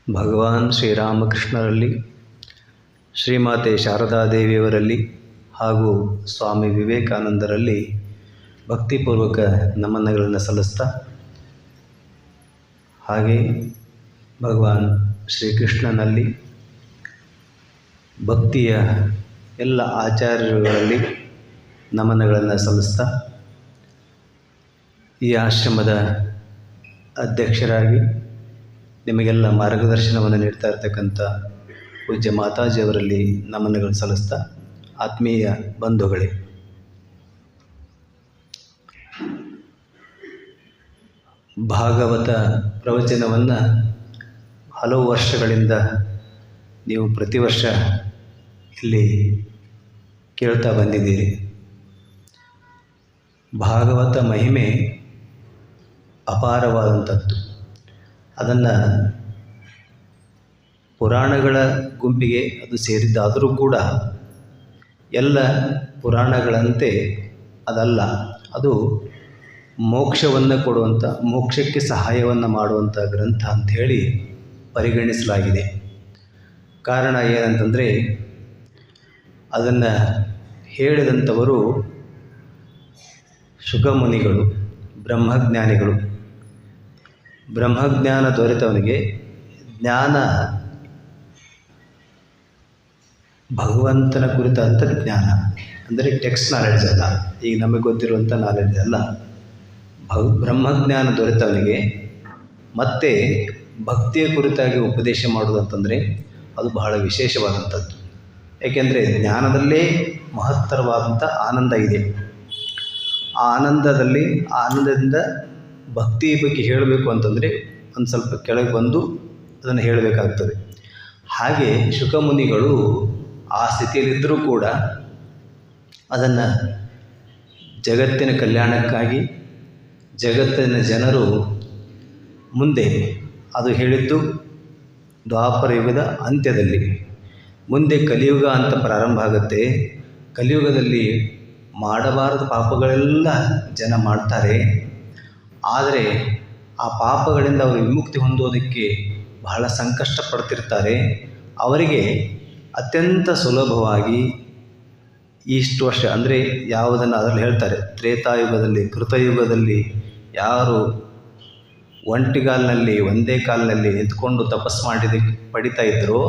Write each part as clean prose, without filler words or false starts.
ಭಗವಾನ್ ಶ್ರೀರಾಮಕೃಷ್ಣರಲ್ಲಿ, ಶ್ರೀಮಾತೆ ಶಾರದಾದೇವಿಯವರಲ್ಲಿ ಹಾಗೂ ಸ್ವಾಮಿ ವಿವೇಕಾನಂದರಲ್ಲಿ ಭಕ್ತಿಪೂರ್ವಕ ನಮನಗಳನ್ನು ಸಲ್ಲಿಸ್ತಾ, ಹಾಗೆ ಭಗವಾನ್ ಶ್ರೀಕೃಷ್ಣನಲ್ಲಿ ಭಕ್ತಿಯ ಎಲ್ಲ ಆಚಾರ್ಯರುಗಳಲ್ಲಿ ನಮನಗಳನ್ನು ಸಲ್ಲಿಸ್ತಾ, ಈ ಆಶ್ರಮದ ಅಧ್ಯಕ್ಷರಾಗಿ ನಿಮಗೆಲ್ಲ ಮಾರ್ಗದರ್ಶನವನ್ನು ನೀಡ್ತಾ ಇರತಕ್ಕಂಥ ಪೂಜ್ಯ ಮಾತಾಜಿಯವರಲ್ಲಿ ನಮನಗಳನ್ನು ಸಲ್ಲಿಸ್ತಾ, ಆತ್ಮೀಯ ಬಂಧುಗಳೇ, ಭಾಗವತ ಪ್ರವಚನವನ್ನು ಹಲವು ವರ್ಷಗಳಿಂದ ನೀವು ಪ್ರತಿ ವರ್ಷ ಇಲ್ಲಿ ಕೇಳ್ತಾ ಬಂದಿದ್ದೀರಿ. ಭಾಗವತ ಮಹಿಮೆ ಅಪಾರವಾದಂಥದ್ದು. ಅದನ್ನು ಪುರಾಣಗಳ ಗುಂಪಿಗೆ ಅದು ಸೇರಿದ್ದಾದರೂ ಕೂಡ ಎಲ್ಲ ಪುರಾಣಗಳಂತೆ ಅದಲ್ಲ. ಅದು ಮೋಕ್ಷವನ್ನು ಕೊಡುವಂಥ, ಮೋಕ್ಷಕ್ಕೆ ಸಹಾಯವನ್ನು ಮಾಡುವಂಥ ಗ್ರಂಥ ಅಂಥೇಳಿ ಪರಿಗಣಿಸಲಾಗಿದೆ. ಕಾರಣ ಏನಂತಂದರೆ, ಅದನ್ನು ಹೇಳಿದಂಥವರು ಶುಕಮುನಿಗಳು, ಬ್ರಹ್ಮಜ್ಞಾನಿಗಳು. ಬ್ರಹ್ಮಜ್ಞಾನ ದೊರೆತವನಿಗೆ ಜ್ಞಾನ ಭಗವಂತನ ಕುರಿತಂಥ ಜ್ಞಾನ, ಅಂದರೆ ಟೆಕ್ಸ್ಟ್ ನಾಲೆಡ್ಜ್ ಅಲ್ಲ, ಈಗ ನಮಗೆ ಗೊತ್ತಿರುವಂಥ ನಾಲೆಡ್ಜ್ ಅಲ್ಲ. ಬ್ರಹ್ಮಜ್ಞಾನ ದೊರೆತವನಿಗೆ ಮತ್ತೆ ಭಕ್ತಿಯ ಕುರಿತಾಗಿ ಉಪದೇಶ ಮಾಡೋದಂತಂದರೆ ಅದು ಬಹಳ ವಿಶೇಷವಾದಂಥದ್ದು. ಏಕೆಂದರೆ ಜ್ಞಾನದಲ್ಲೇ ಮಹತ್ತರವಾದಂಥ ಆನಂದ ಇದೆ. ಆ ಆನಂದದಿಂದ ಭಕ್ತಿ ಬಗ್ಗೆ ಹೇಳಬೇಕು ಅಂತಂದರೆ ಒಂದು ಸ್ವಲ್ಪ ಕೆಳಗೆ ಬಂದು ಅದನ್ನು ಹೇಳಬೇಕಾಗ್ತದೆ. ಹಾಗೆ ಶುಕಮುನಿಗಳು ಆ ಸ್ಥಿತಿಯಲ್ಲಿದ್ದರೂ ಕೂಡ ಅದನ್ನು ಜಗತ್ತಿನ ಕಲ್ಯಾಣಕ್ಕಾಗಿ, ಜಗತ್ತಿನ ಜನರು ಮುಂದೆ, ಅದು ಹೇಳಿದ್ದು ದ್ವಾಪರ ಯುಗದ ಅಂತ್ಯದಲ್ಲಿ, ಮುಂದೆ ಕಲಿಯುಗ ಅಂತ ಪ್ರಾರಂಭ ಆಗುತ್ತೆ. ಕಲಿಯುಗದಲ್ಲಿ ಮಾಡಬಾರದು ಪಾಪಗಳೆಲ್ಲ ಜನ ಮಾಡ್ತಾರೆ. ಆದರೆ ಆ ಪಾಪಗಳಿಂದ ಅವರು ವಿಮುಕ್ತಿ ಹೊಂದೋದಕ್ಕೆ ಬಹಳ ಸಂಕಷ್ಟ ಪಡ್ತಿರ್ತಾರೆ. ಅವರಿಗೆ ಅತ್ಯಂತ ಸುಲಭವಾಗಿ ಇಷ್ಟು ವರ್ಷ, ಅಂದರೆ ಯಾವುದನ್ನು ಅದರಲ್ಲಿ ಹೇಳ್ತಾರೆ, ತ್ರೇತಾಯುಗದಲ್ಲಿ, ಕೃತಯುಗದಲ್ಲಿ ಯಾರು ಒಂಟಿಗಾಲಿನಲ್ಲಿ, ಒಂದೇ ಕಾಲಿನಲ್ಲಿ ನಿಂತ್ಕೊಂಡು ತಪಸ್ಸು ಪಡಿತಾ ಇದ್ದರೋ,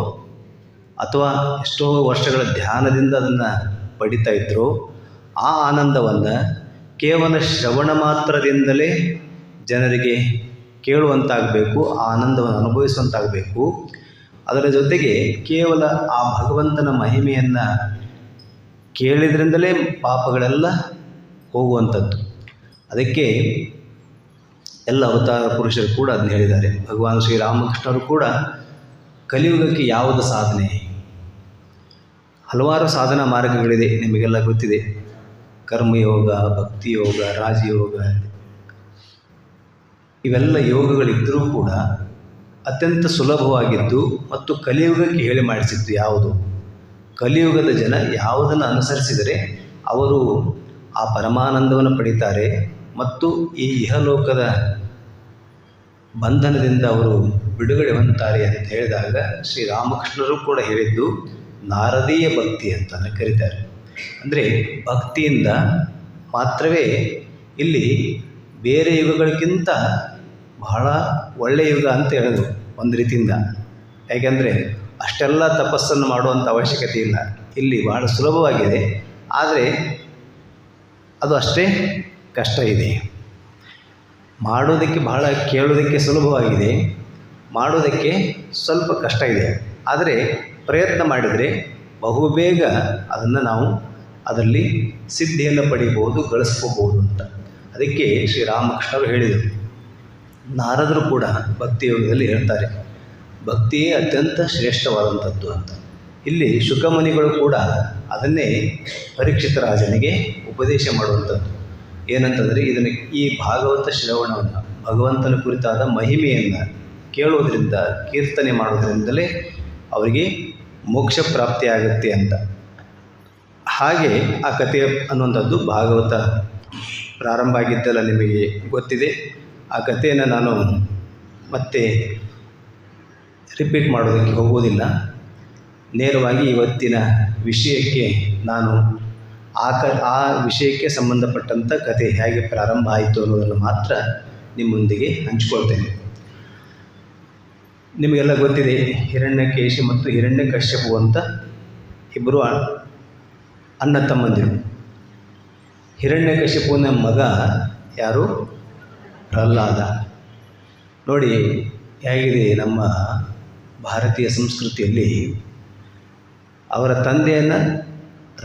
ಅಥವಾ ಎಷ್ಟೋ ವರ್ಷಗಳ ಧ್ಯಾನದಿಂದ ಅದನ್ನು ಪಡಿತಾ ಇದ್ದರೋ, ಆ ಆನಂದವನ್ನು ಕೇವಲ ಶ್ರವಣ ಮಾತ್ರದಿಂದಲೇ ಜನರಿಗೆ ಕೇಳುವಂತಾಗಬೇಕು, ಆ ಆನಂದವನ್ನು ಅನುಭವಿಸುವಂತಾಗಬೇಕು. ಅದರ ಜೊತೆಗೆ ಕೇವಲ ಆ ಭಗವಂತನ ಮಹಿಮೆಯನ್ನು ಕೇಳಿದ್ರಿಂದಲೇ ಪಾಪಗಳೆಲ್ಲ ಹೋಗುವಂಥದ್ದು. ಅದಕ್ಕೆ ಎಲ್ಲ ಅವತಾರ ಪುರುಷರು ಕೂಡ ಅದನ್ನ ಹೇಳಿದ್ದಾರೆ. ಭಗವಾನ್ ಶ್ರೀರಾಮಕೃಷ್ಣರು ಕೂಡ ಕಲಿಯುಗಕ್ಕೆ ಯಾವುದು ಸಾಧನೆ, ಹಲವಾರು ಸಾಧನಾ ಮಾರ್ಗಗಳಿದೆ, ನಿಮಗೆಲ್ಲ ಗೊತ್ತಿದೆ. ಕರ್ಮಯೋಗ, ಭಕ್ತಿಯೋಗ, ರಾಜಯೋಗ, ಇವೆಲ್ಲ ಯೋಗಗಳಿದ್ದರೂ ಕೂಡ ಅತ್ಯಂತ ಸುಲಭವಾಗಿದ್ದು ಮತ್ತು ಕಲಿಯುಗಕ್ಕೆ ಹೇಳಿ ಮಾಡಿಸಿದ್ದು ಯಾವುದು? ಕಲಿಯುಗದ ಜನ ಯಾವುದನ್ನು ಅನುಸರಿಸಿದರೆ ಅವರು ಆ ಪರಮಾನಂದವನ್ನು ಪಡೀತಾರೆ ಮತ್ತು ಈ ಇಹಲೋಕದ ಬಂಧನದಿಂದ ಅವರು ಬಿಡುಗಡೆ ಹೊಂದುತ್ತಾರೆ ಅಂತ ಹೇಳಿದಾಗ, ಶ್ರೀರಾಮಕೃಷ್ಣರು ಕೂಡ ಹೇಳಿದ್ದು ನಾರದೀಯ ಭಕ್ತಿ ಅಂತಲೇ ಕರೀತಾರೆ. ಅಂದರೆ ಭಕ್ತಿಯಿಂದ ಮಾತ್ರವೇ ಇಲ್ಲಿ ಬೇರೆ ಯುಗಗಳಿಗಿಂತ ಬಹಳ ಒಳ್ಳೆಯ ಯುಗ ಅಂತ ಹೇಳೋದು ಒಂದು ರೀತಿಯಿಂದ. ಯಾಕೆಂದರೆ ಅಷ್ಟೆಲ್ಲ ತಪಸ್ಸನ್ನು ಮಾಡುವಂಥ ಅವಶ್ಯಕತೆ ಇಲ್ಲ, ಇಲ್ಲಿ ಬಹಳ ಸುಲಭವಾಗಿದೆ. ಆದರೆ ಅದು ಅಷ್ಟೇ ಕಷ್ಟ ಇದೆ. ಮಾಡೋದಕ್ಕೆ ಬಹಳ, ಕೇಳೋದಕ್ಕೆ ಸುಲಭವಾಗಿದೆ, ಮಾಡೋದಕ್ಕೆ ಸ್ವಲ್ಪ ಕಷ್ಟ ಇದೆ. ಆದರೆ ಪ್ರಯತ್ನ ಮಾಡಿದರೆ ಬಹುಬೇಗ ಅದನ್ನು ನಾವು ಅದರಲ್ಲಿ ಸಿದ್ಧಿಯನ್ನು ಪಡಿಬೋದು, ಗಳಿಸ್ಕೋಬೋದು ಅಂತ. ಅದಕ್ಕೆ ಶ್ರೀರಾಮಕೃಷ್ಣರು ಹೇಳಿದರು. ನಾರದರು ಕೂಡ ಭಕ್ತಿ ಯೋಗದಲ್ಲಿ ಹೇಳ್ತಾರೆ, ಭಕ್ತಿಯೇ ಅತ್ಯಂತ ಶ್ರೇಷ್ಠವಾದಂಥದ್ದು ಅಂತ. ಇಲ್ಲಿ ಶುಕಮುನಿಗಳು ಕೂಡ ಅದನ್ನೇ ಪರೀಕ್ಷಿತ ರಾಜನಿಗೆ ಉಪದೇಶ ಮಾಡುವಂಥದ್ದು. ಏನಂತಂದರೆ, ಇದನ್ನು, ಈ ಭಾಗವತ ಶ್ರವಣವನ್ನು, ಭಗವಂತನ ಕುರಿತಾದ ಮಹಿಮೆಯನ್ನು ಕೇಳೋದ್ರಿಂದ, ಕೀರ್ತನೆ ಮಾಡೋದ್ರಿಂದಲೇ ಅವರಿಗೆ ಮೋಕ್ಷ ಪ್ರಾಪ್ತಿಯಾಗುತ್ತೆ ಅಂತ. ಹಾಗೆ ಆ ಕಥೆ ಅನ್ನುವಂಥದ್ದು ಭಾಗವತ ಪ್ರಾರಂಭ ಆಗಿದ್ದೆಲ್ಲ ನಿಮಗೆ ಗೊತ್ತಿದೆ. ಆ ಕಥೆಯನ್ನು ನಾನು ಮತ್ತೆ ರಿಪೀಟ್ ಮಾಡೋದಕ್ಕೆ ಹೋಗುವುದಿಲ್ಲ. ನೇರವಾಗಿ ಇವತ್ತಿನ ವಿಷಯಕ್ಕೆ ನಾನು ಆ ವಿಷಯಕ್ಕೆ ಸಂಬಂಧಪಟ್ಟಂಥ ಕಥೆ ಹೇಗೆ ಪ್ರಾರಂಭ ಆಯಿತು ಅನ್ನೋದನ್ನು ಮಾತ್ರ ನಿಮ್ಮೊಂದಿಗೆ ಹಂಚಿಕೊಳ್ತೇನೆ. ನಿಮಗೆಲ್ಲ ಗೊತ್ತಿದೆ, ಹಿರಣ್ಯಕೇಶಿ ಮತ್ತು ಹಿರಣ್ಯಕಶ್ಯಪು ಅಂತ ಇಬ್ಬರು ಅಣ್ಣ ತಮ್ಮಂದಿರು. ಹಿರಣ್ಯಕಶಿಪುವಿನ ಮಗ ಯಾರು? ಪ್ರಹ್ಲಾದ. ನೋಡಿ ಹೇಗಿದೆ ನಮ್ಮ ಭಾರತೀಯ ಸಂಸ್ಕೃತಿಯಲ್ಲಿ ಅವರ ತಂದೆಯನ್ನು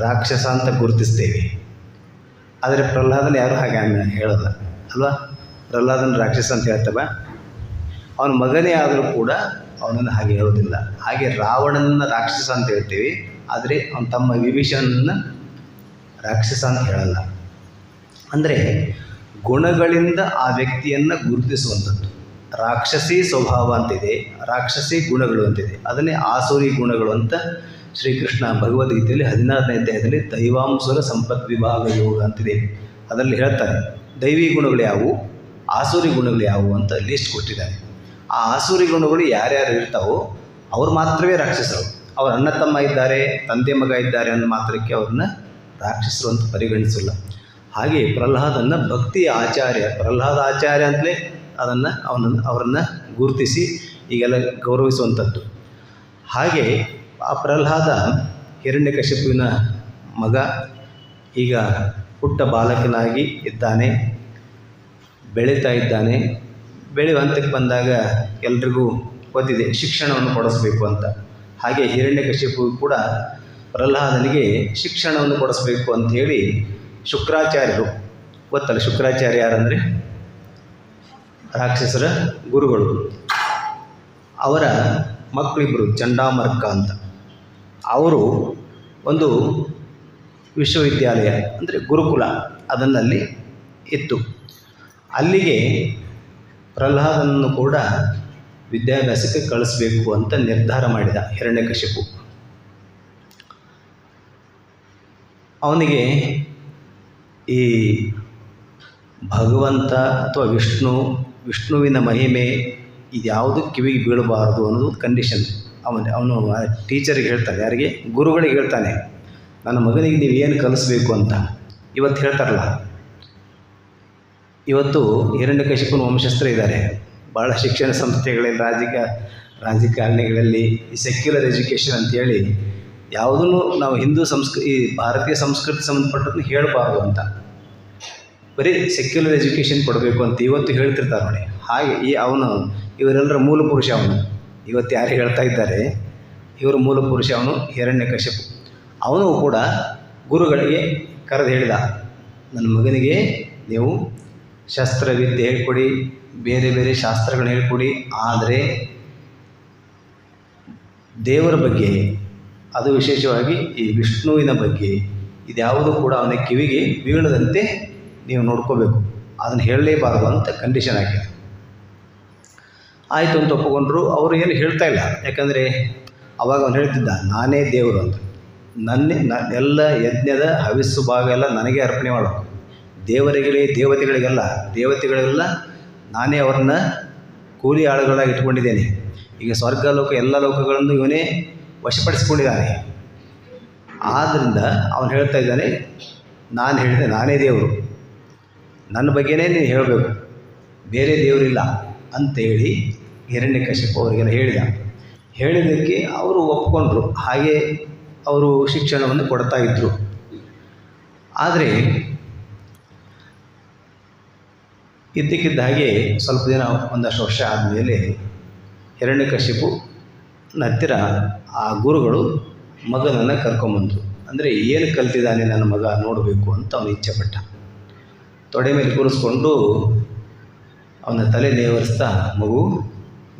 ರಾಕ್ಷಸ ಅಂತ ಗುರುತಿಸ್ತೇವೆ, ಆದರೆ ಪ್ರಹ್ಲಾದನ ಯಾರು ಹಾಗೆ ಹೇಳೋಲ್ಲ ಅಲ್ವಾ? ಪ್ರಹ್ಲಾದನ ರಾಕ್ಷಸ ಅಂತ ಹೇಳ್ತವ, ಅವನ ಮಗನೇ ಆದರೂ ಕೂಡ ಅವನನ್ನು ಹಾಗೆ ಹೇಳೋದಿಲ್ಲ. ಹಾಗೆ ರಾವಣನ ರಾಕ್ಷಸ ಅಂತ ಹೇಳ್ತೀವಿ, ಆದರೆ ಅವನ ತಮ್ಮ ವಿಭೀಷಣನ ರಾಕ್ಷಸ ಅಂತ ಹೇಳಲ್ಲ. ಅಂದರೆ ಗುಣಗಳಿಂದ ಆ ವ್ಯಕ್ತಿಯನ್ನು ಗುರುತಿಸುವಂಥದ್ದು. ರಾಕ್ಷಸಿ ಸ್ವಭಾವ ಅಂತಿದೆ, ರಾಕ್ಷಸಿ ಗುಣಗಳು ಅಂತಿದೆ, ಅದನ್ನೇ ಆಸುರಿ ಗುಣಗಳು ಅಂತ ಶ್ರೀಕೃಷ್ಣ ಭಗವದ್ಗೀತೆಯಲ್ಲಿ 16ನೇ ಅಧ್ಯಾಯದಲ್ಲಿ ದೈವಾಂಸುರ ಸಂಪತ್ ವಿಭಾಗ ಯೋಗ ಅಂತಿದೆ. ಅದರಲ್ಲಿ ಹೇಳ್ತಾರೆ ದೈವಿ ಗುಣಗಳು ಯಾವುವು, ಆಸುರಿ ಗುಣಗಳು ಯಾವುವು ಅಂತ ಲಿಸ್ಟ್ ಕೊಟ್ಟಿದ್ದಾರೆ. ಆ ಆಸುರಿ ಗುಣಗಳು ಯಾರ್ಯಾರು ಇರ್ತಾವೋ ಅವ್ರು ಮಾತ್ರವೇ ರಾಕ್ಷಸರು. ಅವ್ರ ಅಣ್ಣ ತಮ್ಮ ಇದ್ದಾರೆ, ತಂದೆ ಮಗ ಇದ್ದಾರೆ ಅನ್ನೋ ಮಾತ್ರಕ್ಕೆ ಅವ್ರನ್ನ ರಾಕ್ಷಸರು ಅಂತ ಪರಿಗಣಿಸಲ್ಲ. ಹಾಗೆ ಪ್ರಹ್ಲಾದನ ಭಕ್ತಿಯ ಆಚಾರ್ಯ, ಪ್ರಹ್ಲಾದ ಆಚಾರ್ಯ ಅಂತಲೇ ಅವರನ್ನು ಗುರುತಿಸಿ ಈಗೆಲ್ಲ ಗೌರವಿಸುವಂಥದ್ದು. ಹಾಗೆ ಆ ಪ್ರಹ್ಲಾದ ಹಿರಣ್ಯಕಶಿಪುವಿನ ಮಗ, ಈಗ ಪುಟ್ಟ ಬಾಲಕನಾಗಿ ಇದ್ದಾನೆ, ಬೆಳೀತಾ ಇದ್ದಾನೆ. ಬೆಳೆಯುವ ಹಂತಕ್ಕೆ ಬಂದಾಗ ಎಲ್ರಿಗೂ ಗೊತ್ತಿದೆ ಶಿಕ್ಷಣವನ್ನು ಕೊಡಿಸ್ಬೇಕು ಅಂತ. ಹಾಗೆ ಹಿರಣ್ಯಕಶಿಪು ಕೂಡ ಪ್ರಹ್ಲಾದನಿಗೆ ಶಿಕ್ಷಣವನ್ನು ಕೊಡಿಸ್ಬೇಕು ಅಂಥೇಳಿ ಶುಕ್ರಾಚಾರ್ಯರು, ಗೊತ್ತಲ್ಲ ಶುಕ್ರಾಚಾರ್ಯ ಯಾರಂದರೆ ರಾಕ್ಷಸರ ಗುರುಗಳು, ಅವರ ಮಕ್ಕಳಿಬ್ಬರು ಚಂಡಾಮರ್ಕ ಅಂತ, ಅವರು ಒಂದು ವಿಶ್ವವಿದ್ಯಾಲಯ ಅಂದರೆ ಗುರುಕುಲ ಅದನ್ನಲ್ಲಿ ಇತ್ತು. ಅಲ್ಲಿಗೆ ಪ್ರಹ್ಲಾದನನ್ನು ಕೂಡ ವಿದ್ಯಾಭ್ಯಾಸಕ್ಕೆ ಕಳಿಸ್ಬೇಕು ಅಂತ ನಿರ್ಧಾರ ಮಾಡಿದ ಹಿರಣ್ಯಕಶಿಪು. ಅವನಿಗೆ ಈ ಭಗವಂತ ಅಥವಾ ವಿಷ್ಣುವಿನ ಮಹಿಮೆ ಇದ್ಯಾವುದು ಕಿವಿಗೆ ಬೀಳಬಾರದು ಅನ್ನೋದು ಕಂಡೀಷನ್. ಅವನು ಟೀಚರಿಗೆ ಹೇಳ್ತಾನೆ, ಯಾರಿಗೆ? ಗುರುಗಳಿಗೆ ಹೇಳ್ತಾನೆ, ನನ್ನ ಮಗನಿಗೆ ನೀವು ಏನು ಕಲಿಸ್ಬೇಕು ಅಂತ. ಇವತ್ತು ಹೇಳ್ತಾರಲ್ಲ, ಇವತ್ತು ಹಿರಣ್ಯಕಶಿಪುನ ವಂಶಸ್ಥರು ಇದ್ದಾರೆ ಭಾಳ ಶಿಕ್ಷಣ ಸಂಸ್ಥೆಗಳಲ್ಲಿ, ರಾಜಕಾರಣಿಗಳಲ್ಲಿ ಈ ಸೆಕ್ಯುಲರ್ ಎಜುಕೇಷನ್ ಅಂತೇಳಿ ಯಾವುದನ್ನು ನಾವು ಈ ಭಾರತೀಯ ಸಂಸ್ಕೃತಿ ಸಂಬಂಧಪಟ್ಟದನ್ನು ಹೇಳಬಾರ್ದು ಅಂತ, ಬರೀ ಸೆಕ್ಯುಲರ್ ಎಜುಕೇಷನ್ ಕೊಡಬೇಕು ಅಂತ ಇವತ್ತು ಹೇಳ್ತಿರ್ತಾರೆ ನೋಡಿ. ಹಾಗೆ ಇವರೆಲ್ಲರ ಮೂಲ ಪುರುಷ ಅವನು. ಇವತ್ತು ಯಾರು ಹೇಳ್ತಾ ಇದ್ದಾರೆ ಇವರು ಮೂಲ ಪುರುಷ ಅವನು ಹಿರಣ್ಯಕಶಿಪು. ಅವನು ಕೂಡ ಗುರುಗಳಿಗೆ ಕರೆದು ಹೇಳಿದ, ನನ್ನ ಮಗನಿಗೆ ನೀವು ಶಸ್ತ್ರವಿದ್ಯೆ ಹೇಳ್ಕೊಡಿ, ಬೇರೆ ಬೇರೆ ಶಾಸ್ತ್ರಗಳನ್ನ ಹೇಳ್ಕೊಡಿ, ಆದರೆ ದೇವರ ಬಗ್ಗೆ, ಅದು ವಿಶೇಷವಾಗಿ ಈ ವಿಷ್ಣುವಿನ ಬಗ್ಗೆ ಇದ್ಯಾವುದು ಕೂಡ ಅವನ ಕಿವಿಗೆ ಬೀಳದಂತೆ ನೀವು ನೋಡ್ಕೋಬೇಕು, ಅದನ್ನು ಹೇಳಲೇಬಾರದು ಅಂತ ಕಂಡೀಷನ್ ಆಗಿದೆ. ಆಯಿತು ಅಂತ ಒಪ್ಪಿಕೊಂಡ್ರು. ಅವರು ಏನು ಹೇಳ್ತಾ ಇಲ್ಲ, ಯಾಕಂದರೆ ಅವಾಗ ಅವನು ಹೇಳ್ತಿದ್ದ, ನಾನೇ ದೇವರು ಅಂತ, ಎಲ್ಲ ಯಜ್ಞದ ಹವಿಸ್ಸು ಭಾಗ ಎಲ್ಲ ನನಗೆ ಅರ್ಪಣೆ ಮಾಡಬೇಕು, ದೇವತೆಗಳಿಗೆಲ್ಲ ನಾನೇ ಅವ್ರನ್ನ ಕೂಲಿ ಆಳುಗಳಾಗಿ ಇಟ್ಕೊಂಡಿದ್ದೇನೆ. ಈಗ ಸ್ವರ್ಗ ಲೋಕ ಎಲ್ಲ ಲೋಕಗಳನ್ನು ಇವನೇ ವಶಪಡಿಸ್ಕೊಂಡಿದ್ದಾನೆ. ಆದ್ದರಿಂದ ಅವನು ಹೇಳ್ತಾ ಇದ್ದಾನೆ, ನಾನು ಹೇಳಿದೆ ನಾನೇ ದೇವರು, ನನ್ನ ಬಗ್ಗೆನೇ ನೀನು ಹೇಳಬೇಕು, ಬೇರೆ ದೇವರಿಲ್ಲ ಅಂತೇಳಿ ಹಿರಣ್ಯಕಶಿಪು ಅವರಿಗೆಲ್ಲ ಹೇಳಿದ್ದಕ್ಕೆ ಅವರು ಒಪ್ಕೊಂಡ್ರು. ಹಾಗೆ ಅವರು ಶಿಕ್ಷಣವನ್ನು ಕೊಡ್ತಾ ಇದ್ದರು. ಆದರೆ ಇದ್ದಕ್ಕಿದ್ದ ಹಾಗೆ ಸ್ವಲ್ಪ ದಿನ, ಒಂದಷ್ಟು ವರ್ಷ ಆದಮೇಲೆ ಹಿರಣ್ಯಕಶಿಪುನ ಹತ್ತಿರ ಆ ಗುರುಗಳು ಮಗನನ್ನು ಕರ್ಕೊಂಬಂದರು. ಅಂದರೆ ಏನು ಕಲ್ತಿದ್ದಾನೆ ನನ್ನ ಮಗ ನೋಡಬೇಕು ಅಂತ ಅವನು ಇಚ್ಛೆಪಟ್ಟ. ತೊಡೆ ಮೇಲೆ ಕೂರಿಸ್ಕೊಂಡು ಅವನ ತಲೆ ನೇವರಿಸ್ತಾ, ಮಗು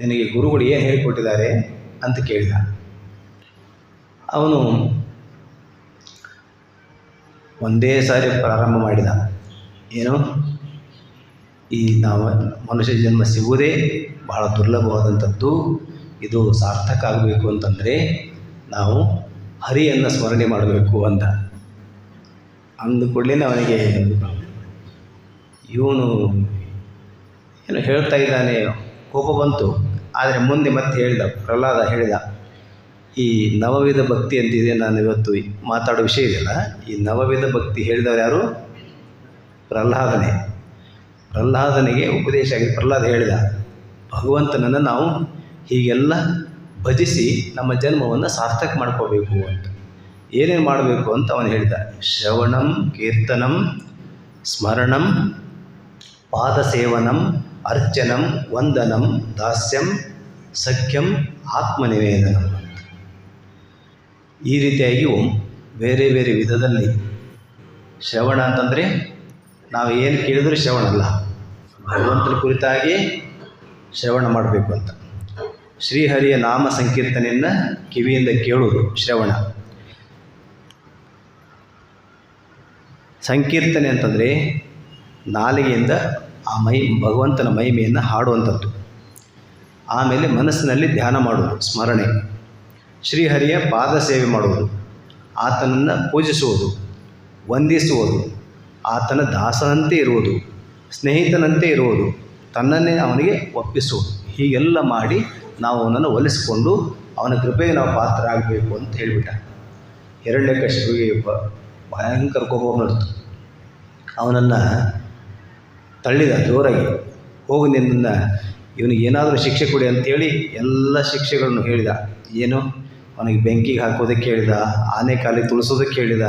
ನಿನಗೆ ಗುರುಗಳು ಏನು ಹೇಳಿಕೊಟ್ಟಿದ್ದಾರೆ ಅಂತ ಕೇಳಿದ. ಅವನು ಒಂದೇ ಸಾರಿ ಪ್ರಾರಂಭ ಮಾಡಿದ, ಏನು, ಈ ನಾವು ಮನುಷ್ಯ ಜನ್ಮ ಸಿಗುವುದೇ ಬಹಳ ದುರ್ಲಭವಾದಂಥದ್ದು, ಇದು ಸಾರ್ಥಕ ಆಗಬೇಕು ಅಂತಂದರೆ ನಾವು ಹರಿಯನ್ನು ಸ್ಮರಣೆ ಮಾಡಬೇಕು ಅಂತ ಅಂದುಕೊಳ್ಳೇ ಅವನಿಗೆ ಇವನು ಏನು ಹೇಳ್ತಾ ಇದ್ದಾನೆ, ಕೋಪ ಬಂತು. ಆದರೆ ಮುಂದೆ ಮತ್ತೆ ಹೇಳಿದ, ಪ್ರಹ್ಲಾದ ಹೇಳಿದ, ಈ ನವವಿಧ ಭಕ್ತಿ ಅಂತಿದೆ, ನಾನು ಇವತ್ತು ಮಾತಾಡೋ ವಿಷಯ ಇದೆಯಲ್ಲ, ಈ ನವವಿಧ ಭಕ್ತಿ ಹೇಳಿದವರು ಯಾರು? ಪ್ರಹ್ಲಾದನೇ. ಪ್ರಹ್ಲಾದನಿಗೆ ಉಪದೇಶ ಆಗಿದೆ. ಪ್ರಹ್ಲಾದ ಹೇಳಿದ, ಭಗವಂತನನ್ನು ನಾವು ಹೀಗೆಲ್ಲ ಭಜಿಸಿ ನಮ್ಮ ಜನ್ಮವನ್ನು ಸಾರ್ಥಕ ಮಾಡ್ಕೋಬೇಕು ಅಂತ. ಏನೇನು ಮಾಡಬೇಕು ಅಂತ ಅವನು ಹೇಳಿದ. ಶ್ರವಣಂ, ಕೀರ್ತನಂ, ಸ್ಮರಣಂ, ಪಾದಸೇವನಂ, ಅರ್ಚನಂ, ವಂದನಂ, ದಾಸ್ಯಂ, ಸಖ್ಯಂ, ಆತ್ಮನಿವೇದನಂ ಅಂತ. ಈ ರೀತಿಯಾಗಿ ಬೇರೆ ಬೇರೆ ವಿಧದಲ್ಲಿ ಶ್ರವಣ ಅಂತಂದರೆ ನಾವು ಏನು ಕೇಳಿದರೂ ಶ್ರವಣ ಅಲ್ಲ, ಭಗವಂತನ ಕುರಿತಾಗಿ ಶ್ರವಣ ಮಾಡಬೇಕು ಅಂತ. ಶ್ರೀಹರಿಯ ನಾಮ ಸಂಕೀರ್ತನೆಯನ್ನು ಕಿವಿಯಿಂದ ಕೇಳುವುದು ಶ್ರವಣ. ಸಂಕೀರ್ತನೆ ಅಂತಂದರೆ ನಾಲಿಗೆಯಿಂದ ಆ ಭಗವಂತನ ಮಹಿಮೆಯನ್ನು ಹಾಡುವಂಥದ್ದು. ಆಮೇಲೆ ಮನಸ್ಸಿನಲ್ಲಿ ಧ್ಯಾನ ಮಾಡುವುದು ಸ್ಮರಣೆ. ಶ್ರೀಹರಿಯ ಪಾದ ಸೇವೆ ಮಾಡುವುದು, ಆತನನ್ನು ಪೂಜಿಸುವುದು, ವಂದಿಸುವುದು, ಆತನ ದಾಸನಂತೆ ಇರುವುದು, ಸ್ನೇಹಿತನಂತೆ ಇರುವುದು, ತನ್ನನ್ನೇ ಅವನಿಗೆ ಒಪ್ಪಿಸುವುದು. ಹೀಗೆಲ್ಲ ಮಾಡಿ ನಾವು ಅವನನ್ನು ಒಲಿಸಿಕೊಂಡು ಅವನ ಕೃಪೆಗೆ ನಾವು ಪಾತ್ರರಾಗಬೇಕು ಅಂತ ಹೇಳಿಬಿಟ್ಟ. ಹಿರಣ್ಯಕಶಿಪಿಗೆ ಭಯಂಕರ ಕೋಪ ಬಂತು. ಅವನನ್ನು ತಳ್ಳಿದ ಜೋರಾಗಿ, ಹೋಗು ನಿನ್ನನ್ನು, ಇವನಿಗೆ ಏನಾದರೂ ಶಿಕ್ಷೆ ಕೊಡಿ ಅಂತೇಳಿ ಎಲ್ಲ ಶಿಕ್ಷೆಗಳನ್ನು ಹೇಳಿದ. ಏನು, ಅವನಿಗೆ ಬೆಂಕಿಗೆ ಹಾಕೋದಕ್ಕೆ ಹೇಳಿದ, ಆನೆ ಕಾಲಿಗೆ ತುಳಿಸೋದಕ್ಕೆ ಹೇಳಿದ,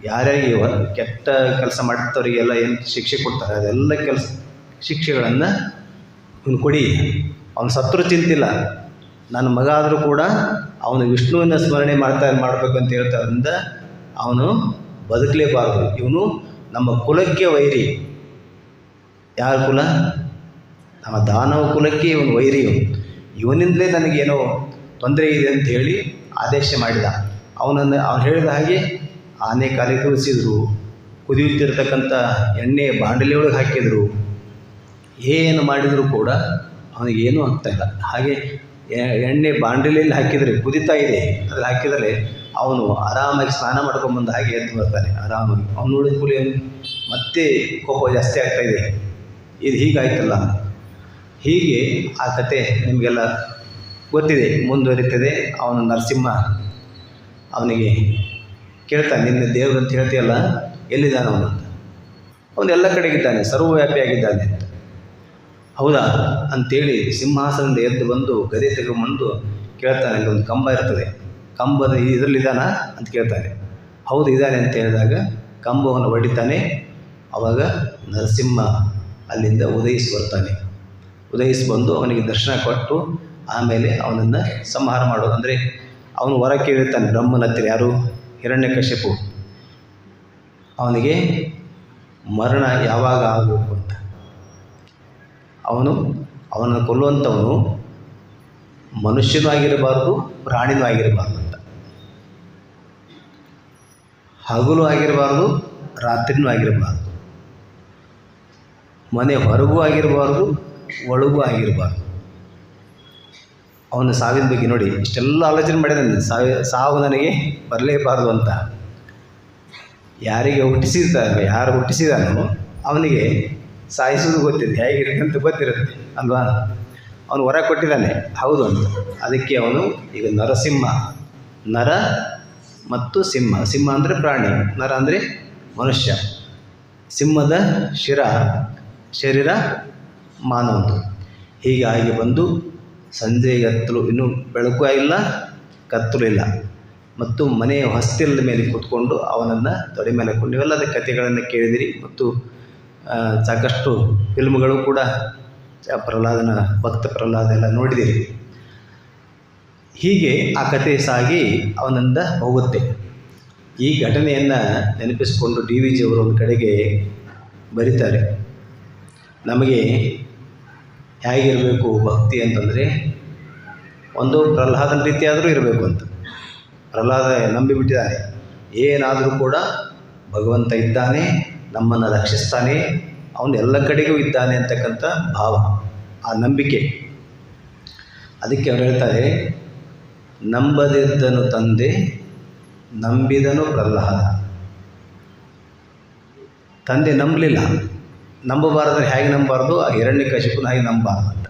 ಯಾರ್ಯಾರಿಗೆ ಕೆಟ್ಟ ಕೆಲಸ ಮಾಡ್ತವ್ರಿಗೆಲ್ಲ ಏನು ಶಿಕ್ಷೆ ಕೊಡ್ತಾರೆ ಅದೆಲ್ಲ ಶಿಕ್ಷೆಗಳನ್ನು ಇವನು ಕೊಡಿ. ಅವನು ಸತ್ರು ಚಿಂತಿಲ್ಲ, ನನ್ನ ಮಗ ಆದರೂ ಕೂಡ ಅವನು ವಿಷ್ಣುವಿನ ಸ್ಮರಣೆ ಮಾಡಬೇಕು ಅಂತ ಹೇಳ್ತಾರಿಂದ ಅವನು ಬದುಕಲೇಬಾರದು. ಇವನು ನಮ್ಮ ಕುಲಕ್ಕೆ ವೈರಿ. ಯಾರ ಕುಲ? ನಮ್ಮ ದಾನವ ಕುಲಕ್ಕೆ ಇವನು ವೈರಿ. ಇವನಿಂದಲೇ ನನಗೇನೋ ತೊಂದರೆ ಇದೆ ಅಂತ ಹೇಳಿ ಆದೇಶ ಮಾಡಿದ. ಅವನು ಹೇಳಿದ ಹಾಗೆ ಆನೆ ಕಾಲಿಗೆ ತುಳಿಸಿದ್ರು, ಕುದಿಯುತ್ತಿರ್ತಕ್ಕಂಥ ಎಣ್ಣೆ ಬಾಂಡಲಿಯೊಳಗೆ ಹಾಕಿದರು. ಏನು ಮಾಡಿದರೂ ಕೂಡ ಅವನಿಗೇನೂ ಆಗ್ತಾಯಿಲ್ಲ. ಹಾಗೆ ಎಣ್ಣೆ ಬಾಂಡಲಿಯಲ್ಲಿ ಹಾಕಿದರೆ ಕುದಿತಾ ಇದೆ, ಅದ್ರಲ್ಲಿ ಹಾಕಿದರೆ ಅವನು ಆರಾಮಾಗಿ ಸ್ನಾನ ಮಾಡ್ಕೊಂಬಂದು ಹಾಗೆ ಎದ್ದು ಬರ್ತಾನೆ ಆರಾಮಾಗಿ. ಅವನು ನೋಡಿದ ಕೂಲಿ ಮತ್ತೆ ಕೋಪ ಜಾಸ್ತಿ ಆಗ್ತಾಯಿದೆ. ಇದು ಹೀಗಾಯ್ತಲ್ಲ. ಹೀಗೆ ಆ ಕತೆ ನಿಮಗೆಲ್ಲ ಗೊತ್ತಿದೆ, ಮುಂದುವರಿತದೆ. ಅವನು ನರಸಿಂಹ ಅವನಿಗೆ ಕೇಳ್ತಾನೆ, ನಿನ್ನ ದೇವರು ಅಂತ ಹೇಳ್ತೀಯಲ್ಲ, ಎಲ್ಲಿದ್ದಾನೆ ಅವನು ಅಂತ. ಅವನು ಎಲ್ಲ ಕಡೆಗಿದ್ದಾನೆ, ಸರ್ವವ್ಯಾಪಿಯಾಗಿದ್ದಾನೆ ಅಂತ. ಹೌದಾ ಅಂಥೇಳಿ ಸಿಂಹಾಸನದಿಂದ ಎದ್ದು ಬಂದು ಗದೆ ತೆಗೊಂಡು ಕೇಳ್ತಾನೆ. ಅಲ್ಲಿ ಒಂದು ಕಂಬ ಇರ್ತದೆ, ಕಂಬದ ಇದರಲ್ಲಿದ್ದಾನ ಅಂತ ಕೇಳ್ತಾನೆ. ಹೌದು ಇದ್ದಾನೆ ಅಂತ ಹೇಳಿದಾಗ ಕಂಬವನ್ನು ಹೊಡಿತಾನೆ. ಆವಾಗ ನರಸಿಂಹ ಅಲ್ಲಿಂದ ಉದಯಿಸಿ ಬರ್ತಾನೆ. ಉದಯಿಸಿ ಬಂದು ಅವನಿಗೆ ದರ್ಶನ ಕೊಟ್ಟು ಆಮೇಲೆ ಅವನನ್ನು ಸಂಹಾರ ಮಾಡೋದು. ಅಂದರೆ ಅವನು ಹೊರ ಕೇಳಿರ್ತಾನೆ ಬ್ರಹ್ಮನ ಹತ್ತಿರ, ಯಾರು? ಹಿರಣ್ಯಕಶಿಪು. ಅವನಿಗೆ ಮರಣ ಯಾವಾಗ ಆಗಬೇಕು ಅಂತ. ಅವನನ್ನು ಕೊಲ್ಲುವಂಥವನು ಮನುಷ್ಯನೂ ಆಗಿರಬಾರ್ದು, ಪ್ರಾಣಿನೂ ಆಗಿರಬಾರ್ದು ಅಂತ. ಹಗಲು ಆಗಿರಬಾರ್ದು, ರಾತ್ರಿನೂ ಆಗಿರಬಾರ್ದು, ಮನೆ ಹೊರಗೂ ಆಗಿರಬಾರ್ದು, ಒಳಗೂ ಆಗಿರಬಾರ್ದು. ಅವನ ಸಾವಿನ ಬಗ್ಗೆ ನೋಡಿ, ಇಷ್ಟೆಲ್ಲ ಆಲೋಚನೆ ಮಾಡಿದ್ದಾನೆ. ಸಾವು ನನಗೆ ಬರಲೇಬಾರ್ದು ಅಂತ. ಯಾರು ಹುಟ್ಟಿಸಿದಾನೋ ಅವನಿಗೆ ಸಾಯಿಸೋದು ಗೊತ್ತಿದೆ, ಹೇಗಿರುತ್ತೆ ಗೊತ್ತಿರುತ್ತೆ ಅಲ್ವಾ. ಅವನು ಹೊರ ಕೊಟ್ಟಿದ್ದಾನೆ, ಹೌದು ಅಂತ. ಅದಕ್ಕೆ ಅವನು ಈಗ ನರಸಿಂಹ. ನರ ಮತ್ತು ಸಿಂಹ. ಸಿಂಹ ಅಂದರೆ ಪ್ರಾಣಿ, ನರ ಅಂದರೆ ಮನುಷ್ಯ. ಸಿಂಹದ ಶರೀರ ಮಾನವನು. ಹೀಗಾಗಿ ಬಂದು ಸಂಜೆ ಕತ್ತಲು, ಇನ್ನೂ ಬೆಳಕು ಇಲ್ಲ, ಕತ್ತಲು ಇಲ್ಲ, ಮತ್ತು ಮನೆಯ ಹೊಸ್ತಿಲದ ಮೇಲೆ ಕೂತ್ಕೊಂಡು ಅವನನ್ನು ತೊಡೆ ಮೇಲೆ ಹಾಕೊಂಡು, ನೀವೆಲ್ಲದ ಕಥೆಗಳನ್ನು ಕೇಳಿದಿರಿ ಮತ್ತು ಸಾಕಷ್ಟು ಫಿಲ್ಮ್ಗಳು ಕೂಡ ಪ್ರಹ್ಲಾದನ ಭಕ್ತ ಪ್ರಹ್ಲಾದ ಎಲ್ಲ ನೋಡಿದಿರಿ. ಹೀಗೆ ಆ ಕಥೆ ಸಾಗಿ ಅವನಿಂದ ಹೋಗುತ್ತೆ. ಈ ಘಟನೆಯನ್ನು ನೆನಪಿಸಿಕೊಂಡು ಡಿ ವಿ ಜಿಯವರು ಒಂದು ಕಡೆಗೆ ಬರೀತಾರೆ, ನಮಗೆ ಹೇಗಿರಬೇಕು ಭಕ್ತಿ ಅಂತಂದರೆ, ಒಂದು ಪ್ರಹ್ಲಾದನ ರೀತಿ ಆದರೂ ಇರಬೇಕು ಅಂತ. ಪ್ರಹ್ಲಾದ ನಂಬಿಬಿಟ್ಟಿದ್ದಾನೆ, ಏನಾದರೂ ಕೂಡ ಭಗವಂತ ಇದ್ದಾನೆ, ನಮ್ಮನ್ನು ರಕ್ಷಿಸ್ತಾನೆ, ಅವನು ಎಲ್ಲ ಕಡೆಗೂ ಇದ್ದಾನೆ ಅಂತಕ್ಕಂಥ ಭಾವ, ಆ ನಂಬಿಕೆ. ಅದಕ್ಕೆ ಅವ್ರು ಹೇಳ್ತಾರೆ, ನಂಬದಿದ್ದನು ತಂದೆ, ನಂಬಿದನು ಪ್ರಹ್ಲಾದ. ತಂದೆ ನಂಬಲಿಲ್ಲ, ನಂಬಬಾರದ್ರೆ ಹೇಗೆ ನಂಬಬಾರ್ದು, ಆ ಹಿರಣ್ಯಕಶಿಪುನ ಹಾಗೆ ನಂಬಬಾರ್ದು ಅಂತ.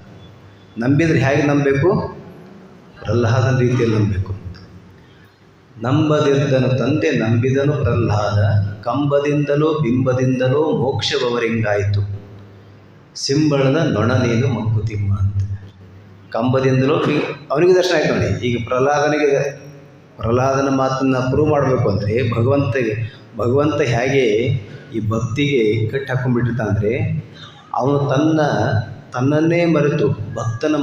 ನಂಬಿದರೆ ಹೇಗೆ ನಂಬಬೇಕು? ಪ್ರಹ್ಲಾದನ ರೀತಿಯಲ್ಲಿ ನಂಬಬೇಕು. ನಂಬದಿದ್ದನು ತಂದೆ ನಂಬಿದನು ಪ್ರಹ್ಲಾದ, ಕಂಬದಿಂದಲೋ ಬಿಂಬದಿಂದಲೋ ಮೋಕ್ಷವವರಿಂಗಾಯಿತು, ಸಿಂಬಳದ ನೊಣ ನೀನು ಮಂಕುತಿಮ್ಮ ಅಂತ. ಕಂಬದಿಂದಲೂ ಅವನಿಗೆ ದರ್ಶನ ಆಯ್ತು ನೋಡಿ. ಈಗ ಪ್ರಹ್ಲಾದನ ಮಾತನ್ನು ಪ್ರೂವ್ ಮಾಡಬೇಕು ಅಂದರೆ ಭಗವಂತ ಹೇಗೆ ಈ ಭಕ್ತಿಗೆ ಕಟ್ಟಿ ಹಾಕೊಂಡ್ಬಿಟ್ಟಿರ್ತಾನಂದರೆ, ಅವನು ತನ್ನನ್ನೇ ಮರೆತು ಭಕ್ತನ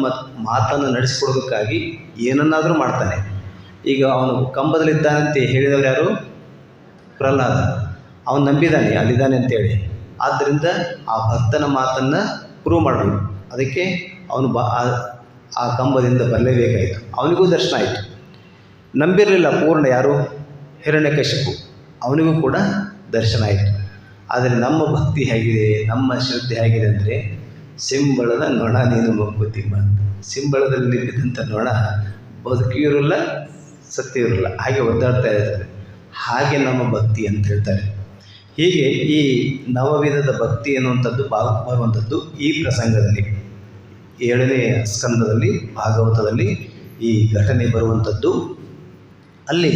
ಮಾತನ್ನು ನಡೆಸಿಕೊಡೋದಕ್ಕಾಗಿ ಏನನ್ನಾದರೂ ಮಾಡ್ತಾನೆ. ಈಗ ಅವನು ಕಂಬದಲ್ಲಿದ್ದಾನಂತೆ ಹೇಳಿದವರು ಯಾರು? ಪ್ರಹ್ಲಾದ. ಅವನು ನಂಬಿದ್ದಾನೆ ಅಲ್ಲಿದ್ದಾನೆ ಅಂತೇಳಿ. ಆದ್ದರಿಂದ ಆ ಭಕ್ತನ ಮಾತನ್ನು ಪ್ರೂವ್ ಮಾಡಬೇಕು. ಅದಕ್ಕೆ ಅವನು ಆ ಕಂಬದಿಂದ ಬರಲೇಬೇಕಾಯಿತು. ಅವನಿಗೂ ದರ್ಶನ ಆಯಿತು. ನಂಬಿರಲಿಲ್ಲ ಪೂರ್ಣ ಯಾರು? ಹಿರಣ್ಯಕಶಿಪು. ಅವನಿಗೂ ಕೂಡ ದರ್ಶನ ಆಯಿತು. ಆದರೆ ನಮ್ಮ ಭಕ್ತಿ ಹೇಗಿದೆ, ನಮ್ಮ ಶ್ರದ್ಧೆ ಹೇಗಿದೆ ಅಂದರೆ, ಸಿಂಬಳದ ನೊಣ ನೀನು ಮಂಕುತಿಮ್ಮ. ಸಿಂಬಳದಲ್ಲಿ ನಿಂತಿದ್ದಂಥ ನೊಣ ಬದುಕಿರಲ್ಲ, ಸತ್ಯವಿರಲ್ಲ, ಹಾಗೆ ಒದ್ದಾಡ್ತಾ ಇರ್ತಾರೆ. ಹಾಗೆ ನಮ್ಮ ಭಕ್ತಿ ಅಂತ ಹೇಳ್ತಾರೆ. ಹೀಗೆ ಈ ನವವಿಧದ ಭಕ್ತಿ ಎನ್ನುವಂಥದ್ದು ಬರುವಂಥದ್ದು ಈ ಪ್ರಸಂಗದಲ್ಲಿ 7ನೇ ಸ್ಕಂದದಲ್ಲಿ ಭಾಗವತದಲ್ಲಿ ಈ ಘಟನೆ ಬರುವಂಥದ್ದು. ಅಲ್ಲಿ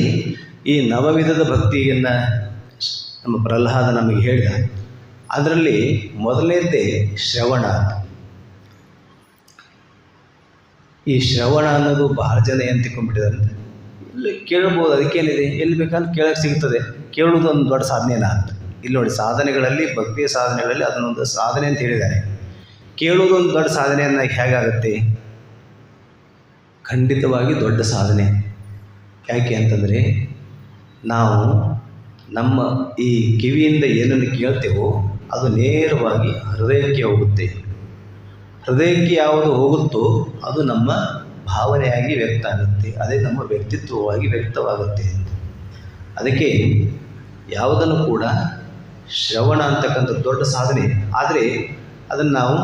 ಈ ನವವಿಧದ ಭಕ್ತಿಯನ್ನು ನಮ್ಮ ಪ್ರಹ್ಲಾದ ನಮಗೆ ಹೇಳಿದ. ಅದರಲ್ಲಿ ಮೊದಲನೇದ್ದೇ ಶ್ರವಣ. ಈ ಶ್ರವಣ ಅನ್ನೋದು ಬಹಳ ಜನ ಏನು ತಿಳ್ಕೊಂಡ್ಬಿಟ್ಟಿದ್ದಾರೆ. ಇಲ್ಲಿ ಕೇಳ್ಬೋದು, ಅದಕ್ಕೇನಿದೆ, ಎಲ್ಲಿ ಬೇಕಾದ್ರೆ ಕೇಳೋಕ್ಕೆ ಸಿಗ್ತದೆ, ಕೇಳುವುದು ಒಂದು ದೊಡ್ಡ ಸಾಧನೆನಾ ಅಂತ. ಇಲ್ಲಿ ನೋಡಿ, ಸಾಧನೆಗಳಲ್ಲಿ, ಭಕ್ತಿಯ ಸಾಧನೆಗಳಲ್ಲಿ ಅದನ್ನೊಂದು ಸಾಧನೆ ಅಂತ ಹೇಳಿದ್ದಾರೆ. ಕೇಳುವುದು ಒಂದು ದೊಡ್ಡ ಸಾಧನೆಯನ್ನು ಹೇಗಾಗುತ್ತೆ? ಖಂಡಿತವಾಗಿ ದೊಡ್ಡ ಸಾಧನೆ. ಯಾಕೆ ಅಂತಂದರೆ, ನಾವು ನಮ್ಮ ಈ ಕಿವಿಯಿಂದ ಏನನ್ನು ಕೇಳ್ತೇವೋ ಅದು ನೇರವಾಗಿ ಹೃದಯಕ್ಕೆ ಹೋಗುತ್ತೆ. ಹೃದಯಕ್ಕೆ ಯಾವುದು ಹೋಗುತ್ತೋ ಅದು ನಮ್ಮ ಭಾವನೆಯಾಗಿ ವ್ಯಕ್ತ ಆಗುತ್ತೆ. ಅದೇ ನಮ್ಮ ವ್ಯಕ್ತಿತ್ವವಾಗಿ ವ್ಯಕ್ತವಾಗುತ್ತೆ. ಅದಕ್ಕೆ ಯಾವುದನ್ನು ಕೂಡ ಶ್ರವಣ ಅಂತಕ್ಕಂಥ ದೊಡ್ಡ ಸಾಧನೆ. ಆದರೆ ಅದನ್ನು ನಾವು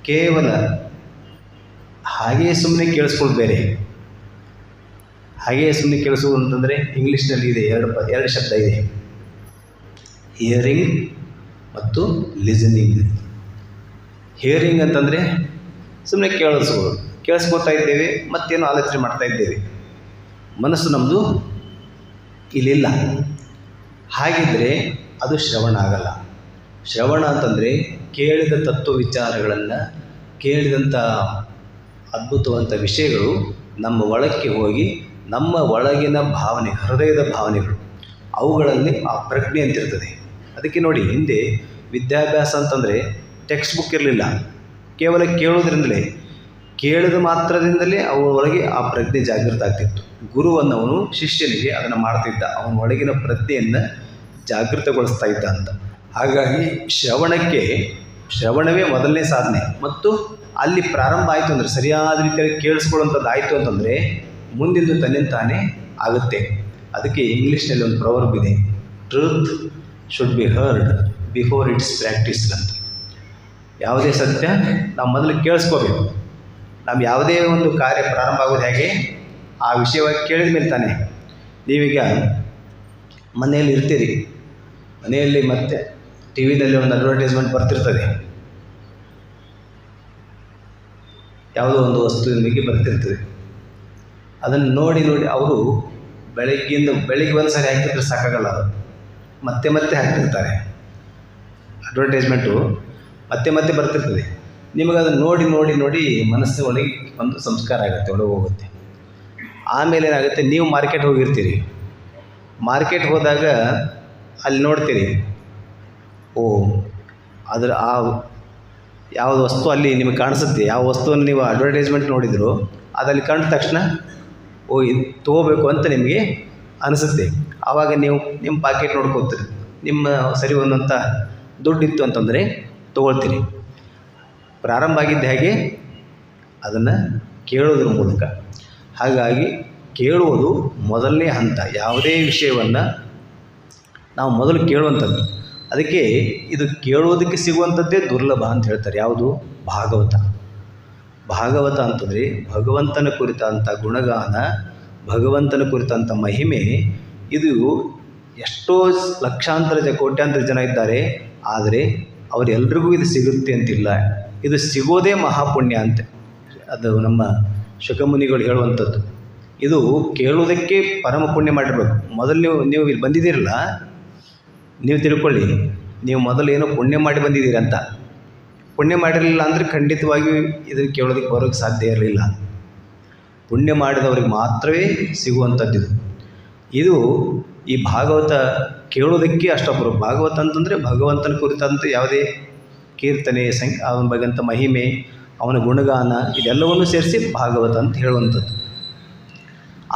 ಕೇವಲ ಹಾಗೆಯೇ ಸುಮ್ಮನೆ ಕೇಳಿಸ್ಕೊಳ್ಳೋದು ಬೇರೆ. ಹಾಗೆಯೇ ಸುಮ್ಮನೆ ಕೇಳಿಸೋದು ಅಂತಂದರೆ ಇಂಗ್ಲೀಷ್ನಲ್ಲಿ ಇದೆ, ಎರಡು ಶಬ್ದ ಇದೆ, ಹಿಯರಿಂಗ್ ಮತ್ತು ಲಿಸನಿಂಗ್. ಹಿಯರಿಂಗ್ ಅಂತಂದರೆ ಸುಮ್ಮನೆ ಕೇಳಿಸ್ಕೊತಾ ಇದ್ದೇವೆ, ಮತ್ತೇನು ಆಲೋಚನೆ ಮಾಡ್ತಾ ಇದ್ದೇವೆ, ಮನಸ್ಸು ನಮ್ಮದು ಇಲ್ಲಿಲ್ಲ. ಹಾಗಿದ್ದರೆ ಅದು ಶ್ರವಣ ಆಗಲ್ಲ. ಶ್ರವಣ ಅಂತಂದರೆ ಕೇಳಿದ ತತ್ವ ವಿಚಾರಗಳನ್ನು, ಕೇಳಿದಂಥ ಅದ್ಭುತವಂಥ ವಿಷಯಗಳು ನಮ್ಮ ಒಳಕ್ಕೆ ಹೋಗಿ ನಮ್ಮ ಒಳಗಿನ ಭಾವನೆ, ಹೃದಯದ ಭಾವನೆಗಳು, ಅವುಗಳಲ್ಲಿ ಆ ಪ್ರಜ್ಞೆ ಅಂತಿರ್ತದೆ. ಅದಕ್ಕೆ ನೋಡಿ, ಹಿಂದೆ ವಿದ್ಯಾಭ್ಯಾಸ ಅಂತಂದರೆ ಟೆಕ್ಸ್ಟ್ ಬುಕ್ ಇರಲಿಲ್ಲ. ಕೇವಲ ಕೇಳಿದ ಮಾತ್ರದಿಂದಲೇ ಅವರ ಒಳಗೆ ಆ ಪ್ರಜ್ಞೆ ಜಾಗೃತ ಆಗ್ತಿತ್ತು. ಗುರುವನ್ನವನು ಶಿಷ್ಯನಿಗೆ ಅದನ್ನು ಮಾಡ್ತಿದ್ದ, ಅವನ ಒಳಗಿನ ಪ್ರಜ್ಞೆಯನ್ನು ಜಾಗೃತಗೊಳಿಸ್ತಾ ಇದ್ದ ಅಂತ. ಹಾಗಾಗಿ ಶ್ರವಣವೇ ಮೊದಲನೇ ಸಾಧನೆ. ಮತ್ತು ಅಲ್ಲಿ ಪ್ರಾರಂಭ ಆಯಿತು ಅಂದರೆ, ಸರಿಯಾದ ರೀತಿಯಲ್ಲಿ ಕೇಳಿಸ್ಕೊಳ್ಳುವಂಥದ್ದು ಆಯಿತು ಅಂತಂದರೆ ಮುಂದಿಂದು ತನ್ನಿಂತಾನೇ ಆಗುತ್ತೆ. ಅದಕ್ಕೆ ಇಂಗ್ಲೀಷ್ನಲ್ಲಿ ಒಂದು ಪ್ರವರ್ಬ್ ಇದೆ, truth should be heard before it's practised ಅಂತ. ಯಾವುದೇ ಸತ್ಯ ನಾವು ಮೊದಲು ಕೇಳಿಸ್ಕೋಬೇಕು. ನಾವು ಯಾವುದೇ ಒಂದು ಕಾರ್ಯ ಪ್ರಾರಂಭ ಆಗೋದು ಹೇಗೆ? ಆ ವಿಷಯವಾಗಿ ಕೇಳಿದ ಮೇಲೆ ತಾನೇ. ನೀವೀಗ ಮನೆಯಲ್ಲಿ ಇರ್ತೀರಿ, ಮನೆಯಲ್ಲಿ ಮತ್ತೆ ಟಿ ವಿನಲ್ಲಿ ಒಂದು ಅಡ್ವರ್ಟೈಸ್ಮೆಂಟ್ ಬರ್ತಿರ್ತದೆ, ಯಾವುದೋ ಒಂದು ವಸ್ತುವಿನ ಬಗ್ಗೆ ಬರ್ತಿರ್ತದೆ. ಅದನ್ನು ನೋಡಿ ಅವರು ಬೆಳಿಗ್ಗೆ ಒಂದು ಸಾರಿ ಹಾಕ್ತಿದ್ರೆ ಸಾಕಾಗಲ್ಲ, ಅದು ಮತ್ತೆ ಹಾಕ್ತಿರ್ತಾರೆ. ಅಡ್ವರ್ಟೈಸ್ಮೆಂಟು ಮತ್ತೆ ಬರ್ತಿರ್ತದೆ. ನಿಮಗೆ ಅದನ್ನು ನೋಡಿ ಮನಸ್ಸಿನ ಒಳಗೆ ಒಂದು ಸಂಸ್ಕಾರ ಆಗುತ್ತೆ, ಒಳಗೆ ಹೋಗುತ್ತೆ. ಆಮೇಲೆ ಏನಾಗುತ್ತೆ, ನೀವು ಮಾರ್ಕೆಟ್ ಹೋಗಿರ್ತೀರಿ. ಮಾರ್ಕೆಟ್ ಹೋದಾಗ ಅಲ್ಲಿ ನೋಡ್ತೀರಿ, ಅದರ ಯಾವುದು ವಸ್ತು ಅಲ್ಲಿ ನಿಮಗೆ ಕಾಣಿಸುತ್ತೆ. ಯಾವ ವಸ್ತುವನ್ನು ನೀವು ಅಡ್ವರ್ಟೈಸ್ಮೆಂಟ್ ನೋಡಿದ್ರು ಅದಲ್ಲಿ ಕಂಡ ತಕ್ಷಣ ಇದು ತೊಗೋಬೇಕು ಅಂತ ನಿಮಗೆ ಅನಿಸುತ್ತೆ. ಆವಾಗ ನೀವು ನಿಮ್ಮ ಪಾಕೆಟ್ ನೋಡ್ಕೋತೀರಿ, ನಿಮ್ಮ ಸರಿ ಒಂದಂಥ ದುಡ್ಡಿತ್ತು ಅಂತಂದರೆ ತೊಗೊಳ್ತೀರಿ. ಪ್ರಾರಂಭ ಆಗಿದ್ದು ಹೇಗೆ? ಅದನ್ನು ಕೇಳೋದ್ರ ಮೂಲಕ. ಹಾಗಾಗಿ ಕೇಳುವುದು ಮೊದಲನೇ ಹಂತ. ಯಾವುದೇ ವಿಷಯವನ್ನು ನಾವು ಮೊದಲು ಕೇಳುವಂಥದ್ದು. ಅದಕ್ಕೆ ಇದು ಕೇಳುವುದಕ್ಕೆ ಸಿಗುವಂಥದ್ದೇ ದುರ್ಲಭ ಅಂತ ಹೇಳ್ತಾರೆ. ಯಾವುದು? ಭಾಗವತ ಅಂತಂದರೆ ಭಗವಂತನ ಕುರಿತಂಥ ಗುಣಗಾನ, ಭಗವಂತನ ಕುರಿತಂಥ ಮಹಿಮೆ. ಇದು ಎಷ್ಟೋ ಲಕ್ಷಾಂತರ ಕೋಟ್ಯಾಂತರ ಜನ ಇದ್ದಾರೆ, ಆದರೆ ಅವರೆಲ್ರಿಗೂ ಇದು ಸಿಗುತ್ತೆ ಅಂತಿಲ್ಲ. ಇದು ಸಿಗೋದೇ ಮಹಾಪುಣ್ಯ ಅಂತ. ಅದು ನಮ್ಮ ಶುಕಮುನಿಗಳು ಹೇಳುವಂಥದ್ದು. ಇದು ಕೇಳುವುದಕ್ಕೆ ಪರಮ ಪುಣ್ಯ ಮಾಡಿರಬೇಕು. ಮೊದಲು ನೀವು ಇಲ್ಲಿ ಬಂದಿದ್ದೀರಲ್ಲ, ನೀವು ತಿಳ್ಕೊಳ್ಳಿ, ನೀವು ಮೊದಲು ಏನೋ ಪುಣ್ಯ ಮಾಡಿ ಬಂದಿದ್ದೀರಂತ. ಪುಣ್ಯ ಮಾಡಿರಲಿಲ್ಲ ಅಂದರೆ ಖಂಡಿತವಾಗಿಯೂ ಇದನ್ನು ಕೇಳೋದಕ್ಕೆ ಬರೋಕ್ಕೆ ಸಾಧ್ಯ ಇರಲಿಲ್ಲ. ಪುಣ್ಯ ಮಾಡಿದವ್ರಿಗೆ ಮಾತ್ರವೇ ಸಿಗುವಂಥದ್ದು ಇದು. ಈ ಭಾಗವತ ಕೇಳೋದಕ್ಕೆ ಅಷ್ಟೊಬ್ಬರು. ಭಾಗವತ ಅಂತಂದರೆ ಭಗವಂತನ ಕುರಿತಂತೆ ಯಾವುದೇ ಕೀರ್ತನೆ, ಅವನ ಬಗ್ಗೆಂಥ ಮಹಿಮೆ, ಅವನ ಗುಣಗಾನ ಇದೆಲ್ಲವನ್ನೂ ಸೇರಿಸಿ ಭಾಗವತ ಅಂತ ಹೇಳುವಂಥದ್ದು.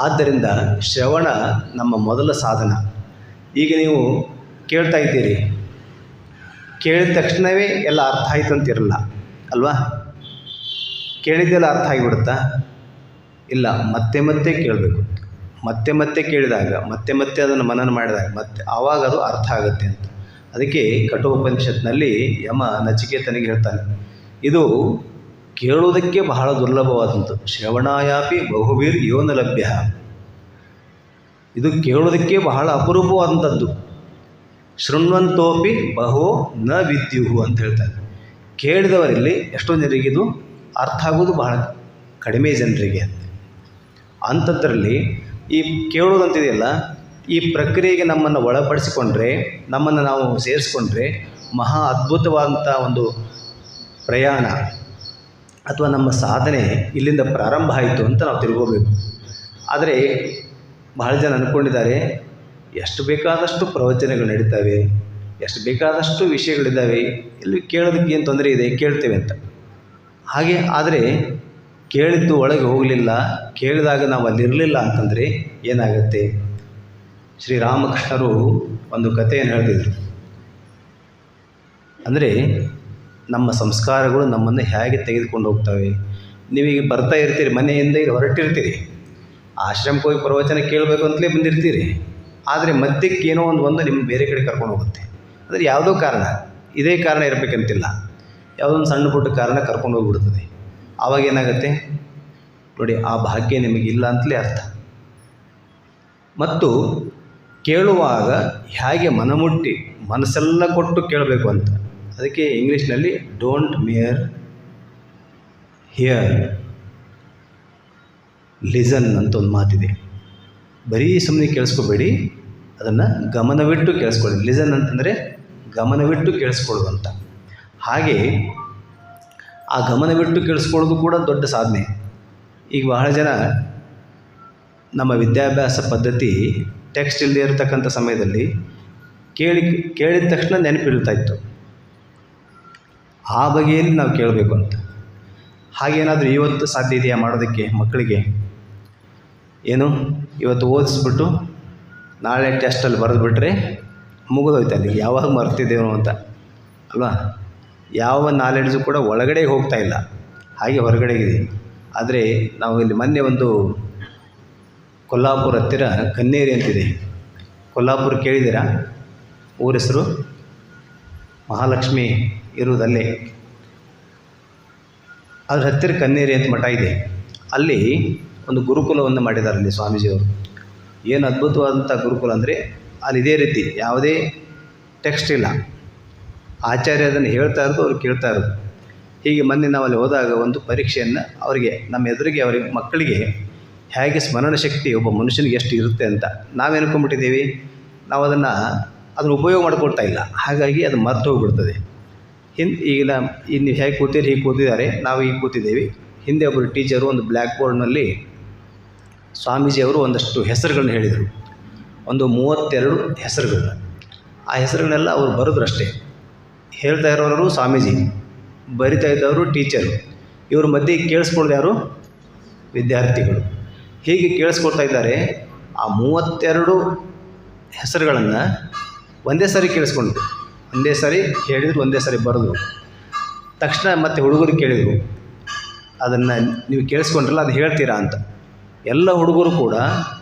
ಆದ್ದರಿಂದ ಶ್ರವಣ ನಮ್ಮ ಮೊದಲ ಸಾಧನ. ಈಗ ನೀವು ಕೇಳ್ತಾ ಇದ್ದೀರಿ, ಕೇಳಿದ ತಕ್ಷಣವೇ ಎಲ್ಲ ಅರ್ಥ ಆಯಿತು ಅಂತಿರಲ್ಲ ಅಲ್ವಾ? ಕೇಳಿದ್ದೆಲ್ಲ ಅರ್ಥ ಆಗಿಬಿಡುತ್ತಾ? ಇಲ್ಲ, ಮತ್ತೆ ಮತ್ತೆ ಕೇಳಬೇಕು. ಮತ್ತೆ ಮತ್ತೆ ಕೇಳಿದಾಗ, ಮತ್ತೆ ಮತ್ತೆ ಅದನ್ನು ಮನನ ಮಾಡಿದಾಗ ಮತ್ತೆ ಆವಾಗ ಅದು ಅರ್ಥ ಆಗುತ್ತೆ ಅಂತ. ಅದಕ್ಕೆ ಕಠೋಪನಿಷತ್ನಲ್ಲಿ ಯಮ ನಚಿಕೇತನಿಗೆ ಹೇಳ್ತಾನೆ, ಇದು ಕೇಳುವುದಕ್ಕೆ ಬಹಳ ದುರ್ಲಭವಾದಂಥದ್ದು. ಶ್ರವಣಾಯಾಪಿ ಬಹುವೀರ್ ಯೋನ ಲಭ್ಯ. ಇದು ಕೇಳುವುದಕ್ಕೆ ಬಹಳ ಅಪರೂಪವಾದಂಥದ್ದು. ಶೃಣ್ವಂತೋಪಿ ಬಹು ನ ವಿದ್ಯುಹು ಅಂತ ಹೇಳ್ತಾರೆ. ಕೇಳಿದವರಲ್ಲಿ ಎಷ್ಟೋ ಜನರಿಗೆ ಇದು ಅರ್ಥ ಆಗೋದು ಬಹಳ ಕಡಿಮೆ ಜನರಿಗೆ ಅಂತ. ಅಂಥದ್ರಲ್ಲಿ ಈ ಕೇಳೋದಂತಿದೆಯಲ್ಲ, ಈ ಪ್ರಕ್ರಿಯೆಗೆ ನಮ್ಮನ್ನು ಒಳಪಡಿಸಿಕೊಂಡ್ರೆ, ನಮ್ಮನ್ನು ನಾವು ಸೇರಿಸ್ಕೊಂಡ್ರೆ ಮಹಾ ಅದ್ಭುತವಾದಂಥ ಒಂದು ಪ್ರಯಾಣ ಅಥವಾ ನಮ್ಮ ಸಾಧನೆ ಇಲ್ಲಿಂದ ಪ್ರಾರಂಭ ಆಯಿತು ಅಂತ ನಾವು ತಿಳ್ಕೋಬೇಕು. ಆದರೆ ಬಹಳ ಜನ ಅಂದ್ಕೊಂಡಿದ್ದಾರೆ, ಎಷ್ಟು ಬೇಕಾದಷ್ಟು ಪ್ರವಚನಗಳು ನಡೀತವೆ, ಎಷ್ಟು ಬೇಕಾದಷ್ಟು ವಿಷಯಗಳಿದ್ದಾವೆ, ಇಲ್ಲಿ ಕೇಳೋದಕ್ಕೆ ಏನು ತೊಂದರೆ ಇದೆ, ಕೇಳ್ತೇವೆ ಅಂತ. ಹಾಗೆ ಆದರೆ ಕೇಳಿದ್ದು ಒಳಗೆ ಹೋಗಲಿಲ್ಲ, ಕೇಳಿದಾಗ ನಾವು ಅಲ್ಲಿರಲಿಲ್ಲ ಅಂತಂದರೆ ಏನಾಗುತ್ತೆ? ಶ್ರೀರಾಮಕೃಷ್ಣರು ಒಂದು ಕಥೆಯನ್ನು ಹೇಳ್ತಿದ್ರು. ಅಂದರೆ ನಮ್ಮ ಸಂಸ್ಕಾರಗಳು ನಮ್ಮನ್ನು ಹೇಗೆ ತೆಗೆದುಕೊಂಡು ಹೋಗ್ತವೆ. ನೀವೀಗ ಬರ್ತಾ ಇರ್ತೀರಿ, ಮನೆಯಿಂದ ಇಲ್ಲಿ ಹೊರಟಿರ್ತೀರಿ, ಆಶ್ರಮಕ್ಕೆ ಹೋಗಿ ಪ್ರವಚನ ಕೇಳಬೇಕು ಅಂತಲೇ ಬಂದಿರ್ತೀರಿ. ಆದರೆ ಮಧ್ಯಕ್ಕೆ ಏನೋ ಒಂದು ನಿಮ್ಮ ಬೇರೆ ಕಡೆ ಕರ್ಕೊಂಡು ಹೋಗುತ್ತೆ. ಅಂದರೆ ಯಾವುದೋ ಕಾರಣ, ಇದೇ ಕಾರಣ ಇರಬೇಕಂತಿಲ್ಲ, ಯಾವುದೋ ಒಂದು ಸಣ್ಣ ಪುಟ್ಟ ಕಾರಣ ಕರ್ಕೊಂಡು ಹೋಗ್ಬಿಡ್ತದೆ. ಆವಾಗ ಏನಾಗುತ್ತೆ ನೋಡಿ, ಆ ಭಾಗ್ಯ ನಿಮಗಿಲ್ಲ ಅಂತಲೇ ಅರ್ಥ. ಮತ್ತು ಕೇಳುವಾಗ ಹೇಗೆ ಮನಮುಟ್ಟಿ ಮನಸ್ಸೆಲ್ಲ ಕೊಟ್ಟು ಕೇಳಬೇಕು ಅಂತ. ಅದಕ್ಕೆ ಇಂಗ್ಲೀಷ್ನಲ್ಲಿ ಡೋಂಟ್ ಮಿಯರ್ ಹಿಯರ್, ಲಿಸನ್ ಅಂತ ಒಂದು ಮಾತಿದೆ. ಬರೀ ಸುಮ್ಮನೆ ಕೇಳಿಸ್ಕೋಬೇಡಿ, ಅದನ್ನು ಗಮನವಿಟ್ಟು ಕೇಳಿಸ್ಕೊಳ್ಳಿ. ಲಿಸನ್ ಅಂತಂದರೆ ಗಮನವಿಟ್ಟು ಕೇಳಿಸ್ಕೊಳ್ಳೋದು ಅಂತ. ಹಾಗೆ ಆ ಗಮನವಿಟ್ಟು ಕೇಳಿಸ್ಕೊಳ್ಳೋದು ಕೂಡ ದೊಡ್ಡ ಸಾಧನೆ. ಈಗ ಬಹಳ ಜನ ನಮ್ಮ ವಿದ್ಯಾಭ್ಯಾಸ ಪದ್ಧತಿ ಟೆಕ್ಸ್ಟ್ ಇಲ್ಲದೆ ಇರತಕ್ಕಂಥ ಸಮಯದಲ್ಲಿ ಕೇಳಿದ ತಕ್ಷಣ ನೆನಪಿಡ್ತಾ ಇತ್ತು. ಆ ಬಗೆಯಲ್ಲಿ ನಾವು ಕೇಳಬೇಕು ಅಂತ. ಹಾಗೇನಾದರೂ ಇವತ್ತು ಸಾಧ್ಯ ಇದೆಯಾ ಮಾಡೋದಕ್ಕೆ? ಮಕ್ಕಳಿಗೆ ಏನು ಇವತ್ತು ಓದಿಸ್ಬಿಟ್ಟು ನಾಳೆ ಟೆಸ್ಟಲ್ಲಿ ಬರೆದುಬಿಟ್ರೆ ಮುಗಿದೋಯ್ತು, ಅಲ್ಲಿಗೆ ಯಾವಾಗ ಮರ್ತಿದ್ದೇನೋ ಅಂತ ಅಲ್ವಾ? ಯಾವ ನಾಲೆಡ್ಜು ಕೂಡ ಒಳಗಡೆ ಹೋಗ್ತಾ ಇಲ್ಲ, ಹಾಗೆ ಹೊರಗಡೆಗಿದೆ. ಆದರೆ ನಾವು ಇಲ್ಲಿ ಮೊನ್ನೆ ಒಂದು ಕೊಲ್ಲಾಪುರ ಹತ್ತಿರ ಕನ್ನೇರಿ ಅಂತಿದೆ. ಕೊಲ್ಲಾಪುರ ಕೇಳಿದ್ದೀರಾ? ಊರ ಹೆಸರು ಮಹಾಲಕ್ಷ್ಮಿ ಇರುವುದಲ್ಲೇ. ಅದ್ರ ಹತ್ತಿರ ಕನ್ನೇರಿ ಅಂತ ಮಠ ಇದೆ. ಅಲ್ಲಿ ಒಂದು ಗುರುಕುಲವನ್ನು ಮಾಡಿದ್ದಾರೆ ಅಲ್ಲಿ ಸ್ವಾಮೀಜಿಯವರು. ಏನು ಅದ್ಭುತವಾದಂಥ ಗುರುಕುಲ ಅಂದರೆ, ಅಲ್ಲಿ ಇದೇ ರೀತಿ ಯಾವುದೇ ಟೆಕ್ಸ್ಟ್ ಇಲ್ಲ, ಆಚಾರ್ಯ ಅದನ್ನು ಹೇಳ್ತಾ ಇರೋದು, ಅವ್ರು ಕೇಳ್ತಾ ಇರೋದು. ಹೀಗೆ ಮೊನ್ನೆ ನಾವು ಅಲ್ಲಿ ಹೋದಾಗ ಒಂದು ಪರೀಕ್ಷೆಯನ್ನು ಅವರಿಗೆ, ನಮ್ಮ ಎದುರಿಗೆ ಅವರಿಗೆ ಮಕ್ಕಳಿಗೆ ಹೇಗೆ ಸ್ಮರಣ ಶಕ್ತಿ ಒಬ್ಬ ಮನುಷ್ಯನಿಗೆ ಎಷ್ಟು ಇರುತ್ತೆ ಅಂತ ನಾವೇನ್ಕೊಂಡ್ಬಿಟ್ಟಿದ್ದೀವಿ. ನಾವು ಅದನ್ನು ಉಪಯೋಗ ಮಾಡ್ಕೊಳ್ತಾ ಇಲ್ಲ, ಹಾಗಾಗಿ ಅದು ಮರ್ತು ಹೋಗ್ಬಿಡ್ತದೆ. ಈಗ ನೀವು ಹೇಗೆ ಕೂತೀರಿ ಹೀಗೆ ಕೂತಿದ್ದಾರೆ, ನಾವು ಈಗ ಕೂತಿದ್ದೇವೆ. ಹಿಂದೆ ಒಬ್ಬರು ಟೀಚರು ಒಂದು ಬ್ಲ್ಯಾಕ್ ಬೋರ್ಡ್ನಲ್ಲಿ ಸ್ವಾಮೀಜಿಯವರು ಒಂದಷ್ಟು ಹೆಸರುಗಳನ್ನ ಹೇಳಿದರು, ಒಂದು 32 ಹೆಸರುಗಳನ್ನ. ಆ ಹೆಸರುಗಳನ್ನೆಲ್ಲ ಅವರು ಬರೆದ್ರಷ್ಟೇ. ಹೇಳ್ತಾ ಇರೋರು ಸ್ವಾಮೀಜಿ, ಬರಿತಾ ಇದ್ದವರು ಟೀಚರು, ಇವ್ರ ಮಧ್ಯೆ ಕೇಳಿಸ್ಕೊಳ್ದು ಯಾರು? ವಿದ್ಯಾರ್ಥಿಗಳು. ಹೀಗೆ ಕೇಳಿಸ್ಕೊಳ್ತಾ ಇದ್ದಾರೆ. ಆ 32 ಹೆಸರುಗಳನ್ನು ಒಂದೇ ಸಾರಿ ಕೇಳಿಸ್ಕೊಂಡ್ರು, ಒಂದೇ ಸಾರಿ ಹೇಳಿದ್ರು, ಒಂದೇ ಸಾರಿ ಬರೆದ್ರು. ತಕ್ಷಣ ಮತ್ತೆ ಹುಡುಗರು ಕೇಳಿದರು, ಅದನ್ನು ನೀವು ಕೇಳಿಸ್ಕೊಂಡ್ರಲ್ಲ, ಅದು ಹೇಳ್ತೀರಾ ಅಂತ. ಎಲ್ಲ ಹುಡುಗರು ಕೂಡ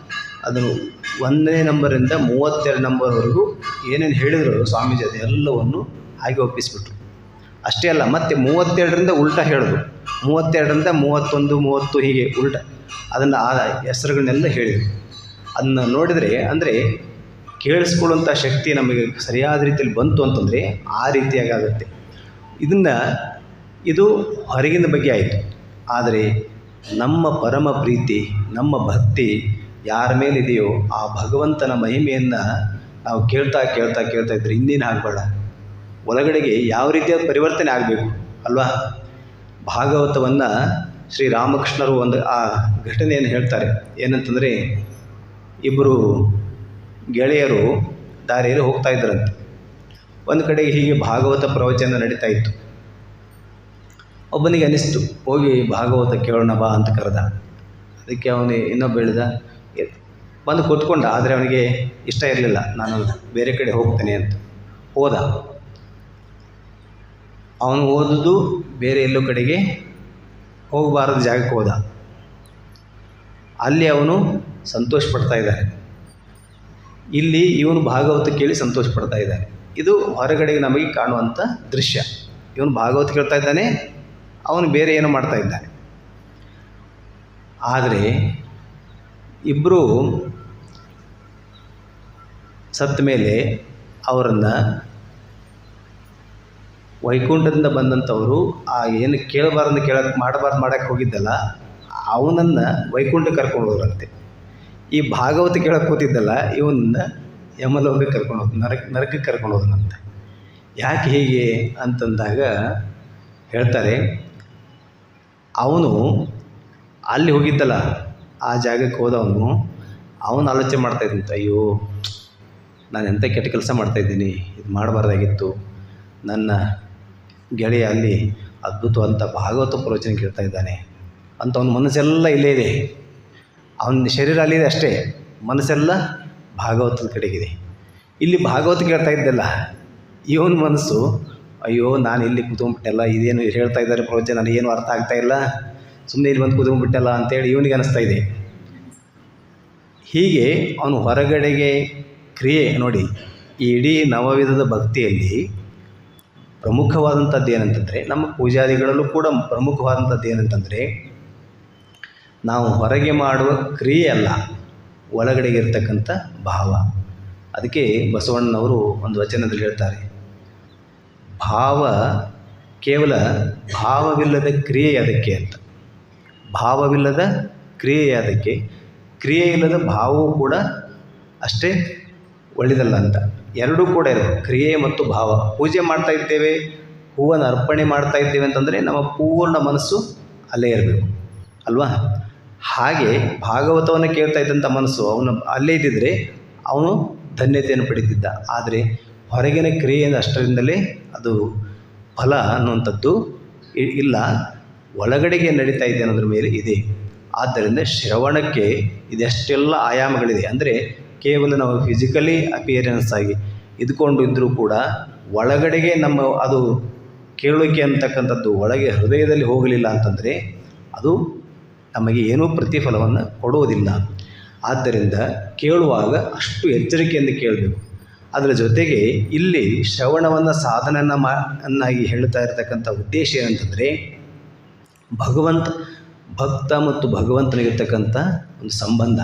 ಅದನ್ನು 1ನೇ ನಂಬರಿಂದ 32 ನಂಬರ್ವರೆಗೂ ಏನೇನು ಹೇಳಿದ್ರು ಸ್ವಾಮೀಜಿ ಅದೆಲ್ಲವನ್ನು ಹಾಗೆ ಒಪ್ಪಿಸ್ಬಿಟ್ರು. ಅಷ್ಟೇ ಅಲ್ಲ, ಮತ್ತು 32ರಿಂದ ಉಲ್ಟಾ ಹೇಳಿದ್ರು, 32ರಿಂದ 31, 30 ಹೀಗೆ ಉಲ್ಟಾ ಅದನ್ನು ಆ ಹೆಸರುಗಳನ್ನೆಲ್ಲ ಹೇಳಿದರು. ಅದನ್ನು ನೋಡಿದರೆ, ಅಂದರೆ ಕೇಳಿಸ್ಕೊಳ್ಳುವಂಥ ಶಕ್ತಿ ನಮಗೆ ಸರಿಯಾದ ರೀತಿಯಲ್ಲಿ ಬಂತು ಅಂತಂದರೆ ಆ ರೀತಿಯಾಗಿ ಆಗುತ್ತೆ. ಇದು ಹೊರಗಿನ ಬಗ್ಗೆ ಆಯಿತು. ಆದರೆ ನಮ್ಮ ಪರಮ ಪ್ರೀತಿ, ನಮ್ಮ ಭಕ್ತಿ ಯಾರ ಮೇಲಿದೆಯೋ ಆ ಭಗವಂತನ ಮಹಿಮೆಯನ್ನು ನಾವು ಕೇಳ್ತಾ ಕೇಳ್ತಾ ಕೇಳ್ತಾ ಇದ್ರೆ ಇನ್ನೇನು ಆಗಬೇಡ, ಒಳಗಡೆಗೆ ಯಾವ ರೀತಿಯ ಪರಿವರ್ತನೆ ಆಗಬೇಕು ಅಲ್ವಾ. ಭಾಗವತವನ್ನು ಶ್ರೀರಾಮಕೃಷ್ಣರು ಒಂದು ಆ ಘಟನೆಯನ್ನು ಹೇಳ್ತಾರೆ. ಏನಂತಂದರೆ, ಇಬ್ಬರು ಗೆಳೆಯರು ದಾರಿಯಲ್ಲಿ ಹೋಗ್ತಾ ಇದ್ದರಂತೆ. ಒಂದು ಕಡೆಗೆ ಹೀಗೆ ಭಾಗವತ ಪ್ರವಚನ ನಡೀತಾ ಇತ್ತು. ಒಬ್ಬನಿಗೆ ಅನಿಸ್ತು, ಹೋಗಿ ಭಾಗವತ ಕೇಳೋಣ ಬಾ ಅಂತ ಕರೆದ. ಅದಕ್ಕೆ ಅವನು ಇನ್ನೊಬ್ಬ ಹೇಳಿದ, ಬಂದು ಕೂತ್ಕೊಂಡ. ಆದರೆ ಅವನಿಗೆ ಇಷ್ಟ ಇರಲಿಲ್ಲ, ನಾನು ಬೇರೆ ಕಡೆ ಹೋಗ್ತೇನೆ ಅಂತ ಹೋದ. ಅವನು ಓದುದು ಬೇರೆ ಎಲ್ಲೋ ಕಡೆಗೆ ಹೋಗಬಾರದು ಜಾಗಕ್ಕೆ ಹೋದ. ಅಲ್ಲಿ ಅವನು ಸಂತೋಷ ಪಡ್ತಾ ಇದ್ದಾನೆ, ಇಲ್ಲಿ ಇವನು ಭಾಗವತ ಕೇಳಿ ಸಂತೋಷ ಪಡ್ತಾ ಇದ್ದಾನೆ. ಇದು ಹೊರಗಡೆಗೆ ನಮಗೆ ಕಾಣುವಂಥ ದೃಶ್ಯ. ಇವನು ಭಾಗವತ ಕೇಳ್ತಾ ಇದ್ದಾನೆ, ಅವನು ಬೇರೆ ಏನೋ ಮಾಡ್ತಾ ಇದ್ದಾನೆ. ಆದರೆ ಇಬ್ಬರು ಸತ್ತ ಮೇಲೆ ಅವರನ್ನು ವೈಕುಂಠದಿಂದ ಬಂದಂಥವರು ಆ ಏನು ಮಾಡಕ್ಕೆ ಹೋಗಿದ್ದಲ್ಲ, ಅವನನ್ನು ವೈಕುಂಠಕ್ಕೆ ಕರ್ಕೊಂಡು ಹೋದ್ರಂತೆ. ಈ ಭಾಗವತ ಕೇಳಕ್ಕೆ ಕೂತಿದ್ದಲ್ಲ, ಇವನ್ನ ಯಮಲೋಕಕ್ಕೆ ಕರ್ಕೊಂಡು ಹೋದ, ನರಕಕ್ಕೆ ಕರ್ಕೊಂಡು ಹೋದನಂತೆ. ಯಾಕೆ ಹೀಗೆ ಅಂತಂದಾಗ ಹೇಳ್ತಾರೆ, ಅವನು ಅಲ್ಲಿ ಹೋಗಿದ್ದಲ್ಲ, ಆ ಜಾಗಕ್ಕೆ ಹೋದವನು ಅವನು ಆಲೋಚನೆ ಮಾಡ್ತಾಯಿದ್ದಂತೆ, ಅಯ್ಯೋ ನಾನು ಎಂಥ ಕೆಟ್ಟ ಕೆಲಸ ಮಾಡ್ತಾಯಿದ್ದೀನಿ, ಇದು ಮಾಡಬಾರ್ದಾಗಿತ್ತು. ನನ್ನ ಗೆಳೆಯ ಅಲ್ಲಿ ಅದ್ಭುತವಂತ ಭಾಗವತ ಪ್ರವಚನ ಕೇಳ್ತಾ ಇದ್ದಾನೆ ಅಂತ ಅವನ ಮನಸ್ಸೆಲ್ಲ ಇಲ್ಲೇ ಇದೆ. ಅವನ ಶರೀರ ಅಲ್ಲಿದೆ ಅಷ್ಟೇ, ಮನಸ್ಸೆಲ್ಲ ಭಾಗವತದ ಕಡೆಗಿದೆ. ಇಲ್ಲಿ ಭಾಗವತ ಕೇಳ್ತಾ ಇದ್ದಲ್ಲ, ಇವನ ಮನಸ್ಸು ಅಯ್ಯೋ ನಾನು ಇಲ್ಲಿ ಕೂತ್ಕೊಂಡ್ಬಿಟ್ಟೆಲ್ಲ, ಇದೇನು ಹೇಳ್ತಾ ಇದ್ದಾರೆ ಪ್ರವಚನ, ನನಗೇನು ಅರ್ಥ ಆಗ್ತಾ ಇಲ್ಲ, ಸುಮ್ಮನೆ ಇಲ್ಲಿ ಬಂದು ಕೂತ್ಕೊಂಡ್ಬಿಟ್ಟಲ್ಲ ಅಂತೇಳಿ ಇವನಿಗೆ ಅನ್ನಿಸ್ತಾ ಇದೆ. ಹೀಗೆ ಅವನು ಹೊರಗಡೆಗೆ ಕ್ರಿಯೆ ನೋಡಿ. ಈ ಇಡೀ ನವವಿಧದ ಭಕ್ತಿಯಲ್ಲಿ ಪ್ರಮುಖವಾದಂಥದ್ದು ಏನಂತಂದರೆ, ನಮ್ಮ ಪೂಜಾದಿಗಳಲ್ಲೂ ಕೂಡ ಪ್ರಮುಖವಾದಂಥದ್ದು ಏನಂತಂದರೆ, ನಾವು ಹೊರಗೆ ಮಾಡುವ ಕ್ರಿಯೆ ಅಲ್ಲ, ಒಳಗಡೆಗೆ ಇರ್ತಕ್ಕಂಥ ಭಾವ. ಅದಕ್ಕೆ ಬಸವಣ್ಣನವರು ಒಂದು ವಚನದಲ್ಲಿ ಹೇಳ್ತಾರೆ, ಭಾವ ಕೇವಲ ಭಾವವಿಲ್ಲದ ಕ್ರಿಯೆ ಅದಕ್ಕೆ ಅಂತ. ಭಾವವಿಲ್ಲದ ಕ್ರಿಯೆ ಅದಕ್ಕೆ, ಕ್ರಿಯೆ ಇಲ್ಲದ ಭಾವವೂ ಕೂಡ ಅಷ್ಟೇ ಒಳ್ಳೆಯದಲ್ಲ ಅಂತ. ಎರಡೂ ಕೂಡ ಇರಬೇಕು, ಕ್ರಿಯೆ ಮತ್ತು ಭಾವ. ಪೂಜೆ ಮಾಡ್ತಾ ಇದ್ದೇವೆ, ಹೂವನ್ನು ಅರ್ಪಣೆ ಮಾಡ್ತಾ ಇದ್ದೇವೆ ಅಂತಂದರೆ ನಮ್ಮ ಪೂರ್ಣ ಮನಸ್ಸು ಅಲ್ಲೇ ಇರಬೇಕು ಅಲ್ವಾ. ಹಾಗೆ ಭಾಗವತವನ್ನು ಕೇಳ್ತಾ ಇದ್ದಂಥ ಮನಸ್ಸು ಅವನು ಅಲ್ಲೇ ಇದ್ದಿದ್ದರೆ ಅವನು ಧನ್ಯತೆಯನ್ನು ಪಡೀತಿದ್ದ. ಆದರೆ ಹೊರಗಿನ ಕ್ರಿಯೆಯಿಂದ ಅಷ್ಟರಿಂದಲೇ ಅದು ಫಲ ಅನ್ನುವಂಥದ್ದು ಇಲ್ಲ, ಒಳಗಡೆಗೆ ನಡೀತಾ ಇದೆ ಅನ್ನೋದ್ರ ಮೇಲೆ ಇದೆ. ಆದ್ದರಿಂದ ಶ್ರವಣಕ್ಕೆ ಇದೆಷ್ಟೆಲ್ಲ ಆಯಾಮಗಳಿದೆ. ಅಂದರೆ ಕೇವಲ ನಾವು ಫಿಸಿಕಲಿ ಅಪಿಯರೆನ್ಸ್ ಆಗಿ ಇದ್ಕೊಂಡು ಇದ್ದರೂ ಕೂಡ ಒಳಗಡೆಗೆ ನಮ್ಮ ಅದು ಕೇಳೋಕೆ ಅಂತಕ್ಕಂಥದ್ದು ಒಳಗೆ ಹೃದಯದಲ್ಲಿ ಹೋಗಲಿಲ್ಲ ಅಂತಂದರೆ ಅದು ನಮಗೆ ಏನೂ ಪ್ರತಿಫಲವನ್ನು ಕೊಡುವುದಿಲ್ಲ. ಆದ್ದರಿಂದ ಕೇಳುವಾಗ ಅಷ್ಟು ಎಚ್ಚರಿಕೆಯಿಂದ ಕೇಳಬೇಕು. ಅದರ ಜೊತೆಗೆ ಇಲ್ಲಿ ಶ್ರವಣವನ್ನು ಸಾಧನೆಯನ್ನಾಗಿ ಹೇಳ್ತಾ ಇರತಕ್ಕಂಥ ಉದ್ದೇಶ ಏನಂತಂದರೆ, ಭಕ್ತ ಮತ್ತು ಭಗವಂತನಿಗಿರ್ತಕ್ಕಂಥ ಒಂದು ಸಂಬಂಧ.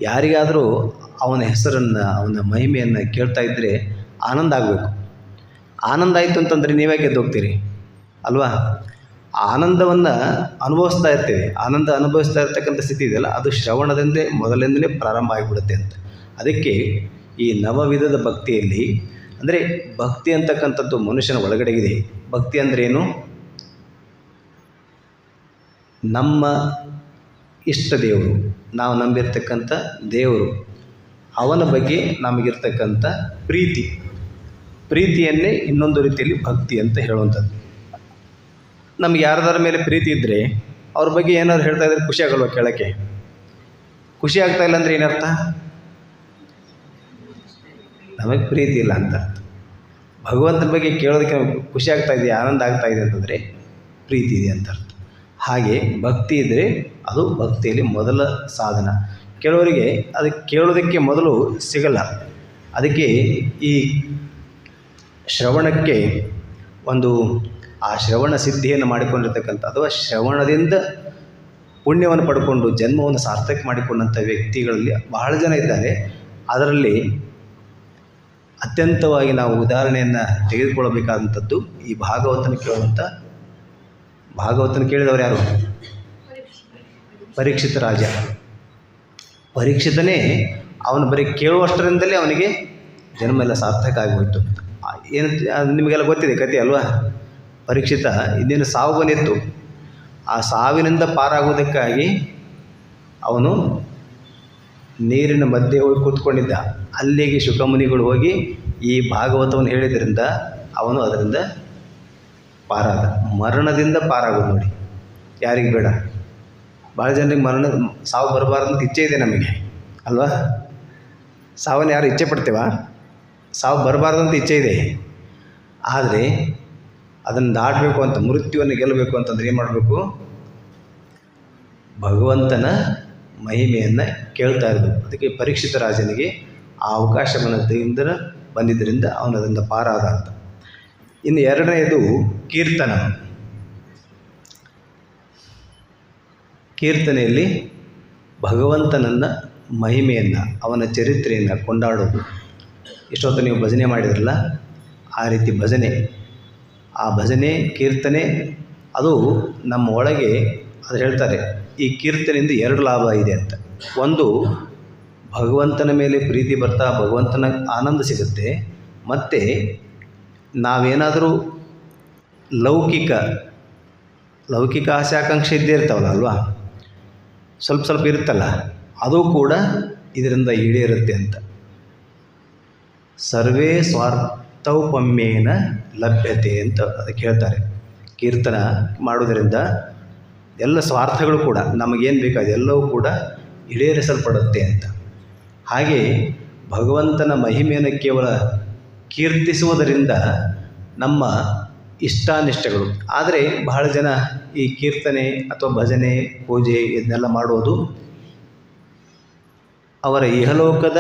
ಯಾರಿಗಾದರೂ ಅವನ ಹೆಸರನ್ನು, ಅವನ ಮಹಿಮೆಯನ್ನು ಕೇಳ್ತಾ ಇದ್ದರೆ ಆನಂದ ಆಗಬೇಕು. ಆನಂದ ಆಯಿತು ಅಂತಂದರೆ ನೀವೇ ಗೆದ್ದು ಹೋಗ್ತೀರಿ ಅಲ್ವಾ. ಆನಂದವನ್ನು ಅನುಭವಿಸ್ತಾ ಇರ್ತೇವೆ, ಆನಂದ ಅನುಭವಿಸ್ತಾ ಇರ್ತಕ್ಕಂಥ ಸ್ಥಿತಿ ಇದೆಯಲ್ಲ, ಅದು ಶ್ರವಣದಿಂದಲೇ ಮೊದಲಿಂದಲೇ ಪ್ರಾರಂಭ ಆಗಿಬಿಡುತ್ತೆ ಅಂತ. ಅದಕ್ಕೆ ಈ ನವವಿಧದ ಭಕ್ತಿಯಲ್ಲಿ, ಅಂದರೆ ಭಕ್ತಿ ಅಂತಕ್ಕಂಥದ್ದು ಮನುಷ್ಯನ ಒಳಗಡೆಗಿದೆ. ಭಕ್ತಿ ಅಂದರೆ ಏನು? ನಮ್ಮ ಇಷ್ಟ ದೇವರು, ನಾವು ನಂಬಿರ್ತಕ್ಕಂಥ ದೇವರು, ಅವನ ಬಗ್ಗೆ ನಮಗಿರ್ತಕ್ಕಂಥ ಪ್ರೀತಿಯನ್ನೇ ಇನ್ನೊಂದು ರೀತಿಯಲ್ಲಿ ಭಕ್ತಿ ಅಂತ ಹೇಳುವಂಥದ್ದು. ನಮ್ಗೆ ಯಾರದಾರ ಮೇಲೆ ಪ್ರೀತಿ ಇದ್ದರೆ ಅವ್ರ ಬಗ್ಗೆ ಏನಾದ್ರು ಹೇಳ್ತಾ ಇದ್ರೆ ಖುಷಿ ಆಗಲ್ವ? ಕೇಳೋಕ್ಕೆ ಖುಷಿ ಆಗ್ತಾ ಇಲ್ಲ ಅಂದರೆ ಏನರ್ಥ? ನಮಗೆ ಪ್ರೀತಿ ಇಲ್ಲ ಅಂತ ಅರ್ಥ. ಭಗವಂತನ ಬಗ್ಗೆ ಕೇಳೋದಕ್ಕೆ ಖುಷಿ ಆಗ್ತಾ ಇದೆ, ಆನಂದ ಆಗ್ತಾ ಇದೆ ಅಂತಂದರೆ ಪ್ರೀತಿ ಇದೆ ಅಂತ ಅರ್ಥ. ಹಾಗೆ ಭಕ್ತಿ ಇದ್ದರೆ ಅದು ಭಕ್ತಿಯಲ್ಲಿ ಮೊದಲ ಸಾಧನ. ಕೆಲವರಿಗೆ ಅದಕ್ಕೆ ಕೇಳೋದಕ್ಕೆ ಮೊದಲು ಸಿಗಲ್ಲ. ಅದಕ್ಕೆ ಈ ಶ್ರವಣಕ್ಕೆ ಒಂದು ಆ ಶ್ರವಣ ಸಿದ್ಧಿಯನ್ನು ಮಾಡಿಕೊಂಡಿರ್ತಕ್ಕಂಥ, ಅಥವಾ ಶ್ರವಣದಿಂದ ಪುಣ್ಯವನ್ನು ಪಡ್ಕೊಂಡು ಜನ್ಮವನ್ನು ಸಾರ್ಥಕ ಮಾಡಿಕೊಂಡಂಥ ವ್ಯಕ್ತಿಗಳಲ್ಲಿ ಬಹಳ ಜನ ಇದ್ದಾರೆ. ಅದರಲ್ಲಿ ಅತ್ಯಂತವಾಗಿ ನಾವು ಉದಾಹರಣೆಯನ್ನು ತೆಗೆದುಕೊಳ್ಳಬೇಕಾದಂಥದ್ದು ಈ ಭಾಗವತನ ಕೇಳುವಂಥ ಭಾಗವತನ ಕೇಳಿದವರು ಯಾರು? ಪರೀಕ್ಷಿತ ರಾಜ. ಪರೀಕ್ಷಿತನೇ ಅವನು ಬರೀ ಕೇಳುವಷ್ಟರಿಂದಲೇ ಅವನಿಗೆ ಜನ್ಮ ಎಲ್ಲ ಸಾರ್ಥಕ ಆಗೋಯಿತು. ಏನು ನಿಮಗೆಲ್ಲ ಗೊತ್ತಿದೆ ಕತೆ ಅಲ್ವಾ? ಪರೀಕ್ಷಿತ ಇನ್ನೇನು ಸಾವು ಬಂದಿತ್ತು. ಆ ಸಾವಿನಿಂದ ಪಾರಾಗುವುದಕ್ಕಾಗಿ ಅವನು ನೀರಿನ ಮಧ್ಯೆ ಹೋಗಿ ಕೂತ್ಕೊಂಡಿದ್ದ. ಅಲ್ಲಿಗೆ ಶುಕಮುನಿಗಳು ಹೋಗಿ ಈ ಭಾಗವತವನ್ನು ಹೇಳಿದ್ರಿಂದ ಅವನು ಅದರಿಂದ ಪಾರಾದ. ಮರಣದಿಂದ ಪಾರಾಗೋದು ನೋಡಿ, ಯಾರಿಗೆ ಬೇಡ? ಭಾಳ ಜನರಿಗೆ ಸಾವು ಬರಬಾರ್ದು ಅಂತ ಇಚ್ಛೆ ಇದೆ ನಮಗೆ ಅಲ್ವಾ? ಸಾವನ್ನು ಯಾರು ಇಚ್ಛೆ ಪಡ್ತೇವ? ಸಾವು ಬರಬಾರ್ದು ಅಂತ ಇಚ್ಛೆ ಇದೆ. ಆದರೆ ಅದನ್ನು ದಾಟಬೇಕು ಅಂತ, ಮೃತ್ಯುವನ್ನು ಗೆಲ್ಲಬೇಕು ಅಂತಂದ್ರೆ ಏನು ಮಾಡಬೇಕು? ಭಗವಂತನ ಮಹಿಮೆಯನ್ನು ಕೇಳ್ತಾ ಇರಬೇಕು. ಅದಕ್ಕೆ ಪರೀಕ್ಷಿತ ರಾಜನಿಗೆ ಆ ಅವಕಾಶವನ್ನು ಬಂದಿದ್ದರಿಂದ ಅವನು ಅದರಿಂದ ಪಾರಾದ ಅಂತ. ಇನ್ನು ಎರಡನೆಯದು ಕೀರ್ತನ. ಕೀರ್ತನೆಯಲ್ಲಿ ಭಗವಂತನನ್ನು ಮಹಿಮೆಯನ್ನು, ಅವನ ಚರಿತ್ರೆಯನ್ನು ಕೊಂಡಾಡೋದು. ಇಷ್ಟೊತ್ತು ನೀವು ಭಜನೆ ಮಾಡಿದ್ರಲ್ಲ, ಆ ರೀತಿ ಭಜನೆ, ಆ ಭಜನೆ ಕೀರ್ತನೆ ಅದು ನಮ್ಮ ಒಳಗೆ ಅದು ಹೇಳ್ತಾರೆ. ಈ ಕೀರ್ತನೆಯಿಂದ ಎರಡು ಲಾಭ ಇದೆ ಅಂತ. ಒಂದು, ಭಗವಂತನ ಮೇಲೆ ಪ್ರೀತಿ ಬರ್ತಾ ಭಗವಂತನ ಆನಂದ ಸಿಗುತ್ತೆ. ಮತ್ತು ನಾವೇನಾದರೂ ಲೌಕಿಕ ಆಸೆ ಆಕಾಂಕ್ಷೆ ಇದ್ದೇ ಇರ್ತಾವಲ್ಲ ಅಲ್ವಾ, ಸ್ವಲ್ಪ ಇರುತ್ತಲ್ಲ, ಅದು ಕೂಡ ಇದರಿಂದ ಈಡೇರುತ್ತೆ ಅಂತ. ಸರ್ವೇ ಸ್ವಾರ್ಥೌಪಮ್ಯೇನ ಲಭ್ಯತೆ ಅಂತ ಅದಕ್ಕೆ ಹೇಳ್ತಾರೆ. ಕೀರ್ತನ ಮಾಡೋದರಿಂದ ಎಲ್ಲ ಸ್ವಾರ್ಥಗಳು ಕೂಡ, ನಮಗೇನು ಬೇಕು ಅದೆಲ್ಲವೂ ಕೂಡ ಈಡೇರಿಸಲ್ಪಡುತ್ತೆ ಅಂತ. ಹಾಗೆ ಭಗವಂತನ ಮಹಿಮೆಯನ್ನು ಕೇವಲ ಕೀರ್ತಿಸುವುದರಿಂದ ನಮ್ಮ ಇಷ್ಟಾನಿಷ್ಟಗಳು. ಆದರೆ ಬಹಳ ಜನ ಈ ಕೀರ್ತನೆ ಅಥವಾ ಭಜನೆ, ಪೂಜೆ ಇದನ್ನೆಲ್ಲ ಮಾಡೋದು ಅವರ ಇಹಲೋಕದ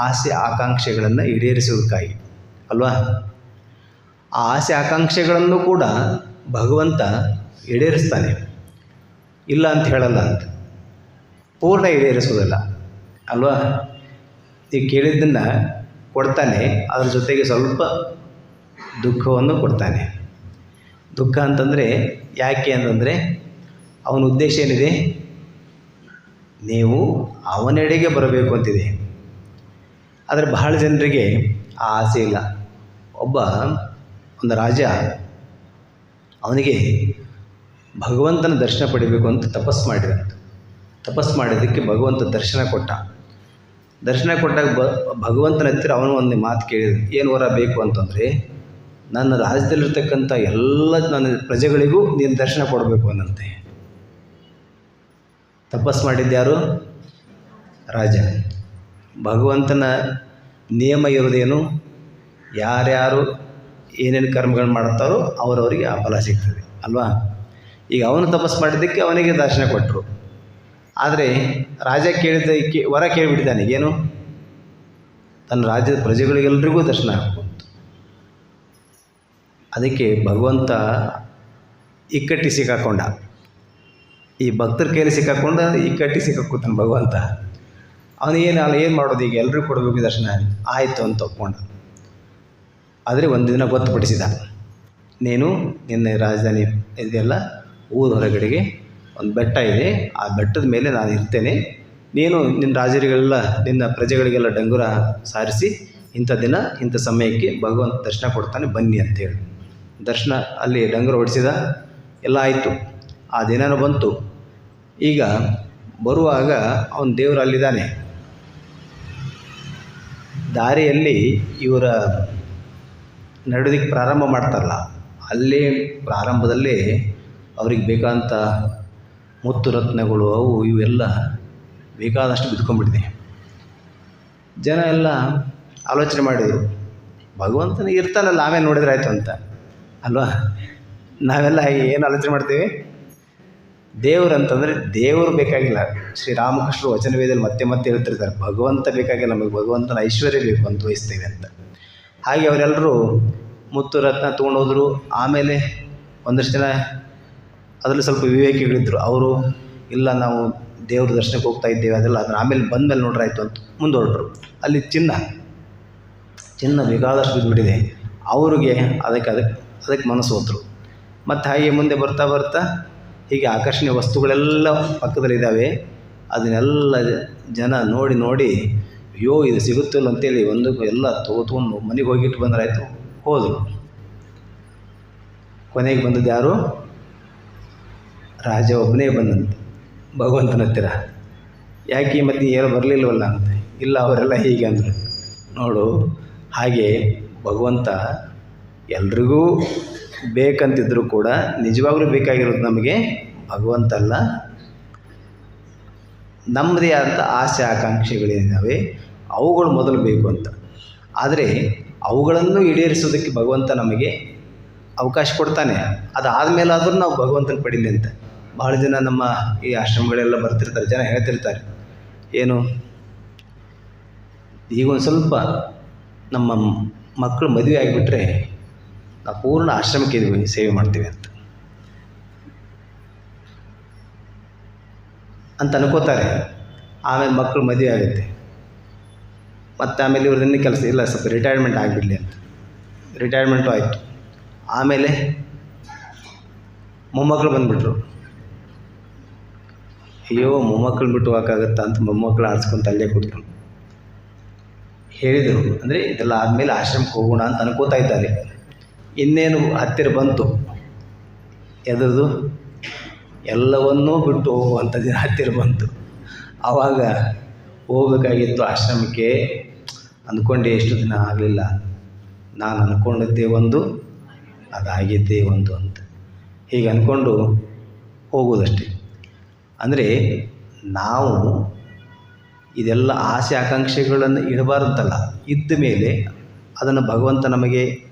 ಆಸೆ ಆಕಾಂಕ್ಷೆಗಳನ್ನು ಈಡೇರಿಸುವುದಕ್ಕಾಗಿ ಅಲ್ವಾ? ಆ ಆಸೆ ಆಕಾಂಕ್ಷೆಗಳನ್ನು ಕೂಡ ಭಗವಂತ ಈಡೇರಿಸ್ತಾನೆ, ಇಲ್ಲ ಅಂತ ಹೇಳಲ್ಲ ಅಂತ. ಪೂರ್ಣ ಈಡೇರಿಸೋದಲ್ಲ ಅಲ್ವಾ? ಈಗ ಕೇಳಿದ್ದನ್ನು ಕೊಡ್ತಾನೆ, ಅದ್ರ ಜೊತೆಗೆ ಸ್ವಲ್ಪ ದುಃಖವನ್ನು ಕೊಡ್ತಾನೆ. ದುಃಖ ಅಂತಂದರೆ ಯಾಕೆ ಅಂತಂದರೆ ಅವನ ಉದ್ದೇಶ ಏನಿದೆ? ನೀವು ಅವನೆಡೆಗೆ ಬರಬೇಕು ಅಂತಿದೆ. ಆದರೆ ಬಹಳ ಜನರಿಗೆ ಆ ಆಸೆ ಇಲ್ಲ. ಒಂದು ರಾಜ, ಅವನಿಗೆ ಭಗವಂತನ ದರ್ಶನ ಪಡಿಬೇಕು ಅಂತ ತಪಸ್ಸು ಮಾಡಿದ್ದಕ್ಕೆ ಭಗವಂತ ದರ್ಶನ ಕೊಟ್ಟಾಗ ಭಗವಂತನ ಹತ್ತಿರ ಅವನು ಒಂದು ಮಾತು ಕೇಳಿದ. ಏನು ವರ ಬೇಕು ಅಂತಂದರೆ, ನನ್ನ ರಾಜ್ಯದಲ್ಲಿರ್ತಕ್ಕಂಥ ಎಲ್ಲ ನನ್ನ ಪ್ರಜೆಗಳಿಗೂ ನೀನು ದರ್ಶನ ಕೊಡಬೇಕು ಅನ್ನಂತೆ. ತಪಸ್ಸು ಮಾಡಿದ್ಯಾರು? ರಾಜ. ಭಗವಂತನ ನಿಯಮ ಇರೋದೇನು? ಯಾರ್ಯಾರು ಏನೇನು ಕರ್ಮಗಳು ಮಾಡ್ತಾರೋ ಅವರವರಿಗೆ ಆ ಫಲ ಸಿಗ್ತದೆ ಅಲ್ವಾ? ಈಗ ಅವನು ತಪಸ್ಸು ಮಾಡಿದ್ದಕ್ಕೆ ಅವನಿಗೆ ದರ್ಶನ ಕೊಟ್ಟರು. ಆದರೆ ರಾಜ ಕೇಳಿದ್ದಕ್ಕೆ ವರ ಕೇಳಿಬಿಟ್ಟಿದ್ದಾನೆ. ಏನು? ತನ್ನ ರಾಜ್ಯದ ಪ್ರಜೆಗಳಿಗೆಲ್ಲರಿಗೂ ದರ್ಶನ ಆಗಬೇಕು. ಅದಕ್ಕೆ ಭಗವಂತ ಇಕ್ಕಟ್ಟಿ ಸಿಕ್ಕಾಕೊಂಡ. ಈ ಭಕ್ತರ ಕೈಯಲ್ಲಿ ಸಿಕ್ಕಾಕೊಂಡು ಇಕ್ಕಟ್ಟಿ ಸಿಕ್ಕಾಕೋತಾನೆ ಭಗವಂತ. ಏನು ಮಾಡೋದು? ಈಗ ಎಲ್ಲರಿಗೂ ಕೊಡಬೇಕು ದರ್ಶನ. ಆಯಿತು ಅಂತ ಒಪ್ಕೊಂಡ. ಆದರೆ ಒಂದು ದಿನ ಗೊತ್ತುಪಡಿಸಿದ, ನೀನು ನಿನ್ನ ರಾಜಧಾನಿ ಇದೆಲ್ಲ ಊರ ಹೊರಗಡೆಗೆ ಒಂದು ಬೆಟ್ಟ ಇದೆ, ಆ ಬೆಟ್ಟದ ಮೇಲೆ ನಾನು ಇರ್ತೇನೆ. ನೀನು ನಿನ್ನ ರಾಜರಿಗೆಲ್ಲ, ನಿನ್ನ ಪ್ರಜೆಗಳಿಗೆಲ್ಲ ಡಂಗುರ ಸಾರಿಸಿ ಇಂಥ ದಿನ ಇಂಥ ಸಮಯಕ್ಕೆ ಭಗವಂತ ದರ್ಶನ ಕೊಡ್ತಾನೆ, ಬನ್ನಿ ಅಂತೇಳಿ. ದರ್ಶನ ಅಲ್ಲಿ ಡಂಗುರ ಹೊಡಿಸಿದ, ಎಲ್ಲ ಆಯಿತು. ಆ ದಿನನೂ ಬಂತು. ಈಗ ಬರುವಾಗ ಅವನ ದೇವರು ಅಲ್ಲಿದ್ದಾನೆ. ದಾರಿಯಲ್ಲಿ ಇವರ ನಡೆಯೋದಕ್ಕೆ ಪ್ರಾರಂಭ ಮಾಡ್ತಾರಲ್ಲ, ಅಲ್ಲೇ ಪ್ರಾರಂಭದಲ್ಲೇ ಅವ್ರಿಗೆ ಬೇಕಾದಂಥ ಮುತ್ತು ರತ್ನಗಳು ಅವು ಇವೆಲ್ಲ ಬೇಕಾದಷ್ಟು ಬಿದ್ಕೊಂಡ್ಬಿಟ್ಟಿದೆ. ಜನ ಎಲ್ಲ ಆಲೋಚನೆ ಮಾಡಿದರು, ಭಗವಂತನ ಇರ್ತಾನಲ್ಲ ಆಮೇಲೆ ನೋಡಿದ್ರೆ ಆಯಿತು ಅಂತ ಅಲ್ವಾ? ನಾವೆಲ್ಲ ಏನು ಆಲೋಚನೆ ಮಾಡ್ತೀವಿ? ದೇವರು ಅಂತಂದರೆ ದೇವರು ಬೇಕಾಗಿಲ್ಲ. ಶ್ರೀರಾಮಕೃಷ್ಣರು ವಚನವೇದಲ್ಲಿ ಮತ್ತೆ ಹೇಳ್ತಿರ್ತಾರೆ, ಭಗವಂತ ಬೇಕಾಗಿಲ್ಲ, ನಮಗೆ ಭಗವಂತನ ಐಶ್ವರ್ಯ ಬೇಕು ಅಂತ ವಹಿಸ್ತೇವೆ ಅಂತ. ಹಾಗೆ ಅವರೆಲ್ಲರೂ ಮುತ್ತು ರತ್ನ ತೊಗೊಂಡೋದ್ರು. ಆಮೇಲೆ ಒಂದಷ್ಟು ಜನ ಅದರಲ್ಲಿ ಸ್ವಲ್ಪ ವಿವೇಕಿಗಳಿದ್ದರು. ಅವರು ಇಲ್ಲ, ನಾವು ದೇವ್ರ ದರ್ಶನಕ್ಕೆ ಹೋಗ್ತಾ ಇದ್ದೇವೆ, ಅದೆಲ್ಲ ಅದನ್ನು ಆಮೇಲೆ ಬಂದಮೇಲೆ ನೋಡ್ರಾಯ್ತು ಅಂತ ಮುಂದೊರಟರು. ಅಲ್ಲಿ ಚಿನ್ನ ಬೇಕಾದಷ್ಟು ಬಿದ್ದುಬಿಟ್ಟಿದೆ. ಅವ್ರಿಗೆ ಅದಕ್ಕೆ ಮನಸ್ಸು ಹೋದ್ರು. ಮತ್ತು ಹಾಗೆ ಮುಂದೆ ಬರ್ತಾ ಬರ್ತಾ ಹೀಗೆ ಆಕರ್ಷಣೀಯ ವಸ್ತುಗಳೆಲ್ಲ ಪಕ್ಕದಲ್ಲಿದ್ದಾವೆ. ಅದನ್ನೆಲ್ಲ ಜನ ನೋಡಿ ನೋಡಿ ಅಯ್ಯೋ ಇದು ಸಿಗುತ್ತಿಲ್ಲ ಅಂತೇಳಿ ಒಂದು ಎಲ್ಲ ತೊಗೊಂಡು ಮನೆಗೆ ಹೋಗಿಟ್ಟು ಬಂದ್ರಾಯ್ತು, ಹೋದರು. ಕೊನೆಗೆ ಬಂದದ್ದು ಯಾರು? ರಾಜ ಒಬ್ಬನೇ ಬಂದಂತೆ ಭಗವಂತನ ಹತ್ತಿರ. ಯಾಕೆ ಮತ್ತೆ ಏನು ಬರಲಿಲ್ವಲ್ಲ ಅಂತ. ಇಲ್ಲ, ಅವರೆಲ್ಲ ಹೀಗೆ ಅಂದರು. ನೋಡು, ಹಾಗೆ ಭಗವಂತ ಎಲ್ರಿಗೂ ಬೇಕಂತಿದ್ದರೂ ಕೂಡ ನಿಜವಾಗ್ಲೂ ಬೇಕಾಗಿರೋದು ನಮಗೆ ಭಗವಂತ ಅಲ್ಲ, ನಮ್ಮದೇ ಆದ ಆಸೆ ಆಕಾಂಕ್ಷೆಗಳೇನಿದ್ದಾವೆ ಅವುಗಳು ಮೊದಲು ಬೇಕು ಅಂತ. ಆದರೆ ಅವುಗಳನ್ನು ಈಡೇರಿಸೋದಕ್ಕೆ ಭಗವಂತ ನಮಗೆ ಅವಕಾಶ ಕೊಡ್ತಾನೆ. ಅದಾದಮೇಲಾದರೂ ನಾವು ಭಗವಂತನ ಪಡೀಲಿ ಅಂತ. ಭಾಳ ಜನ ನಮ್ಮ ಈ ಆಶ್ರಮಗಳೆಲ್ಲ ಬರ್ತಿರ್ತಾರೆ, ಜನ ಹೇಳ್ತಿರ್ತಾರೆ, ಏನು ಈಗ ಒಂದು ಸ್ವಲ್ಪ ನಮ್ಮ ಮಕ್ಕಳು ಮದುವೆ ಆಗಿಬಿಟ್ರೆ ನಾವು ಪೂರ್ಣ ಆಶ್ರಮಕ್ಕೆ ಸೇವೆ ಮಾಡ್ತೀವಿ ಅಂತ ಅನ್ಕೋತಾರೆ. ಆಮೇಲೆ ಮಕ್ಕಳು ಮದುವೆ ಆಗುತ್ತೆ, ಮತ್ತು ಆಮೇಲೆ ಇವ್ರದ್ದು ಕೆಲಸ ಇಲ್ಲ, ಸ್ವಲ್ಪ ರಿಟೈರ್ಮೆಂಟ್ ಆಗಿಬಿಡಲಿ ಅಂತ. ರಿಟೈರ್ಮೆಂಟು ಆಯಿತು. ಆಮೇಲೆ ಮೊಮ್ಮಕ್ಕಳು ಬಂದುಬಿಟ್ರು. ಅಯ್ಯೋ ಮೊಮ್ಮಕ್ಕಳು ಬಿಟ್ಟು ಹೋಗೋಕ್ಕಾಗತ್ತಾ ಅಂತ ಮೊಮ್ಮಕ್ಕಳು ಆಡಿಸ್ಕೊಂತ ಅಲ್ಲೇ ಕೂತ್ಕೊಂಡು ಹೇಳಿದರು. ಅಂದರೆ ಇದೆಲ್ಲ ಆದಮೇಲೆ ಆಶ್ರಮಕ್ಕೆ ಹೋಗೋಣ ಅಂತ ಅನ್ಕೋತಾ ಇದ್ದಾರೆ. ಇನ್ನೇನು ಹತ್ತಿರ ಬಂತು, ಎದ್ರದು ಎಲ್ಲವನ್ನೂ ಬಿಟ್ಟು ಹೋಗುವಂಥ ದಿನ ಹತ್ತಿರ ಬಂತು. ಆವಾಗ ಹೋಗಬೇಕಾಗಿತ್ತು ಆಶ್ರಮಕ್ಕೆ. ಅಂದ್ಕೊಂಡೆ ಎಷ್ಟು ದಿನ ಆಗಲಿಲ್ಲ, ನಾನು ಅಂದ್ಕೊಂಡಿದ್ದೇ ಒಂದು, ಅದಾಗಿದ್ದೇ ಒಂದು ಅಂತ ಹೀಗೆ ಅಂದ್ಕೊಂಡು ಹೋಗೋದಷ್ಟೇ. ಅಂದರೆ ನಾವು ಇದೆಲ್ಲ ಆಸೆ ಆಕಾಂಕ್ಷೆಗಳನ್ನು ಇಡಬಾರ್ದಲ್ಲ. ಇದ್ದ ಮೇಲೆ ಅದನ್ನು ಭಗವಂತ ನಮಗೆ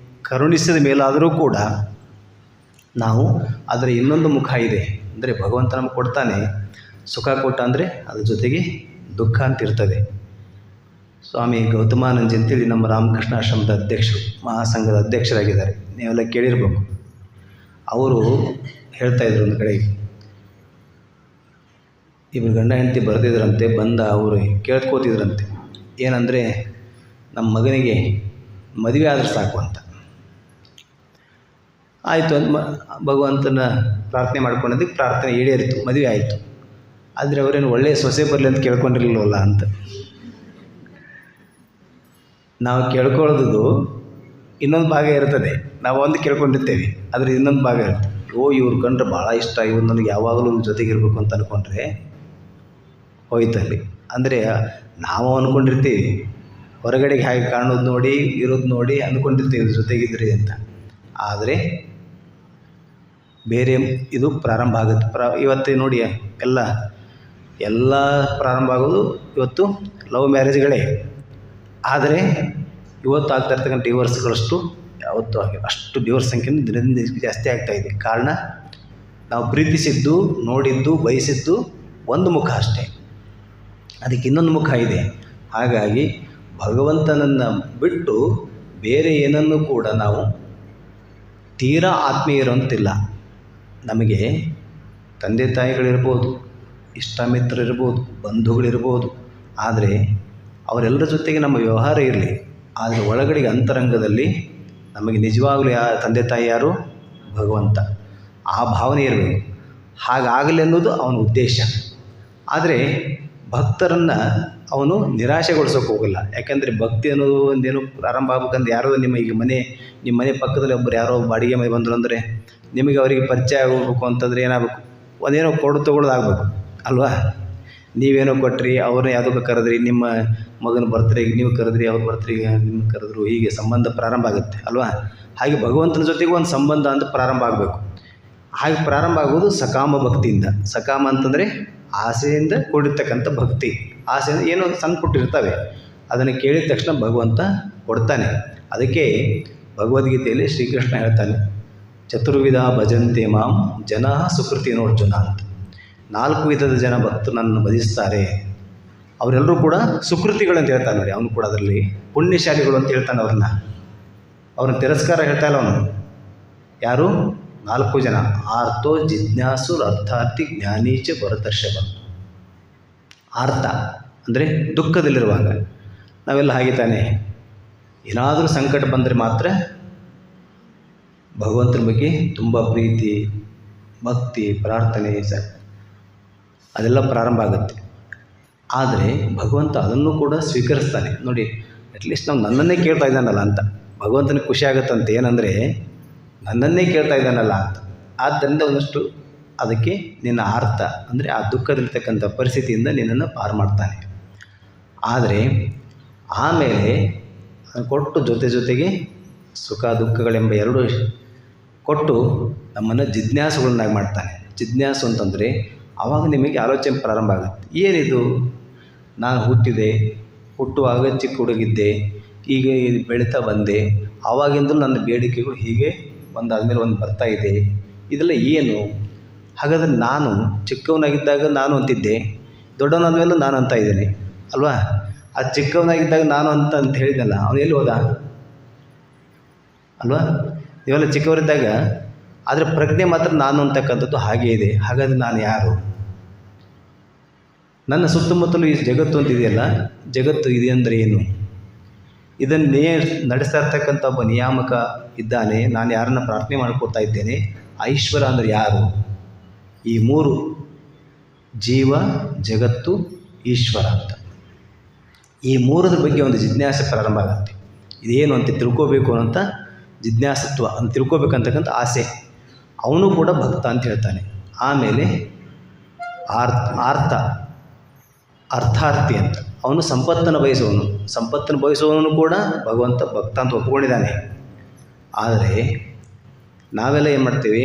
ಕರುಣಿಸಿದ ಮೇಲಾದರೂ ಕೂಡ ನಾವು ಅದರ ಇನ್ನೊಂದು ಮುಖ ಇದೆ. ಅಂದರೆ ಭಗವಂತ ನಮಗೆ ಕೊಡ್ತಾನೆ, ಸುಖ ಕೊಟ್ಟ ಅಂದರೆ ಅದ್ರ ಜೊತೆಗೆ ದುಃಖ ಅಂತ ಇರ್ತದೆ. ಸ್ವಾಮಿ ಗೌತಮಾನಂದ ಅಂತೇಳಿ ನಮ್ಮ ರಾಮಕೃಷ್ಣ ಆಶ್ರಮದ ಅಧ್ಯಕ್ಷರು, ಮಹಾಸಂಘದ ಅಧ್ಯಕ್ಷರಾಗಿದ್ದಾರೆ, ನೀವೆಲ್ಲ ಕೇಳಿರ್ಬೇಕು. ಅವರು ಹೇಳ್ತಾಯಿದ್ರು, ಒಂದು ಕಡೆಗೆ ಇಬ್ಬರು ಗಂಡ ಹೆಂಡತಿ ಬರೆದಿದ್ರಂತೆ. ಬಂದ ಅವರು ಕೇಳ್ಕೋತಿದ್ರಂತೆ, ಏನಂದರೆ ನಮ್ಮ ಮಗನಿಗೆ ಮದುವೆ ಆದರೆ ಸಾಕು ಅಂತ. ಆಯಿತು ಅಂತ ಭಗವಂತನ ಪ್ರಾರ್ಥನೆ ಮಾಡ್ಕೊಂಡಿದ್ದಕ್ಕೆ ಪ್ರಾರ್ಥನೆ ಈಡೇರಿತು, ಮದುವೆ ಆಯಿತು. ಆದರೆ ಅವರೇನು ಒಳ್ಳೆಯ ಸೊಸೆ ಬರಲಿ ಅಂತ ಕೇಳ್ಕೊಂಡಿರಲಿಲ್ವಲ್ಲ ಅಂತ. ನಾವು ಕೇಳ್ಕೊಳ್ಳೋದು ಇನ್ನೊಂದು ಭಾಗ ಇರ್ತದೆ, ನಾವು ಒಂದು ಕೇಳ್ಕೊಂಡಿರ್ತೇವೆ, ಆದರೆ ಇನ್ನೊಂದು ಭಾಗ ಇರ್ತದೆ. ಇವ್ರು ಕಂಡ್ರೆ ಭಾಳ ಇಷ್ಟ, ಇವ್ರು ನನಗೆ ಯಾವಾಗಲೂ ಜೊತೆಗಿರ್ಬೇಕು ಅಂತ ಅಂದ್ಕೊಂಡ್ರೆ ಹೋಯ್ತಲ್ಲಿ. ಅಂದರೆ ನಾವು ಅಂದ್ಕೊಂಡಿರ್ತೀವಿ, ಹೊರಗಡೆಗೆ ಹಾಗೆ ಕಾಣೋದು ನೋಡಿ, ಇರೋದು ನೋಡಿ ಅಂದ್ಕೊಂಡಿರ್ತೀವಿ ಜೊತೆಗಿದ್ರಿ ಅಂತ. ಆದರೆ ಬೇರೆ ಇದು ಪ್ರಾರಂಭ ಆಗುತ್ತೆ. ಇವತ್ತೇ ನೋಡಿ ಎಲ್ಲ ಪ್ರಾರಂಭ ಆಗೋದು ಇವತ್ತು ಲವ್ ಮ್ಯಾರೇಜ್ಗಳೇ. ಆದರೆ ಇವತ್ತು ಆಗ್ತಾ ಇರ್ತಕ್ಕಂಥ ಡಿವೋರ್ಸ್ಗಳಷ್ಟು ಯಾವತ್ತೂ ಆಗಿಲ್ಲ. ಅಷ್ಟು ಡಿವೋರ್ಸ್ ಸಂಖ್ಯೆನೂ ದಿನದಿಂದ ಜಾಸ್ತಿ ಆಗ್ತಾಯಿದೆ. ಕಾರಣ, ನಾವು ಪ್ರೀತಿಸಿದ್ದು, ನೋಡಿದ್ದು, ಬಯಸಿದ್ದು ಒಂದು ಮುಖ ಅಷ್ಟೇ, ಅದಕ್ಕೆ ಇನ್ನೊಂದು ಮುಖ ಇದೆ. ಹಾಗಾಗಿ ಭಗವಂತನನ್ನು ಬಿಟ್ಟು ಬೇರೆ ಏನನ್ನೂ ಕೂಡ ನಾವು ತೀರಾ ಆತ್ಮೀಯರಂತಿಲ್ಲ. ನಮಗೆ ತಂದೆ ತಾಯಿಗಳಿರ್ಬೋದು, ಇಷ್ಟ ಮಿತ್ರರಿರ್ಬೋದು, ಬಂಧುಗಳಿರ್ಬೋದು, ಆದರೆ ಅವರೆಲ್ಲರ ಜೊತೆಗೆ ನಮ್ಮ ವ್ಯವಹಾರ ಇರಲಿ. ಆದರೆ ಒಳಗಡೆಗೆ ಅಂತರಂಗದಲ್ಲಿ ನಮಗೆ ನಿಜವಾಗಲೂ ತಂದೆ ತಾಯಿ ಯಾರು? ಭಗವಂತ. ಆ ಭಾವನೆ ಇರಬೇಕು. ಹಾಗಾಗಲಿ ಅನ್ನೋದು ಅವನ ಉದ್ದೇಶ. ಆದರೆ ಭಕ್ತರನ್ನು ಅವನು ನಿರಾಶೆಗೊಳಿಸೋಕೆ ಹೋಗಲ್ಲ. ಯಾಕೆಂದರೆ ಭಕ್ತಿ ಅನ್ನೋದು ಒಂದೇನು ಪ್ರಾರಂಭ ಆಗ್ಬೇಕಂದ್ರೆ ಯಾರೋ ನಿಮ್ಮ ಮನೆ ಪಕ್ಕದಲ್ಲಿ ಒಬ್ಬರು ಯಾರೋ ಬಾಡಿಗೆ ಮನೆ ಬಂದರು ಅಂದರೆ ನಿಮಗೆ ಅವರಿಗೆ ಪರಿಚಯ ಆಗಬೇಕು ಅಂತಂದರೆ ಏನಾಗಬೇಕು? ಒಂದೇನೋ ತೊಗೊಳ್ಳೋದಾಗಬೇಕು ಅಲ್ವಾ? ನೀವೇನೋ ಕೊಟ್ರಿ, ಅವ್ರನ್ನ ಯಾವುದಕ್ಕೆ ಕರೆದ್ರಿ, ನಿಮ್ಮ ಮಗನ ಬರ್ತಡೆಗೆ ನೀವು ಕರೆದ್ರಿ, ಅವ್ರ ಬರ್ತಡೆಗೆ ನಿಮ್ಗೆ ಕರೆದ್ರು, ಹೀಗೆ ಸಂಬಂಧ ಪ್ರಾರಂಭ ಆಗುತ್ತೆ ಅಲ್ವಾ? ಹಾಗೆ ಭಗವಂತನ ಜೊತೆಗೆ ಒಂದು ಸಂಬಂಧ ಅಂತ ಪ್ರಾರಂಭ ಆಗಬೇಕು. ಹಾಗೆ ಪ್ರಾರಂಭ ಆಗೋದು ಸಕಾಮ ಭಕ್ತಿಯಿಂದ. ಸಕಾಮ ಅಂತಂದರೆ ಆಸೆಯಿಂದ ಕೂಡಿರ್ತಕ್ಕಂಥ ಭಕ್ತಿ. ಆಸೆಯಿಂದ ಏನೋ ಸಣ್ಣ ಪುಟ್ಟಿರ್ತವೆ, ಅದನ್ನು ಕೇಳಿದ ತಕ್ಷಣ ಭಗವಂತ ಕೊಡ್ತಾನೆ. ಅದಕ್ಕೆ ಭಗವದ್ಗೀತೆಯಲ್ಲಿ ಶ್ರೀಕೃಷ್ಣ ಹೇಳ್ತಾನೆ, ಚತುರ್ವಿಧ ಭಜಂತೆ ಮಾಂ ಜನ ಸುಕೃತಿ ನೋರ್ಜುನ ಅಂತ. 4 ವಿಧದ ಜನ ಭಕ್ತರು ನನ್ನನ್ನು ಭಜಿಸ್ತಾರೆ. ಅವರೆಲ್ಲರೂ ಕೂಡ ಸುಕೃತಿಗಳಂತ ಹೇಳ್ತಾನೆ ನೋಡಿ. ಅವನು ಕೂಡ ಅದರಲ್ಲಿ ಪುಣ್ಯಶಾಲಿಗಳು ಅಂತ ಹೇಳ್ತಾನೆ ಅವ್ರನ್ನ ತಿರಸ್ಕಾರ ಹೇಳ್ತಾ ಇಲ್ಲ ಅವನು. ಯಾರು? 4 ಜನ. ಆರ್ತೋ ಜಿಜ್ಞಾಸು ಅರ್ಥಾರ್ಥಿ ಜ್ಞಾನೀಚ ಭರತರ್ಷಭ. ಆರ್ತ ಅಂದರೆ ದುಃಖದಲ್ಲಿರುವಾಗ. ನಾವೆಲ್ಲ ಹಾಗೆ ತಾನೆ, ಏನಾದರೂ ಸಂಕಟ ಬಂದರೆ ಮಾತ್ರ ಭಗವಂತನ ಬಗ್ಗೆ ತುಂಬ ಪ್ರೀತಿ, ಭಕ್ತಿ, ಪ್ರಾರ್ಥನೆ ಅದೆಲ್ಲ ಪ್ರಾರಂಭ ಆಗುತ್ತೆ. ಆದರೆ ಭಗವಂತ ಅದನ್ನು ಕೂಡ ಸ್ವೀಕರಿಸ್ತಾನೆ. ನೋಡಿ, ಅಟ್ಲೀಸ್ಟ್ ನಾವು ನನ್ನನ್ನೇ ಕೇಳ್ತಾ ಇದ್ದಾನಲ್ಲ ಅಂತ ಭಗವಂತನಿಗೆ ಖುಷಿ ಆಗುತ್ತಂತೆ. ಏನಂದರೆ ನನ್ನನ್ನೇ ಕೇಳ್ತಾ ಇದ್ದಾನಲ್ಲ ಅಂತ. ಆದ್ದರಿಂದ ಒಂದಷ್ಟು ಅದಕ್ಕೆ ನಿನ್ನ ಅರ್ಥ ಅಂದರೆ ಆ ದುಃಖದಲ್ಲಿರ್ತಕ್ಕಂಥ ಪರಿಸ್ಥಿತಿಯಿಂದ ನಿನ್ನನ್ನು ಪಾರು ಮಾಡ್ತಾನೆ. ಆದರೆ ಆಮೇಲೆ ಕೊಟ್ಟು ಜೊತೆಗೆ ಸುಖ ದುಃಖಗಳೆಂಬ ಎರಡೂ ಕೊಟ್ಟು ನಮ್ಮನ್ನು ಜಿಜ್ಞಾಸುಗಳನ್ನಾಗಿ ಮಾಡ್ತಾನೆ. ಜಿಜ್ಞಾಸು ಅಂತಂದರೆ ಆವಾಗ ನಿಮಗೆ ಆಲೋಚನೆ ಪ್ರಾರಂಭ ಆಗುತ್ತೆ. ಏನಿದು, ನಾನು ಹುಟ್ಟುವಾಗ ಚಿಕ್ಕ ಹುಡುಗಿದ್ದೆ, ಈಗ ಬೆಳೀತಾ ಬಂದೆ, ಆವಾಗಿಂದಲೂ ನನ್ನ ಬೇಡಿಕೆಗಳು ಹೀಗೆ ಒಂದಾದಮೇಲೆ ಒಂದು ಬರ್ತಾ ಇದೆ, ಇದೆಲ್ಲ ಏನು? ಹಾಗಾದರೆ ನಾನು ಚಿಕ್ಕವನಾಗಿದ್ದಾಗ ನಾನು ಅಂತಿದ್ದೆ, ದೊಡ್ಡವನಾದ್ಮೇಲೂ ನಾನು ಅಂತ ಇದ್ದೇನೆ ಅಲ್ವಾ? ಆ ಚಿಕ್ಕವನಾಗಿದ್ದಾಗ ನಾನು ಅಂತ ಹೇಳಿದ್ನಲ್ಲ, ಅವನು ಎಲ್ಲಿ ಹೋದ ಅಲ್ವಾ? ನೀವೆಲ್ಲ ಚಿಕ್ಕವರಿದ್ದಾಗ, ಆದರೆ ಪ್ರಜ್ಞೆ ಮಾತ್ರ ನಾನು ಅಂತಕ್ಕಂಥದ್ದು ಹಾಗೇ ಇದೆ. ಹಾಗಾದರೆ ನಾನು ಯಾರು? ನನ್ನ ಸುತ್ತಮುತ್ತಲೂ ಈ ಜಗತ್ತು ಅಂತಿದೆಯಲ್ಲ, ಜಗತ್ತು ಇದೆ ಅಂದರೆ ಏನು? ಇದನ್ನೇ ನಡೆಸ್ತಾ ಇರ್ತಕ್ಕಂಥ ಒಬ್ಬ ನಿಯಾಮಕ ಇದ್ದಾನೆ. ನಾನು ಯಾರನ್ನು ಪ್ರಾರ್ಥನೆ ಮಾಡ್ಕೋತಾ ಇದ್ದೇನೆ. ಆ ಈಶ್ವರ ಅಂದರೆ ಯಾರು? ಈ ಮೂರು, ಜೀವ, ಜಗತ್ತು, ಈಶ್ವರ ಅಂತ. ಈ ಮೂರರ ಬಗ್ಗೆ ಒಂದು ಜಿಜ್ಞಾಸೆ ಪ್ರಾರಂಭ ಆಗುತ್ತೆ. ಇದೇನು ಅಂತ ತಿಳ್ಕೋಬೇಕು ಅಂತ ಜಿಜ್ಞಾಸತ್ವ ಅಂತ ತಿಳ್ಕೋಬೇಕಂತಕ್ಕಂಥ ಆಸೆ. ಅವನು ಕೂಡ ಭಕ್ತ ಅಂತ ಹೇಳ್ತಾನೆ. ಆಮೇಲೆ ಅರ್ಥಾರ್ಥಿ ಅಂತ, ಅವನು ಸಂಪತ್ತನ್ನು ಬಯಸುವವನು ಕೂಡ ಭಗವಂತ ಭಕ್ತ ಅಂತ ಒಪ್ಕೊಂಡಿದ್ದಾನೆ. ಆದರೆ ನಾವೆಲ್ಲ ಏನು ಮಾಡ್ತೀವಿ,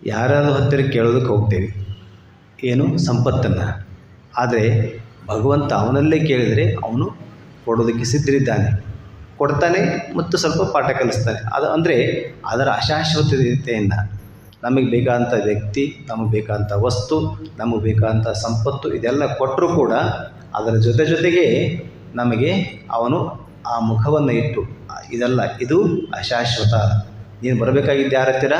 ಯಾರಾದರೂ ಹತ್ತಿರ ಕೇಳೋದಕ್ಕೆ ಹೋಗ್ತೇವೆ, ಏನು ಸಂಪತ್ತನ್ನು. ಆದರೆ ಭಗವಂತ ಅವನಲ್ಲೇ ಕೇಳಿದರೆ ಅವನು ಕೊಡೋದಕ್ಕೆ ಸಿದ್ಧರಿದ್ದಾನೆ, ಕೊಡ್ತಾನೆ ಮತ್ತು ಸ್ವಲ್ಪ ಪಾಠ ಕಲಿಸ್ತಾನೆ. ಅದು ಅಂದರೆ ಅದರ ಅಶಾಶ್ವತತೆಯಿಂದ ನಮಗೆ ಬೇಕಾದಂಥ ವ್ಯಕ್ತಿ, ನಮಗೆ ಬೇಕಾದಂಥ ವಸ್ತು, ನಮಗೆ ಬೇಕಾದಂಥ ಸಂಪತ್ತು ಇದೆಲ್ಲ ಕೊಟ್ಟರೂ ಕೂಡ ಅದರ ಜೊತೆಗೆ ನಮಗೆ ಅವನು ಆ ಮುಖವನ್ನು ಇಟ್ಟು, ಇದು ಅಶಾಶ್ವತ, ನೀನು ಬರಬೇಕಾಗಿದ್ದು ಯಾರ ಹತ್ತಿರ?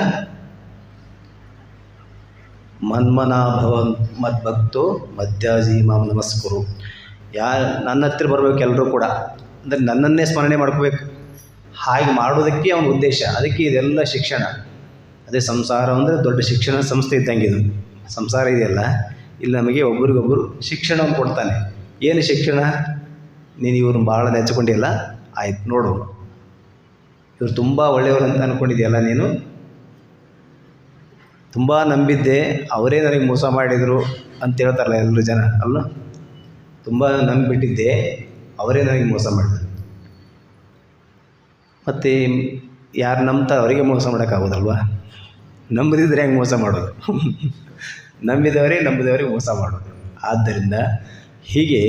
ಮನ್ಮನಾಭವ ಮದ್ಭಕ್ತೋ ಮಧ್ಯಾಜಿ ಮಾಂ ನಮಸ್ಕರು. ನನ್ನ ಹತ್ತಿರ ಬರಬೇಕು ಎಲ್ಲರೂ ಕೂಡ, ಅಂದರೆ ನನ್ನನ್ನೇ ಸ್ಮರಣೆ ಮಾಡ್ಕೋಬೇಕು. ಹಾಗೆ ಮಾಡೋದಕ್ಕೆ ಅವನ ಉದ್ದೇಶ. ಅದಕ್ಕೆ ಇದೆಲ್ಲ ಶಿಕ್ಷಣ. ಅದೇ ಸಂಸಾರ ಅಂದರೆ ದೊಡ್ಡ ಶಿಕ್ಷಣ ಸಂಸ್ಥೆ ಇದ್ದಂಗೆ. ಇದು ಸಂಸಾರ ಇದೆಯಲ್ಲ, ಇಲ್ಲಿ ನಮಗೆ ಒಬ್ರಿಗೊಬ್ಬರು ಶಿಕ್ಷಣವನ್ನು ಕೊಡ್ತಾನೆ. ಏನು ಶಿಕ್ಷಣ? ನೀನು ಇವ್ರನ್ನ ಭಾಳ ನೆಚ್ಕೊಂಡಿಲ್ಲ, ಆಯ್ತು ನೋಡು, ಇವ್ರು ತುಂಬ ಒಳ್ಳೆಯವರು ಅಂತ ಅಂದ್ಕೊಂಡಿದೆಯಲ್ಲ, ನೀನು ತುಂಬ ನಂಬಿದ್ದೆ, ಅವರೇ ನನಗೆ ಮೋಸ ಮಾಡಿದರು ಅಂತ ಹೇಳ್ತಾರಲ್ಲ ಎಲ್ಲರೂ ಜನ ಅಲ್ಲ. ತುಂಬ ನಂಬಿಬಿಟ್ಟಿದ್ದೆ, ಅವರೇ ನನಗೆ ಮೋಸ ಮಾಡಿದ್ರು. ಮತ್ತು ಯಾರು ನಂಬ್ತಾರೆ ಅವರಿಗೆ ಮೋಸ ಮಾಡೋಕ್ಕಾಗೋದಲ್ವಾ? ನಂಬದಿದ್ರೆ ಹೆಂಗೆ ಮೋಸ ಮಾಡೋದು? ನಂಬಿದವರಿಗೆ ಮೋಸ ಮಾಡೋದು. ಆದ್ದರಿಂದ ಹೀಗೆ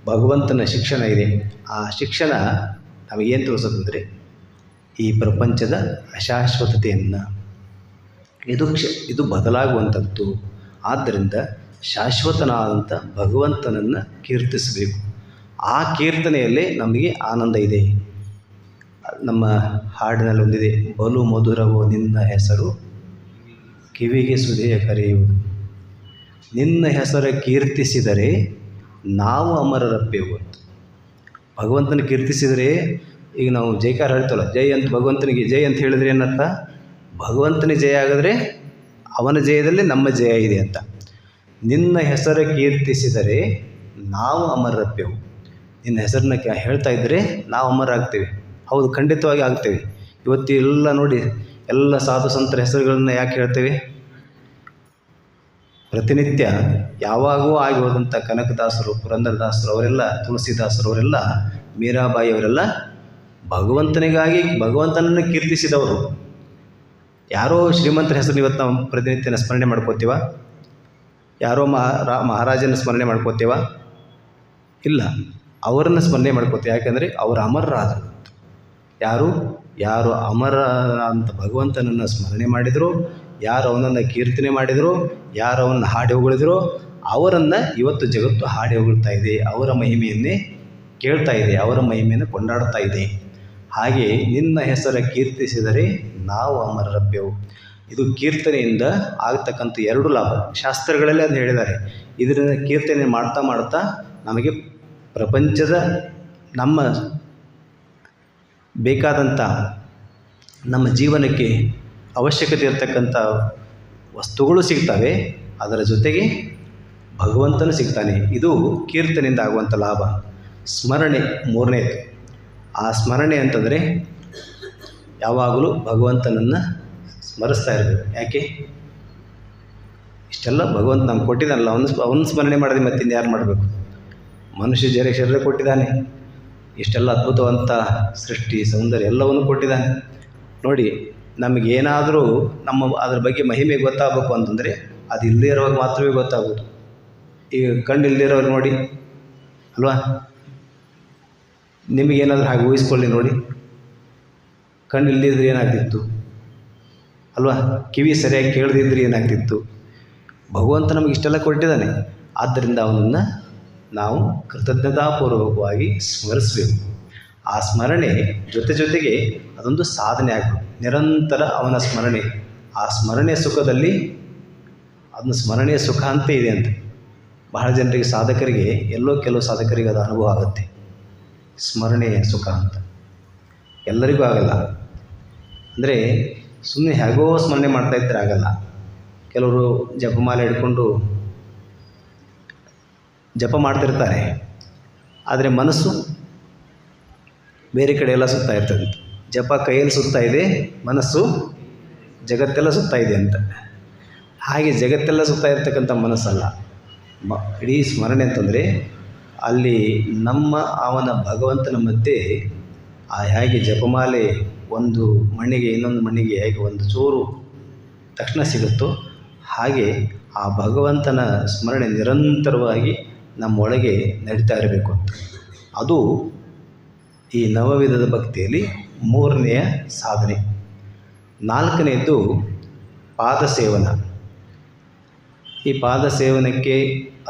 ಭಗವಂತನ ಶಿಕ್ಷಣ ಇದೆ. ಆ ಶಿಕ್ಷಣ ನಮಗೇನು ತೋರಿಸೋದಂದರೆ ಈ ಪ್ರಪಂಚದ ಅಶಾಶ್ವತತೆಯನ್ನು, ಇದು ಬದಲಾಗುವಂಥದ್ದು. ಆದ್ದರಿಂದ ಶಾಶ್ವತನಾದಂಥ ಭಗವಂತನನ್ನು ಕೀರ್ತಿಸಬೇಕು. ಆ ಕೀರ್ತನೆಯಲ್ಲೇ ನಮಗೆ ಆನಂದ ಇದೆ. ನಮ್ಮ ಹಾಡಿನಲ್ಲಿ ಒಂದಿದೆ, ಬಲು ಮಧುರವೋ ನಿನ್ನ ಹೆಸರು, ಕಿವಿಗೆ ಸುಧೆಯ ಕರೆಯುವುದು. ನಿನ್ನ ಹೆಸರ ಕೀರ್ತಿಸಿದರೆ ನಾವು ಅಮರರಪ್ಪೆವು ಅಂತ. ಭಗವಂತನ ಕೀರ್ತಿಸಿದರೆ, ಈಗ ನಾವು ಜೈಕಾರ ಹೇಳ್ತಲ್ಲ, ಜೈ ಅಂತ ಭಗವಂತನಿಗೆ ಜೈ ಅಂತ ಹೇಳಿದ್ರೆ ಏನರ್ಥ? ಭಗವಂತನಿಗೆ ಜಯ ಆಗಿದ್ರೆ ಅವನ ಜಯದಲ್ಲಿ ನಮ್ಮ ಜಯ ಇದೆ ಅಂತ. ನಿನ್ನ ಹೆಸರ ಕೀರ್ತಿಸಿದರೆ ನಾವು ಅಮರರಪ್ಪೆವು. ನಿನ್ನ ಹೆಸರನ್ನ ಹೇಳ್ತಾ ಇದ್ದರೆ ನಾವು ಅಮರಾಗ್ತೇವೆ. ಹೌದು, ಖಂಡಿತವಾಗಿ ಆಗ್ತೇವೆ. ಇವತ್ತು ಎಲ್ಲ ನೋಡಿ, ಎಲ್ಲ ಸಾಧು ಸಂತರ ಹೆಸರುಗಳನ್ನ ಯಾಕೆ ಹೇಳ್ತೇವೆ? ಪ್ರತಿನಿತ್ಯ ಯಾವಾಗೂ ಆಗಿ ಹೋದಂಥ ಕನಕದಾಸರು, ಪುರಂದರದಾಸರು ಅವರೆಲ್ಲ, ತುಳಸಿದಾಸರು ಅವರೆಲ್ಲ, ಮೀರಾಬಾಯಿ ಅವರೆಲ್ಲ ಭಗವಂತನನ್ನು ಕೀರ್ತಿಸಿದವರು. ಯಾರೋ ಶ್ರೀಮಂತರ ಹೆಸರು ಇವತ್ತು ನಾವು ಪ್ರತಿನಿತ್ಯನ ಸ್ಮರಣೆ ಮಾಡ್ಕೋತೀವ? ಯಾರೋ ಮಹಾರಾಜನ ಸ್ಮರಣೆ ಮಾಡ್ಕೋತೀವ? ಇಲ್ಲ, ಅವರನ್ನು ಸ್ಮರಣೆ ಮಾಡ್ಕೋತೀವಿ. ಯಾಕೆಂದರೆ ಅವರು ಅಮರರಾದರು. ಯಾರು ಅಮರ ಅಂತ ಭಗವಂತನನ್ನು ಸ್ಮರಣೆ ಮಾಡಿದರು, ಯಾರು ಅವನನ್ನು ಕೀರ್ತನೆ ಮಾಡಿದರು, ಯಾರು ಅವನ್ನ ಹಾಡಿ ಹೊಗಳಿದ್ರು, ಅವರನ್ನು ಇವತ್ತು ಜಗತ್ತು ಹಾಡಿ ಹೊಗಳ್ತಾ ಇದೆ. ಅವರ ಮಹಿಮೆಯನ್ನೇ ಕೇಳ್ತಾ ಇದೆ, ಅವರ ಮಹಿಮೆಯನ್ನು ಕೊಂಡಾಡ್ತಾ ಇದೆ. ಹಾಗೆ ನಿನ್ನ ಹೆಸರ ಕೀರ್ತಿಸಿದರೆ ನಾವು ಅಮರರಪ್ಪೆವು. ಇದು ಕೀರ್ತನೆಯಿಂದ ಆಗ್ತಕ್ಕಂಥ ಎರಡು ಲಾಭ. ಶಾಸ್ತ್ರಗಳಲ್ಲೇ ಅದನ್ನು ಹೇಳಿದ್ದಾರೆ. ಇದರಿಂದ ಕೀರ್ತನೆ ಮಾಡ್ತಾ ನಮಗೆ ಪ್ರಪಂಚದ ನಮ್ಮ ಬೇಕಾದಂಥ ನಮ್ಮ ಜೀವನಕ್ಕೆ ಅವಶ್ಯಕತೆ ಇರತಕ್ಕಂಥ ವಸ್ತುಗಳು ಸಿಗ್ತವೆ, ಅದರ ಜೊತೆಗೆ ಭಗವಂತನು ಸಿಗ್ತಾನೆ. ಇದು ಕೀರ್ತನೆಯಿಂದ ಆಗುವಂಥ ಲಾಭ. ಸ್ಮರಣೆ ಮೂರನೇದು. ಆ ಸ್ಮರಣೆ ಅಂತಂದರೆ ಯಾವಾಗಲೂ ಭಗವಂತನನ್ನು ಸ್ಮರಿಸ್ತಾ ಇರಬೇಕು. ಯಾಕೆ? ಇಷ್ಟೆಲ್ಲ ಭಗವಂತ ನಮ್ಗೆ ಕೊಟ್ಟಿದ್ದಾನಲ್ಲ, ಅವನು ಸ್ಮರಣೆ ಮಾಡಿದ್ರೆ ಮತ್ತಿಂದು ಯಾರು ಮಾಡಬೇಕು? ಮನುಷ್ಯ ಶರೀರ ಕೊಟ್ಟಿದ್ದಾನೆ, ಇಷ್ಟೆಲ್ಲ ಅದ್ಭುತವಂತ ಸೃಷ್ಟಿ ಸೌಂದರ್ಯ ಎಲ್ಲವನ್ನು ಕೊಟ್ಟಿದ್ದಾನೆ. ನೋಡಿ, ನಮಗೇನಾದರೂ ಅದ್ರ ಬಗ್ಗೆ ಮಹಿಮೆ ಗೊತ್ತಾಗಬೇಕು ಅಂತಂದರೆ ಅದು ಇಲ್ಲದೇ ಇರೋವಾಗ ಮಾತ್ರವೇ ಗೊತ್ತಾಗೋದು. ಈಗ ಕಣ್ಣು ಇಲ್ಲದೇ ಇರೋರು ನೋಡಿ ಅಲ್ವಾ, ನಿಮಗೇನಾದರೂ ಹಾಗೆ ಊಹಿಸ್ಕೊಳ್ಳಿ ನೋಡಿ, ಕಣ್ಣು ಇಲ್ಲದಿದ್ರೆ ಏನಾಗ್ತಿತ್ತು ಅಲ್ವಾ, ಕಿವಿ ಸರಿಯಾಗಿ ಕೇಳದಿದ್ರೆ ಏನಾಗ್ತಿತ್ತು. ಭಗವಂತ ನಮಗೆ ಇಷ್ಟೆಲ್ಲ ಕೊಟ್ಟಿದ್ದಾನೆ, ಆದ್ದರಿಂದ ಅವನನ್ನು ನಾವು ಕೃತಜ್ಞತಾಪೂರ್ವಕವಾಗಿ ಸ್ಮರಿಸಬೇಕು. ಆ ಸ್ಮರಣೆ ಜೊತೆಗೆ ಅದೊಂದು ಸಾಧನೆ ಆಗಬೇಕು. ನಿರಂತರ ಅವನ ಸ್ಮರಣೆ, ಆ ಸ್ಮರಣೆ ಸುಖದಲ್ಲಿ ಅದನ್ನು ಸ್ಮರಣೆಯ ಸುಖ ಅಂತ ಇದೆ ಅಂತ. ಬಹಳ ಜನರಿಗೆ, ಸಾಧಕರಿಗೆ, ಕೆಲವು ಸಾಧಕರಿಗೆ ಅದು ಅನುಭವ ಆಗುತ್ತೆ, ಸ್ಮರಣೆಯ ಸುಖ ಅಂತ. ಎಲ್ಲರಿಗೂ ಆಗಲ್ಲ. ಅಂದರೆ ಸುಮ್ಮನೆ ಹೇಗೋ ಸ್ಮರಣೆ ಮಾಡ್ತಾಯಿದ್ರೆ ಆಗಲ್ಲ. ಕೆಲವರು ಜಪಮಾಲೆ ಹಿಡ್ಕೊಂಡು ಜಪ ಮಾಡ್ತಿರ್ತಾರೆ, ಆದರೆ ಮನಸ್ಸು ಬೇರೆ ಕಡೆ ಎಲ್ಲ ಸುತ್ತಾ ಇರ್ತದೆ. ಜಪ ಕೈಯಲ್ಲಿ ಸುತ್ತಾ ಇದೆ, ಮನಸ್ಸು ಜಗತ್ತೆಲ್ಲ ಸುತ್ತಾ ಇದೆ ಅಂತ. ಹಾಗೆ ಜಗತ್ತೆಲ್ಲ ಸುತ್ತಾ ಇರ್ತಕ್ಕಂಥ ಮನಸ್ಸಲ್ಲ. ಇಡೀ ಸ್ಮರಣೆ ಅಂತಂದರೆ ಅಲ್ಲಿ ಅವನ ಭಗವಂತನ ಮಧ್ಯೆ ಹೇಗೆ ಜಪಮಾಲೆ ಒಂದು ಮಣ್ಣಿಗೆ ಇನ್ನೊಂದು ಮಣ್ಣಿಗೆ ಹೇಗೆ ಒಂದು ಚೂರು ತಕ್ಷಣ ಸಿಗುತ್ತೋ ಹಾಗೆ ಆ ಭಗವಂತನ ಸ್ಮರಣೆ ನಿರಂತರವಾಗಿ ನಮ್ಮೊಳಗೆ ನಡೀತಾ ಇರಬೇಕು ಅಂತ. ಅದು ಈ ನವವಿಧದ ಭಕ್ತಿಯಲ್ಲಿ ಮೂರನೆಯ ಸಾಧನೆ. ನಾಲ್ಕನೆಯದು ಪಾದಸೇವನ. ಈ ಪಾದಸೇವನಕ್ಕೆ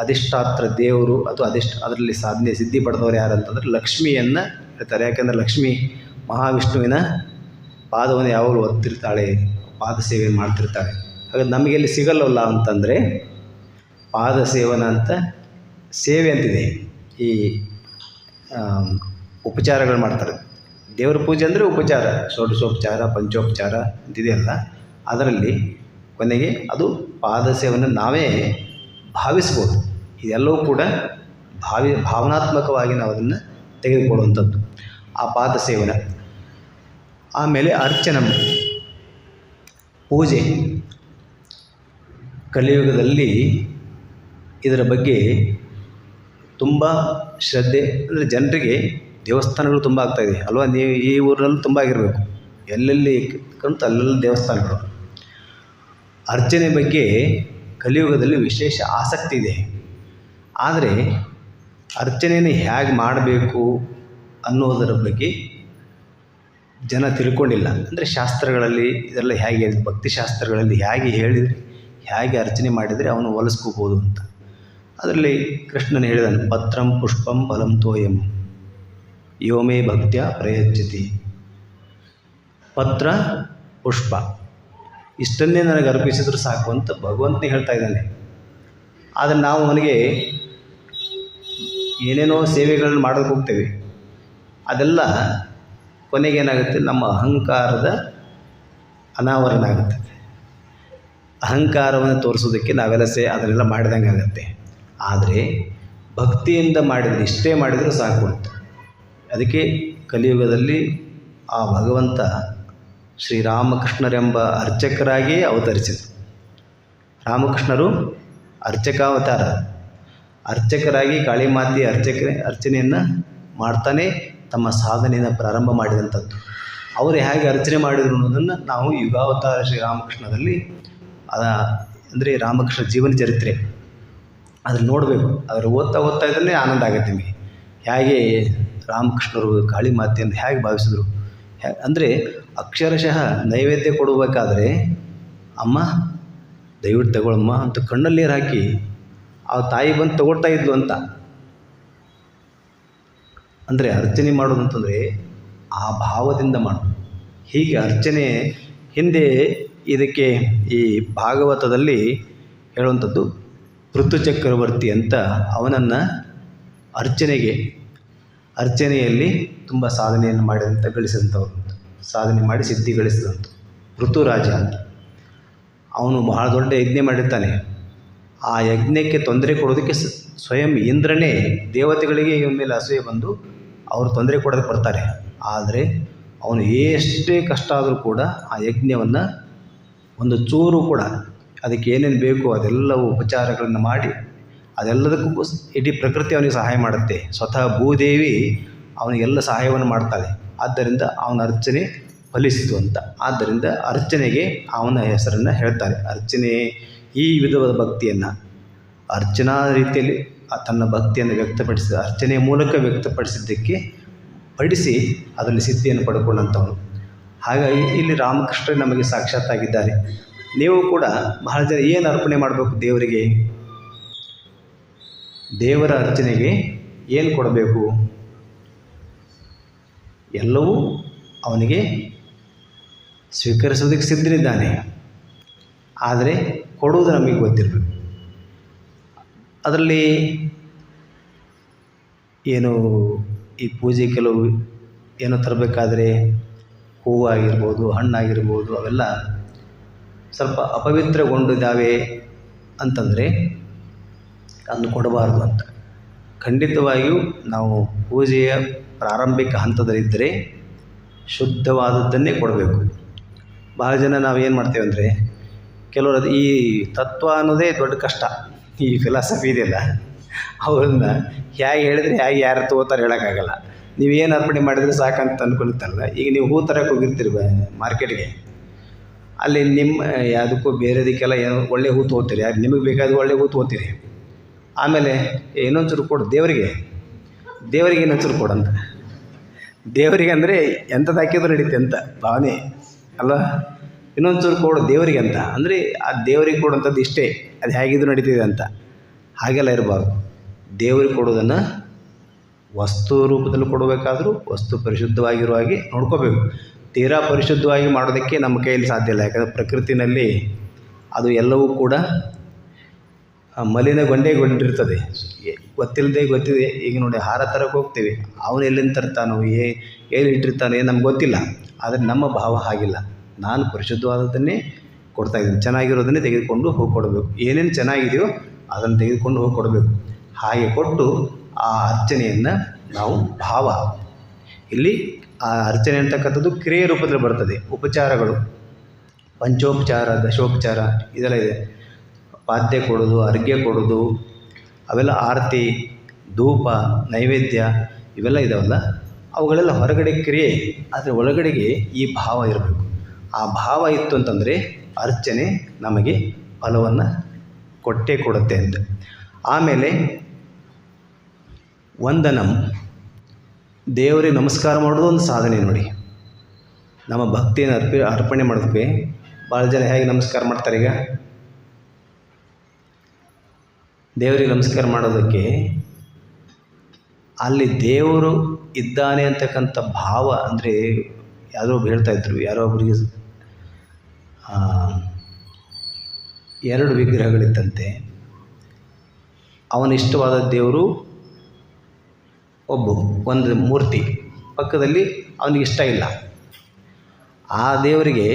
ಅಧಿಷ್ಠಾತ್ರ ದೇವರು ಅಥವಾ ಅದರಲ್ಲಿ ಸಾಧನೆ ಸಿದ್ಧಿ ಪಡೆದವರು ಯಾರಂತಂದರೆ ಲಕ್ಷ್ಮಿಯನ್ನು ಹೇಳ್ತಾರೆ. ಯಾಕೆಂದರೆ ಲಕ್ಷ್ಮಿ ಮಹಾವಿಷ್ಣುವಿನ ಪಾದವನ್ನು ಯಾವಾಗಲೂ ಒತ್ತಿರ್ತಾಳೆ, ಪಾದ ಸೇವೆ ಮಾಡ್ತಿರ್ತಾಳೆ. ಹಾಗಾಗಿ ನಮಗೆಲ್ಲಿ ಸಿಗಲ್ಲವಲ್ಲ ಅಂತಂದರೆ ಪಾದಸೇವನ ಅಂತ ಸೇವೆ ಅಂತಿದೆ. ಈ ಉಪಚಾರಗಳು ಮಾಡ್ತಾರೆ. ದೇವರ ಪೂಜೆ ಅಂದರೆ ಉಪಚಾರ, ಷೋಡಶೋಪಚಾರ, ಪಂಚೋಪಚಾರ ಅಂತಿದೆಯಲ್ಲ, ಅದರಲ್ಲಿ ಕೊನೆಗೆ ಅದು ಪಾದಸೇವನ ನಾವೇ ಭಾವಿಸ್ಬೋದು. ಇದೆಲ್ಲವೂ ಕೂಡ ಭಾವನಾತ್ಮಕವಾಗಿ ನಾವು ಅದನ್ನು ತೆಗೆದುಕೊಳ್ಳುವಂಥದ್ದು ಆ ಪಾದಸೇವನ. ಆಮೇಲೆ ಅರ್ಚನಂ, ಪೂಜೆ. ಕಲಿಯುಗದಲ್ಲಿ ಇದರ ಬಗ್ಗೆ ತುಂಬ ಶ್ರದ್ಧೆ, ಅಂದರೆ ಜನರಿಗೆ ದೇವಸ್ಥಾನಗಳು ತುಂಬ ಆಗ್ತಾಯಿದೆ ಅಲ್ವಾ. ನೀವು ಈ ಊರಿನಲ್ಲೂ ತುಂಬ ಆಗಿರಬೇಕು, ಎಲ್ಲೆಲ್ಲಿ ಕಂತು ಅಲ್ಲೆಲ್ಲ ದೇವಸ್ಥಾನಗಳು. ಅರ್ಚನೆ ಬಗ್ಗೆ ಕಲಿಯುಗದಲ್ಲಿ ವಿಶೇಷ ಆಸಕ್ತಿ ಇದೆ. ಆದರೆ ಅರ್ಚನೆಯನ್ನು ಹೇಗೆ ಮಾಡಬೇಕು ಅನ್ನೋದರ ಬಗ್ಗೆ ಜನ ತಿಳ್ಕೊಂಡಿಲ್ಲ. ಅಂದರೆ ಶಾಸ್ತ್ರಗಳಲ್ಲಿ ಇದೆಲ್ಲ ಹೇಗೆ ಭಕ್ತಿಶಾಸ್ತ್ರಗಳಲ್ಲಿ ಹೇಗೆ ಅರ್ಚನೆ ಮಾಡಿದರೆ ಅವನು ಒಲಿಸ್ಕೋಬೋದು ಅಂತ. ಅದರಲ್ಲಿ ಕೃಷ್ಣನು ಹೇಳಿದನು, ಪತ್ರಂ ಪುಷ್ಪಂ ಫಲಂ ತೋಯಂ ಯೋಮೇ ಭಕ್ತ್ಯ ಪ್ರಯಚ್ಛತಿ. ಪತ್ರ ಪುಷ್ಪ ಇಷ್ಟನ್ನೇ ನನಗೆ ಅರ್ಪಿಸಿದ್ರು ಸಾಕು ಅಂತ ಭಗವಂತನೇ ಹೇಳ್ತಾ ಇದ್ದಾನೆ. ಆದರೆ ನಾವು ಅವನಿಗೆ ಏನೇನೋ ಸೇವೆಗಳನ್ನು ಮಾಡೋಕ್ಕೆ ಹೋಗ್ತೇವೆ. ಅದೆಲ್ಲ ಕೊನೆಗೇನಾಗುತ್ತೆ, ನಮ್ಮ ಅಹಂಕಾರದ ಅನಾವರಣ ಆಗುತ್ತೆ. ಅಹಂಕಾರವನ್ನು ತೋರಿಸೋದಕ್ಕೆ ನಾವೆಲ್ಲ ಅದನ್ನೆಲ್ಲ ಮಾಡಿದಂಗೆ ಆಗುತ್ತೆ. ಆದರೆ ಭಕ್ತಿಯಿಂದ ಮಾಡಿದರೆ, ಇಷ್ಟೇ ಮಾಡಿದರೂ ಸಾಕು ಅಂತ. ಅದಕ್ಕೆ ಕಲಿಯುಗದಲ್ಲಿ ಆ ಭಗವಂತ ಶ್ರೀರಾಮಕೃಷ್ಣರೆಂಬ ಅರ್ಚಕರಾಗಿಯೇ ಅವತರಿಸಿದರು. ರಾಮಕೃಷ್ಣರು ಅರ್ಚಕಾವತಾರ, ಅರ್ಚಕರಾಗಿ ಕಾಳಿಮಾತೆಯ ಅರ್ಚನೆಯನ್ನು ಮಾಡ್ತಾನೆ ತಮ್ಮ ಸಾಧನೆಯನ್ನು ಪ್ರಾರಂಭ ಮಾಡಿದಂಥದ್ದು. ಅವರು ಹೇಗೆ ಅರ್ಚನೆ ಮಾಡಿದರು ಅನ್ನೋದನ್ನು ನಾವು ಯುಗಾವತಾರ ಶ್ರೀರಾಮಕೃಷ್ಣದಲ್ಲಿ ಅಂದರೆ ರಾಮಕೃಷ್ಣ ಜೀವನ ಚರಿತ್ರೆ ಅದನ್ನು ನೋಡಬೇಕು. ಅದನ್ನು ಓದ್ತಾ ಇದ್ದರೆ ಆನಂದ ಆಗುತ್ತೆ ನಿಮಗೆ. ಹೇಗೆ ರಾಮಕೃಷ್ಣರು ಕಾಳಿಮಾತೆಯನ್ನು ಹೇಗೆ ಭಾವಿಸಿದರು ಅಂದರೆ ಅಕ್ಷರಶಃ ನೈವೇದ್ಯ ಕೊಡಬೇಕಾದ್ರೆ ಅಮ್ಮ ದಯವಿಟ್ಟು ತಗೊಳ್ಳಮ್ಮ ಅಂತ ಕಣ್ಣಲ್ಲಿ ನೀರು ಹಾಕಿ ಆ ತಾಯಿ ಬಂದು ತಗೊಳ್ತಾ ಇದ್ಲು ಅಂತ. ಅಂದರೆ ಅರ್ಚನೆ ಮಾಡೋದು ಅಂತಂದರೆ ಆ ಭಾವದಿಂದ ಮಾಡೋದು. ಹೀಗೆ ಅರ್ಚನೆ ಹಿಂದೆ ಇದಕ್ಕೆ ಈ ಭಾಗವತದಲ್ಲಿ ಹೇಳುವಂಥದ್ದು, ಪೃಥು ಚಕ್ರವರ್ತಿ ಅಂತ ಅವನನ್ನು ಅರ್ಚನೆಗೆ ಅರ್ಚನೆಯಲ್ಲಿ ತುಂಬ ಸಾಧನೆಯನ್ನು ಗಳಿಸಿದಂಥವ್ರು, ಸಾಧನೆ ಮಾಡಿ ಸಿದ್ಧಿ ಗಳಿಸಿದಂಥ ಋತುರಾಜ ಅಂತ. ಅವನು ಬಹಳ ದೊಡ್ಡ ಯಜ್ಞ ಮಾಡಿರ್ತಾನೆ. ಆ ಯಜ್ಞಕ್ಕೆ ತೊಂದರೆ ಕೊಡೋದಕ್ಕೆ ಸ್ವಯಂ ಇಂದ್ರನೇ ದೇವತೆಗಳಿಗೆ ಇವನ ಮೇಲೆ ಅಸೂಯೆ ಬಂದು ಅವರು ತೊಂದರೆ ಕೊಡೋದಕ್ಕೆ ಬರ್ತಾರೆ. ಆದರೆ ಅವನು ಎಷ್ಟೇ ಕಷ್ಟ ಆದರೂ ಕೂಡ ಆ ಯಜ್ಞವನ್ನು ಒಂದು ಚೂರು ಕೂಡ ಅದಕ್ಕೆ ಏನೇನು ಬೇಕು ಅದೆಲ್ಲವೂ ಉಪಚಾರಗಳನ್ನು ಮಾಡಿ ಅದೆಲ್ಲದಕ್ಕೂ ಇಡೀ ಪ್ರಕೃತಿ ಅವನಿಗೆ ಸಹಾಯ ಮಾಡುತ್ತೆ. ಸ್ವತಃ ಭೂದೇವಿ ಅವನಿಗೆಲ್ಲ ಸಹಾಯವನ್ನು ಮಾಡ್ತಾಳೆ. ಆದ್ದರಿಂದ ಅವನ ಅರ್ಚನೆ ಫಲಿಸಿತು ಅಂತ. ಆದ್ದರಿಂದ ಅರ್ಚನೆಗೆ ಅವನ ಹೆಸರನ್ನು ಹೇಳ್ತಾರೆ. ಅರ್ಚನೆ ಈ ವಿಧವಾದ ಭಕ್ತಿಯನ್ನು ಅರ್ಚನಾ ರೀತಿಯಲ್ಲಿ ತನ್ನ ಭಕ್ತಿಯನ್ನು ವ್ಯಕ್ತಪಡಿಸಿದ ಅರ್ಚನೆಯ ಮೂಲಕ ವ್ಯಕ್ತಪಡಿಸಿದ್ದಕ್ಕೆ ಪಡಿಸಿ ಅದರಲ್ಲಿ ಸಿದ್ಧಿಯನ್ನು ಪಡ್ಕೊಂಡಂಥವನು. ಹಾಗಾಗಿ ಇಲ್ಲಿ ರಾಮಕೃಷ್ಣ ನಮಗೆ ಸಾಕ್ಷಾತ್ತಾಗಿದ್ದಾರೆ. ನೀವು ಕೂಡ ಬಹಳ ಜನ ಏನು ಅರ್ಪಣೆ ಮಾಡಬೇಕು ದೇವರಿಗೆ? ದೇವರ ಅರ್ಚನೆಗೆ ಏನು ಕೊಡಬೇಕು? ಎಲ್ಲವೂ ಅವನಿಗೆ ಸ್ವೀಕರಿಸೋದಕ್ಕೆ ಸಿದ್ಧನಿದ್ದಾನೆ. ಆದರೆ ಕೊಡುವುದು ನಮಗೆ ಗೊತ್ತಿರಬೇಕು. ಅದರಲ್ಲಿ ಏನು ಈ ಪೂಜೆ ಕೆಲವು ಏನೋ ತರಬೇಕಾದ್ರೆ ಹೂವಾಗಿರ್ಬೋದು, ಹಣ್ಣಾಗಿರ್ಬೋದು, ಅವೆಲ್ಲ ಸ್ವಲ್ಪ ಅಪವಿತ್ರಗೊಂಡಿದ್ದಾವೆ ಅಂತಂದರೆ ಅದನ್ನು ಕೊಡಬಾರ್ದು ಅಂತ. ಖಂಡಿತವಾಗಿಯೂ ನಾವು ಪೂಜೆಯ ಪ್ರಾರಂಭಿಕ ಹಂತದಲ್ಲಿದ್ದರೆ ಶುದ್ಧವಾದದ್ದನ್ನೇ ಕೊಡಬೇಕು. ಭಾಳ ಜನ ನಾವೇನು ಮಾಡ್ತೇವೆ ಅಂದರೆ, ಕೆಲವರು ಈ ತತ್ವ ಅನ್ನೋದೇ ದೊಡ್ಡ ಕಷ್ಟ. ಈ ಫಿಲಾಸಫಿ ಇದೆಯಲ್ಲ, ಅವ್ರನ್ನ ಹೇಗೆ ಹೇಳಿದ್ರೆ ಹೇಗೆ ಯಾರು ತೊಗೋತಾರೆ ಹೇಳೋಕ್ಕಾಗಲ್ಲ. ನೀವೇನು ಅರ್ಪಣೆ ಮಾಡಿದರೆ ಸಾಕಂತ ಅಂದ್ಕೊಳ್ತಾರಲ್ಲ. ಈಗ ನೀವು ಹೂ ತರಕ್ಕೆ ಹೋಗಿರ್ತೀರಿ ಮಾರ್ಕೆಟ್ಗೆ, ಅಲ್ಲಿ ನಿಮ್ಮ ಯಾವುದಕ್ಕೂ ಬೇರೆದಕ್ಕೆಲ್ಲ ಏನೋ ಒಳ್ಳೆ ಹೂ ತೊಗೋತೀರಿ, ಯಾರು ನಿಮಗೆ ಬೇಕಾದ ಒಳ್ಳೆ ಹೂ ತೊಗೋತೀರಿ. ಆಮೇಲೆ ಇನ್ನೊಂಚೂರು ಕೊಡು ದೇವರಿಗೆ ಇನ್ನೊಂಚೂರು ಕೊಡಂತ. ದೇವರಿಗೆ ಅಂದರೆ ಎಂಥದ್ದು ಹಾಕಿದ್ರು ನಡೀತೆ ಅಂತ ಭಾವನೆ ಅಲ್ವಾ? ಇನ್ನೊಂಚೂರು ಕೊಡು ದೇವರಿಗೆ ಅಂತ ಅಂದರೆ ಆ ದೇವರಿಗೆ ಕೊಡುವಂಥದ್ದು ಇಷ್ಟೇ, ಅದು ಹೇಗಿದ್ರು ನಡೀತಿದೆ ಅಂತ. ಹಾಗೆಲ್ಲ ಇರಬಾರ್ದು. ದೇವರಿಗೆ ಕೊಡೋದನ್ನು ವಸ್ತು ರೂಪದಲ್ಲಿ ಕೊಡಬೇಕಾದ್ರೂ ವಸ್ತು ಪರಿಶುದ್ಧವಾಗಿರುವ ಹಾಗೆ ನೋಡ್ಕೋಬೇಕು. ತೀರಾ ಪರಿಶುದ್ಧವಾಗಿ ಮಾಡೋದಕ್ಕೆ ನಮ್ಮ ಕೈಯಲ್ಲಿ ಸಾಧ್ಯ ಇಲ್ಲ. ಯಾಕಂದರೆ ಪ್ರಕೃತಿನಲ್ಲಿ ಅದು ಎಲ್ಲವೂ ಕೂಡ ಮಲಿನಗೊಂಡಿರ್ತದೆ. ಗೊತ್ತಿದೆ. ಈಗ ನೋಡಿ, ಹಾರ ತರಕ್ಕೆ ಹೋಗ್ತೀವಿ, ಅವನು ಎಲ್ಲಿಂದ ತರ್ತಾನೋ ಎಲ್ಲಿ ಇಟ್ಟಿರ್ತಾನೋ ನಮ್ಗೆ ಗೊತ್ತಿಲ್ಲ. ಆದರೆ ನಮ್ಮ ಭಾವ ಹಾಗಿಲ್ಲ. ನಾನು ಪರಿಶುದ್ಧವಾದದ್ದನ್ನೇ ಕೊಡ್ತಾಯಿದ್ದೀನಿ, ಚೆನ್ನಾಗಿರೋದನ್ನೇ ತೆಗೆದುಕೊಂಡು ಹೋಗಿ ಕೊಡಬೇಕು. ಏನೇನು ಚೆನ್ನಾಗಿದೆಯೋ ಅದನ್ನು ತೆಗೆದುಕೊಂಡು ಹೋಗಿ ಕೊಡಬೇಕು. ಹಾಗೆ ಕೊಟ್ಟು ಆ ಅರ್ಚನೆಯನ್ನು ನಾವು ಭಾವ, ಇಲ್ಲಿ ಆ ಅರ್ಚನೆ ಅಂತಕ್ಕಂಥದ್ದು ಕ್ರಿಯೆ ರೂಪದಲ್ಲಿ ಬರ್ತದೆ. ಉಪಚಾರಗಳು, ಪಂಚೋಪಚಾರ, ದಶೋಪಚಾರ ಇದೆಲ್ಲ ಇದೆ. ಪಾದ್ಯ ಕೊಡೋದು, ಅರ್ಘ್ಯ ಕೊಡೋದು, ಅವೆಲ್ಲ ಆರತಿ, ಧೂಪ, ನೈವೇದ್ಯ ಇವೆಲ್ಲ ಇದಾವಲ್ಲ, ಅವುಗಳೆಲ್ಲ ಹೊರಗಡೆ ಕ್ರಿಯೆ. ಆದರೆ ಒಳಗಡೆಗೆ ಈ ಭಾವ ಇರಬೇಕು. ಆ ಭಾವ ಇತ್ತು ಅಂತಂದರೆ ಅರ್ಚನೆ ನಮಗೆ ಫಲವನ್ನು ಕೊಟ್ಟೇ ಕೊಡುತ್ತೆ ಅಂತ. ಆಮೇಲೆ ವಂದನಂ, ದೇವರಿಗೆ ನಮಸ್ಕಾರ ಮಾಡೋದು ಒಂದು ಸಾಧನೆ ನೋಡಿ. ನಮ್ಮ ಭಕ್ತಿಯನ್ನು ಅರ್ಪಣೆ ಮಾಡೋದಕ್ಕೆ ಭಾಳ ಜನ ಹೇಗೆ ನಮಸ್ಕಾರ ಮಾಡ್ತಾರೆ? ಈಗ ದೇವರಿಗೆ ನಮಸ್ಕಾರ ಮಾಡೋದಕ್ಕೆ ಅಲ್ಲಿ ದೇವರು ಇದ್ದಾನೆ ಅಂತಕ್ಕಂಥ ಭಾವ. ಅಂದರೆ ಯಾರೋ ಹೇಳ್ತಾಯಿದ್ರು, ಯಾರೋ ಒಬ್ಬರಿಗೆ 2 ವಿಗ್ರಹಗಳಿದ್ದಂತೆ. ಅವನಿಷ್ಟವಾದ ದೇವರು ಒಂದು ಮೂರ್ತಿ, ಪಕ್ಕದಲ್ಲಿ ಅವನಿಗೆ ಇಷ್ಟ ಇಲ್ಲ. ಆ ದೇವರಿಗೆ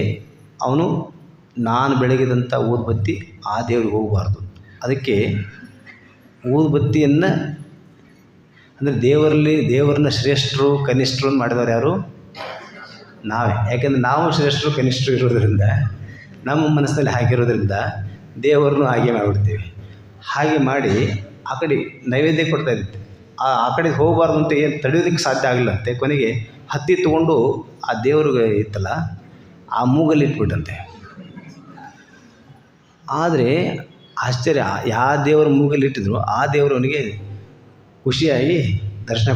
ಅವನು ನಾನು ಬೆಳಗಿದಂಥ ಊದುಬತ್ತಿ ಆ ದೇವ್ರಿಗೆ ಹೋಗಬಾರ್ದು. ಅದಕ್ಕೆ ಊದುಬತ್ತಿಯನ್ನು ಅಂದರೆ ದೇವರನ್ನ ಶ್ರೇಷ್ಠರು ಕನಿಷ್ಠರು ಮಾಡಿದವರು ಯಾರು? ನಾವೇ. ಯಾಕೆಂದರೆ ನಾವು ಶ್ರೇಷ್ಠರು ಕನಿಷ್ಠರು ಇರೋದರಿಂದ, ನಮ್ಮ ಮನಸ್ಸಿನಲ್ಲಿ ಹಾಗಿರೋದ್ರಿಂದ ದೇವರನ್ನು ಹಾಗೆ ಮಾಡಿಬಿಡ್ತೀವಿ. ಹಾಗೆ ಮಾಡಿ ಆ ಕಡೆ ನೈವೇದ್ಯ ಕೊಡ್ತಾಯಿದ್ದೆ. ಆ ಕಡೆಗೆ ಹೋಗಬಾರ್ದು ಅಂತ ಏನು ತಡೆಯೋದಕ್ಕೆ ಸಾಧ್ಯ ಆಗಲಿಲ್ಲಂತೆ. ಕೊನೆಗೆ ಹತ್ತಿ ತೊಗೊಂಡು ಆ ದೇವ್ರಿಗೆ ಇತ್ತಲ್ಲ ಆ ಮೂಗಲ್ಲಿ ಇಟ್ಬಿಟ್ಟಂತೆ. ಆದರೆ ಆಶ್ಚರ್ಯ, ಯಾವ ದೇವರ ಮೂಗಲ್ಲಿ ಇಟ್ಟಿದ್ರು ಆ ದೇವರವನಿಗೆ ಖುಷಿಯಾಗಿ ದರ್ಶನ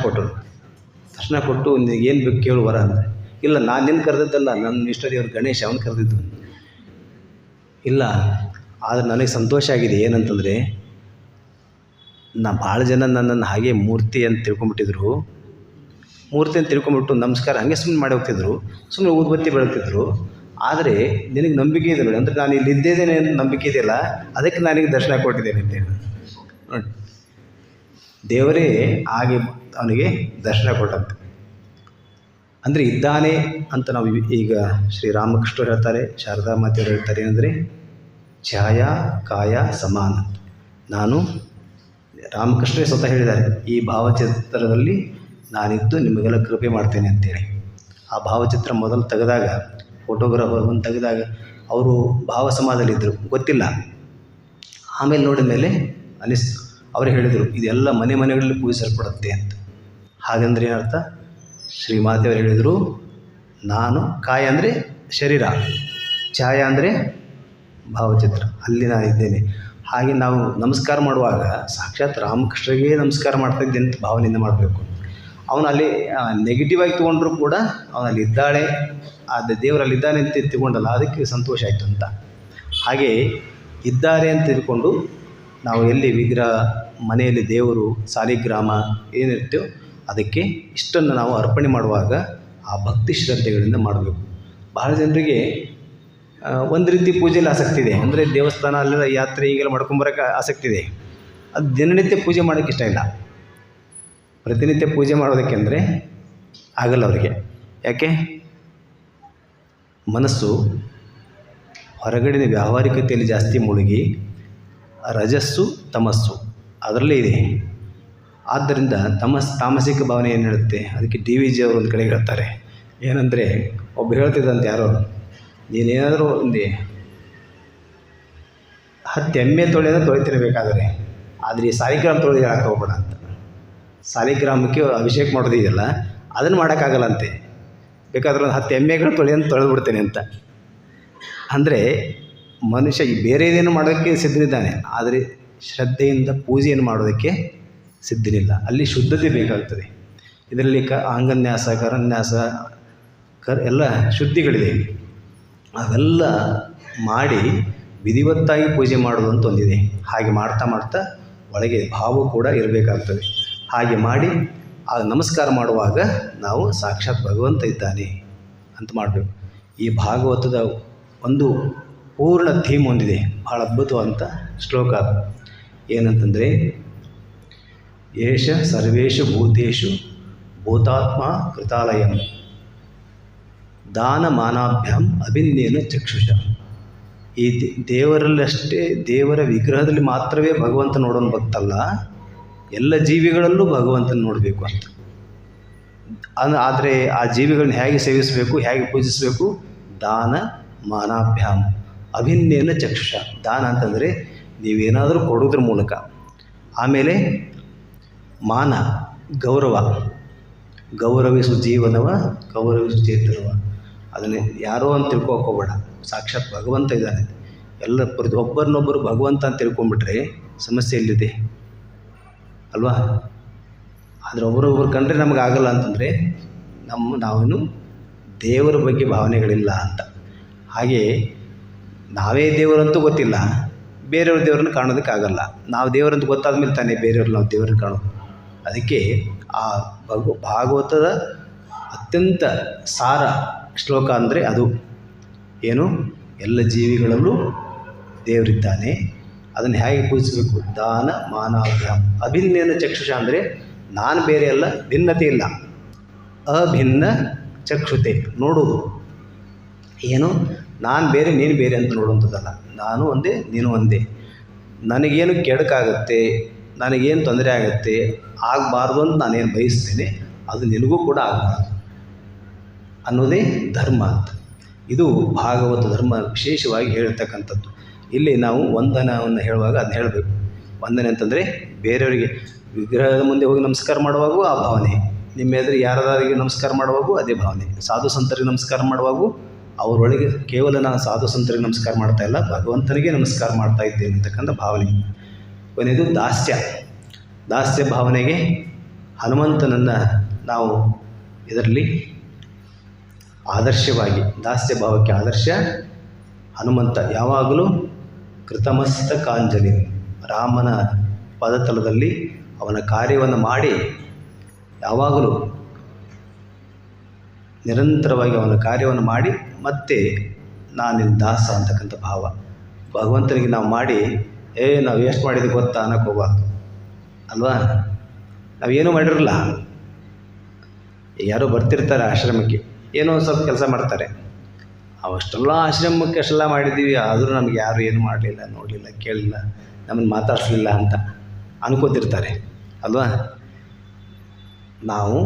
ಕೊಟ್ಟು ಏನು ಬೇಕು ಕೇಳು ಬರ ಅಂದರೆ, ಇಲ್ಲ ನಾನು ನಿನ್ನ ಕರೆದಿದ್ದಲ್ಲ, ನನ್ನ ಇಷ್ಟ ದೇವರು ಗಣೇಶ ಅವನು ಕರೆದಿದ್ದು. ಇಲ್ಲ, ಆದರೆ ನನಗೆ ಸಂತೋಷ ಆಗಿದೆ. ಏನಂತಂದರೆ ಭಾಳ ಜನ ನನ್ನನ್ನು ಹಾಗೆ ಮೂರ್ತಿ ಅಂತ ತಿಳ್ಕೊಂಬಿಟ್ಟಿದ್ರು. ನಮಸ್ಕಾರ ಹಾಗೆ ಸುಮ್ಮನೆ ಮಾಡಿ ಹೋಗ್ತಿದ್ರು, ಸುಮ್ಮನೆ ಊದುಬತ್ತಿ ಬೆಳಗ್ತಿದ್ರು. ಆದರೆ ನಿನಗೆ ನಂಬಿಕೆ ಇದೆ ನೋಡಿ, ಅಂದರೆ ನಾನು ಇಲ್ಲಿ ಇದ್ದೇನೆ ಅಂತ ನಂಬಿಕೆ ಇದೆಯಲ್ಲ, ಅದಕ್ಕೆ ನನಗೆ ದರ್ಶನ ಕೊಟ್ಟಿದ್ದೇನೆ ಅಂತೇಳಿ ನೋಡಿ. ದೇವರೇ ಹಾಗೆ ಅವನಿಗೆ ದರ್ಶನ ಕೊಟ್ಟಂತೆ. ಅಂದರೆ ಇದ್ದಾನೆ ಅಂತ ನಾವು ಈಗ ಶ್ರೀರಾಮಕೃಷ್ಣರು ಹೇಳ್ತಾರೆ, ಶಾರದಾ ಮಾತೆಯವರು ಹೇಳ್ತಾರೆ ಏನಂದರೆ ಛಾಯಾ ಕಾಯ ಸಮಾನ. ನಾನು ರಾಮಕೃಷ್ಣರೇ ಸ್ವತಃ ಹೇಳಿದ್ದಾರೆ, ಈ ಭಾವಚಿತ್ರದಲ್ಲಿ ನಾನಿದ್ದು ನಿಮಗೆಲ್ಲ ಕೃಪೆ ಮಾಡ್ತೇನೆ ಅಂತೇಳಿ. ಆ ಭಾವಚಿತ್ರ ಮೊದಲು ತೆಗೆದಾಗ, ಫೋಟೋಗ್ರಾಫರ್ ಬಂದು ತೆಗೆದಾಗ ಅವರು ಭಾವ ಸಮಾಧದಲ್ಲಿದ್ದರು, ಗೊತ್ತಿಲ್ಲ. ಆಮೇಲೆ ನೋಡಿದ ಮೇಲೆ ಅವರು ಹೇಳಿದರು ಇದೆಲ್ಲ ಮನೆ ಮನೆಗಳಲ್ಲಿ ಪೂಜಿಸಲ್ಪಡುತ್ತೆ ಅಂತ. ಹಾಗಂದ್ರೆ ಏನರ್ಥ? ಶ್ರೀಮಾತೆಯವರು ಹೇಳಿದರು, ನಾನು ಕಾಯ ಅಂದರೆ ಶರೀರ, ಛಾಯಾ ಅಂದರೆ ಭಾವಚಿತ್ರ, ಅಲ್ಲಿ ನಾನು ಇದ್ದೇನೆ. ಹಾಗೆ ನಾವು ನಮಸ್ಕಾರ ಮಾಡುವಾಗ ಸಾಕ್ಷಾತ್ ರಾಮಕೃಷ್ಣರಿಗೆ ನಮಸ್ಕಾರ ಮಾಡ್ತಾ ಇದ್ದೇನೆ ಅಂತ ಭಾವನೆಯಿಂದ ಮಾಡಬೇಕು. ಅವನಲ್ಲಿ ನೆಗೆಟಿವ್ ಆಗಿ ತೊಗೊಂಡ್ರೂ ಕೂಡ ಅವನಲ್ಲಿ ಇದ್ದಾಳೆ, ಅದು ದೇವರಲ್ಲಿ ಇದ್ದಾನೆ ಅಂತ ತಿಳ್ಕೊಂಡಲ್ಲ, ಅದಕ್ಕೆ ಸಂತೋಷ ಆಯಿತು ಅಂತ. ಹಾಗೆ ಇದ್ದಾರೆ ಅಂತ ತಿಳ್ಕೊಂಡು ನಾವು ಎಲ್ಲಿ ವಿಗ್ರಹ, ಮನೆಯಲ್ಲಿ ದೇವರು, ಸಾಲಿಗ್ರಾಮ ಏನಿರ್ತೇವೋ ಅದಕ್ಕೆ ಇಷ್ಟನ್ನು ನಾವು ಅರ್ಪಣೆ ಮಾಡುವಾಗ ಆ ಭಕ್ತಿ ಶ್ರದ್ಧೆಗಳಿಂದ ಮಾಡಬೇಕು. ಬಹಳ ಜನರಿಗೆ ಒಂದು ರೀತಿ ಪೂಜೆಯಲ್ಲಿ ಆಸಕ್ತಿ ಇದೆ, ಅಂದರೆ ದೇವಸ್ಥಾನ ಅಲ್ಲೆಲ್ಲ ಯಾತ್ರೆ ಹೀಗೆಲ್ಲ ಮಾಡ್ಕೊಂಬರೋಕ್ಕೆ ಆಸಕ್ತಿ ಇದೆ. ಅದು ದಿನನಿತ್ಯ ಪೂಜೆ ಮಾಡೋಕ್ಕೆ ಇಷ್ಟ ಇಲ್ಲ. ಪ್ರತಿನಿತ್ಯ ಪೂಜೆ ಮಾಡೋದಕ್ಕೆಂದರೆ ಆಗಲ್ಲ ಅವರಿಗೆ. ಯಾಕೆ? ಮನಸ್ಸು ಹೊರಗಡೆಯ ವ್ಯಾವಹಾರಿಕತೆಯಲ್ಲಿ ಜಾಸ್ತಿ ಮುಳುಗಿ ರಜಸ್ಸು ತಮಸ್ಸು ಅದರಲ್ಲೇ ಇದೆ. ಆದ್ದರಿಂದ ತಾಮಸಿಕ ಭಾವನೆ ಏನು ಹೇಳುತ್ತೆ, ಅದಕ್ಕೆ ಡಿ ವಿ ಜಿ ಅವರು ಒಂದು ಕಡೆ ಹೇಳ್ತಾರೆ ಏನಂದರೆ, ಒಬ್ಬ ಹೇಳ್ತಿದ್ದಂತೆ ಯಾರೋ, ನೀನೇನಾದರೂ ಒಂದು 10 ಎಮ್ಮೆ ತೊಳೆಯೋದು ತೊಳಿತಿರಬೇಕಾದ್ರೆ, ಆದರೆ ಈ ಸಾಲಿಗ್ರಾಮ ತೊಳೆದು ಹೇಳಕ್ಕೆ ಹೋಗ್ಬೇಡ ಅಂತ. ಸಾಲಿಗ್ರಾಮಕ್ಕೆ ಅಭಿಷೇಕ ಮಾಡೋದಿದೆಯಲ್ಲ ಅದನ್ನು ಮಾಡೋಕ್ಕಾಗಲ್ಲಂತೆ, ಬೇಕಾದ್ರೆ ಒಂದು 10 ಎಮ್ಮೆಗಳು ತೊಳೆದು ಬಿಡ್ತೇನೆ ಅಂತ. ಅಂದರೆ ಮನುಷ್ಯ ಬೇರೆದೇನು ಮಾಡೋಕ್ಕೆ ಸಿದ್ಧನಿದ್ದಾನೆ, ಆದರೆ ಶ್ರದ್ಧೆಯಿಂದ ಪೂಜೆಯನ್ನು ಮಾಡೋದಕ್ಕೆ ಸಿದ್ಧನಿಲ್ಲ. ಅಲ್ಲಿ ಶುದ್ಧತೆ ಬೇಕಾಗ್ತದೆ. ಇದರಲ್ಲಿ ಅಂಗನ್ಯಾಸ, ಕರನ್ಯಾಸ, ಎಲ್ಲ ಶುದ್ಧಿಗಳಿದೆ. ಅವೆಲ್ಲ ಮಾಡಿ ವಿಧಿವತ್ತಾಗಿ ಪೂಜೆ ಮಾಡೋದು ಅಂತ ಒಂದಿದೆ. ಹಾಗೆ ಮಾಡ್ತಾ ಮಾಡ್ತಾ ಒಳಗೆ ಭಾವ ಕೂಡ ಇರಬೇಕಾಗ್ತದೆ. ಹಾಗೆ ಮಾಡಿ ಆ ನಮಸ್ಕಾರ ಮಾಡುವಾಗ ನಾವು ಸಾಕ್ಷಾತ್ ಭಗವಂತ ಇದ್ದಾನೆ ಅಂತ ಮಾಡಬೇಕು. ಈ ಭಾಗವತದ ಒಂದು ಪೂರ್ಣ ಥೀಮ್ ಹೊಂದಿದೆ, ಭಾಳ ಅದ್ಭುತವಂತ ಶ್ಲೋಕ. ಏನಂತಂದರೆ, ಏಷ ಸರ್ವೇಷು ಭೂತೇಷು ಭೂತಾತ್ಮ ಕೃತಾಲಯಂ ದಾನ ಮಾನಾಭ್ಯಾಂ ಅಭಿನ್ನೇನ ಚಕ್ಷುಷ. ಈ ದೇವರಲ್ಲಷ್ಟೇ, ದೇವರ ವಿಗ್ರಹದಲ್ಲಿ ಮಾತ್ರವೇ ಭಗವಂತ ನೋಡೋನು ಭಕ್ತಲ್ಲ, ಎಲ್ಲ ಜೀವಿಗಳಲ್ಲೂ ಭಗವಂತನ ನೋಡಬೇಕು ಅಂತ. ಆದರೆ ಆ ಜೀವಿಗಳನ್ನ ಹೇಗೆ ಸೇವಿಸಬೇಕು, ಹೇಗೆ ಪೂಜಿಸಬೇಕು? ದಾನ ಮಾನಾಭ್ಯಾಂ ಅಭಿನ್ನೇನ ಚಕ್ಷುಷ. ದಾನ ಅಂತಂದರೆ ನೀವೇನಾದರೂ ಕೊಡೋದ್ರ ಮೂಲಕ. ಆಮೇಲೆ ಮಾನ, ಗೌರವ, ಗೌರವಿಸು ಜೀವನವ ಗೌರವಿಸು ಚೇತನವ. ಅದನ್ನೇ ಯಾರೋ ಅಂತ ತಿಳ್ಕೊಕ್ಕೆ ಹೋಗಬೇಡ, ಸಾಕ್ಷಾತ್ ಭಗವಂತ ಇದ್ದಾನೆ. ಎಲ್ಲ ಒಬ್ಬರನ್ನೊಬ್ಬರು ಭಗವಂತ ಅಂತ ತಿಳ್ಕೊಂಬಿಟ್ರೆ ಸಮಸ್ಯೆ ಎಲ್ಲಿದೆ ಅಲ್ವಾ? ಆದರೆ ಒಬ್ಬರೊಬ್ಬರು ಕಂಡ್ರೆ ನಮಗಾಗಲ್ಲ ಅಂತಂದರೆ ನಾವೇನು ದೇವರ ಬಗ್ಗೆ ಭಾವನೆಗಳಿಲ್ಲ ಅಂತ. ಹಾಗೆ ನಾವೇ ದೇವರಂತೂ ಗೊತ್ತಿಲ್ಲ, ಬೇರೆಯವ್ರ ದೇವರನ್ನು ಕಾಣೋದಕ್ಕಾಗಲ್ಲ. ನಾವು ದೇವರಂತ ಗೊತ್ತಾದ ಮೇಲೆ ತಾನೇ ಬೇರೆಯವ್ರು ನಾವು ದೇವರನ್ನು ಕಾಣೋದು. ಅದಕ್ಕೆ ಆ ಭಾಗವತದ ಅತ್ಯಂತ ಸಾರ ಶ್ಲೋಕ ಅಂದರೆ ಅದು ಏನು, ಎಲ್ಲ ಜೀವಿಗಳಲ್ಲೂ ದೇವರಿದ್ದಾನೆ, ಅದನ್ನು ಹೇಗೆ ಪೂಜಿಸಬೇಕು? ದಾನ ಮಾನಾಭ್ಯಾಂ ಅಭಿನ್ನೇನ ಚಕ್ಷುಷ. ಅಂದರೆ ನಾನು ಬೇರೆ ಅಲ್ಲ, ಭಿನ್ನತೆ ಇಲ್ಲ, ಅಭಿನ್ನ ಚಕ್ಷುತೆ, ನೋಡೋದು. ಏನು, ನಾನು ಬೇರೆ ನೀನು ಬೇರೆ ಅಂತ ನೋಡುವಂಥದ್ದಲ್ಲ. ನಾನು ಒಂದೇ ನೀನು ಒಂದೇ. ನನಗೇನು ಕೆಡಕಾಗುತ್ತೆ, ನನಗೇನು ತೊಂದರೆ ಆಗುತ್ತೆ, ಆಗಬಾರ್ದು ಅಂತ ನಾನೇನು ಬಯಸ್ತೇನೆ, ಅದು ನಿನಗೂ ಕೂಡ ಆಗಬಾರ್ದು ಅನ್ನೋದೇ ಧರ್ಮ ಅಂತ. ಇದು ಭಾಗವತ ಧರ್ಮ ವಿಶೇಷವಾಗಿ ಹೇಳ್ತಕ್ಕಂಥದ್ದು. ಇಲ್ಲಿ ನಾವು ವಂದನವನ್ನು ಹೇಳುವಾಗ ಅದನ್ನ ಹೇಳಬೇಕು. ವಂದನೆ ಅಂತಂದರೆ ಬೇರೆಯವರಿಗೆ ವಿಗ್ರಹದ ಮುಂದೆ ಹೋಗಿ ನಮಸ್ಕಾರ ಮಾಡುವಾಗೂ ಆ ಭಾವನೆ, ನಿಮ್ಮ ಎದುರು ಯಾರಾದರಿಗೆ ನಮಸ್ಕಾರ ಮಾಡುವಾಗೂ ಅದೇ ಭಾವನೆ, ಸಾಧು ಸಂತರಿಗೆ ನಮಸ್ಕಾರ ಮಾಡುವಾಗೂ ಅವರೊಳಗೆ ಕೇವಲ ನಾನು ಸಾಧು ಸಂತರಿಗೆ ನಮಸ್ಕಾರ ಮಾಡ್ತಾ ಇಲ್ಲ, ಭಗವಂತನಿಗೆ ನಮಸ್ಕಾರ ಮಾಡ್ತಾ ಇದ್ದೇನೆ ಅಂತಕ್ಕಂಥ ಭಾವನೆ. ಕೊನೆಯದು ದಾಸ್ಯ. ದಾಸ್ಯ ಭಾವನೆಗೆ ಹನುಮಂತನನ್ನು ನಾವು ಇದರಲ್ಲಿ ಆದರ್ಶವಾಗಿ, ದಾಸ್ಯ ಭಾವಕ್ಕೆ ಆದರ್ಶ ಹನುಮಂತ. ಯಾವಾಗಲೂ ಕೃತಮಸ್ತಕಾಂಜಲಿ, ರಾಮನ ಪದತಲದಲ್ಲಿ ಅವನ ಕಾರ್ಯವನ್ನು ಮಾಡಿ ಯಾವಾಗಲೂ ನಿರಂತರವಾಗಿ ಅವನ ಕಾರ್ಯವನ್ನು ಮಾಡಿ ಮತ್ತೆ ನಾನಿನ್ನ ದಾಸ ಅಂತಕ್ಕಂಥ ಭಾವ. ಭಗವಂತನಿಗೆ ನಾವು ಮಾಡಿ ನಾವು ಎಷ್ಟು ಮಾಡಿದ್ವಿ ಗೊತ್ತಾ ಅನ್ನೋಕ್ಕೆ ಹೋಗ್ಬಾರ್ದು ಅಲ್ವಾ? ನಾವೇನೂ ಮಾಡಿರಲ್ಲ. ಯಾರೋ ಬರ್ತಿರ್ತಾರೆ ಆಶ್ರಮಕ್ಕೆ, ಏನೋ ಒಂದು ಸ್ವಲ್ಪ ಕೆಲಸ ಮಾಡ್ತಾರೆ. ಅವಷ್ಟೆಲ್ಲ ಆಶ್ರಮಕ್ಕೆ ಅಷ್ಟೆಲ್ಲ ಮಾಡಿದ್ದೀವಿ, ಆದರೂ ನಮಗೆ ಯಾರು ಏನು ಮಾಡಲಿಲ್ಲ, ನೋಡಲಿಲ್ಲ, ಕೇಳಲಿಲ್ಲ, ನಮ್ಮನ್ನು ಮಾತಾಡಿಸ್ಲಿಲ್ಲ ಅಂತ ಅನ್ಕೋತಿರ್ತಾರೆ ಅಲ್ವಾ. ನಾವು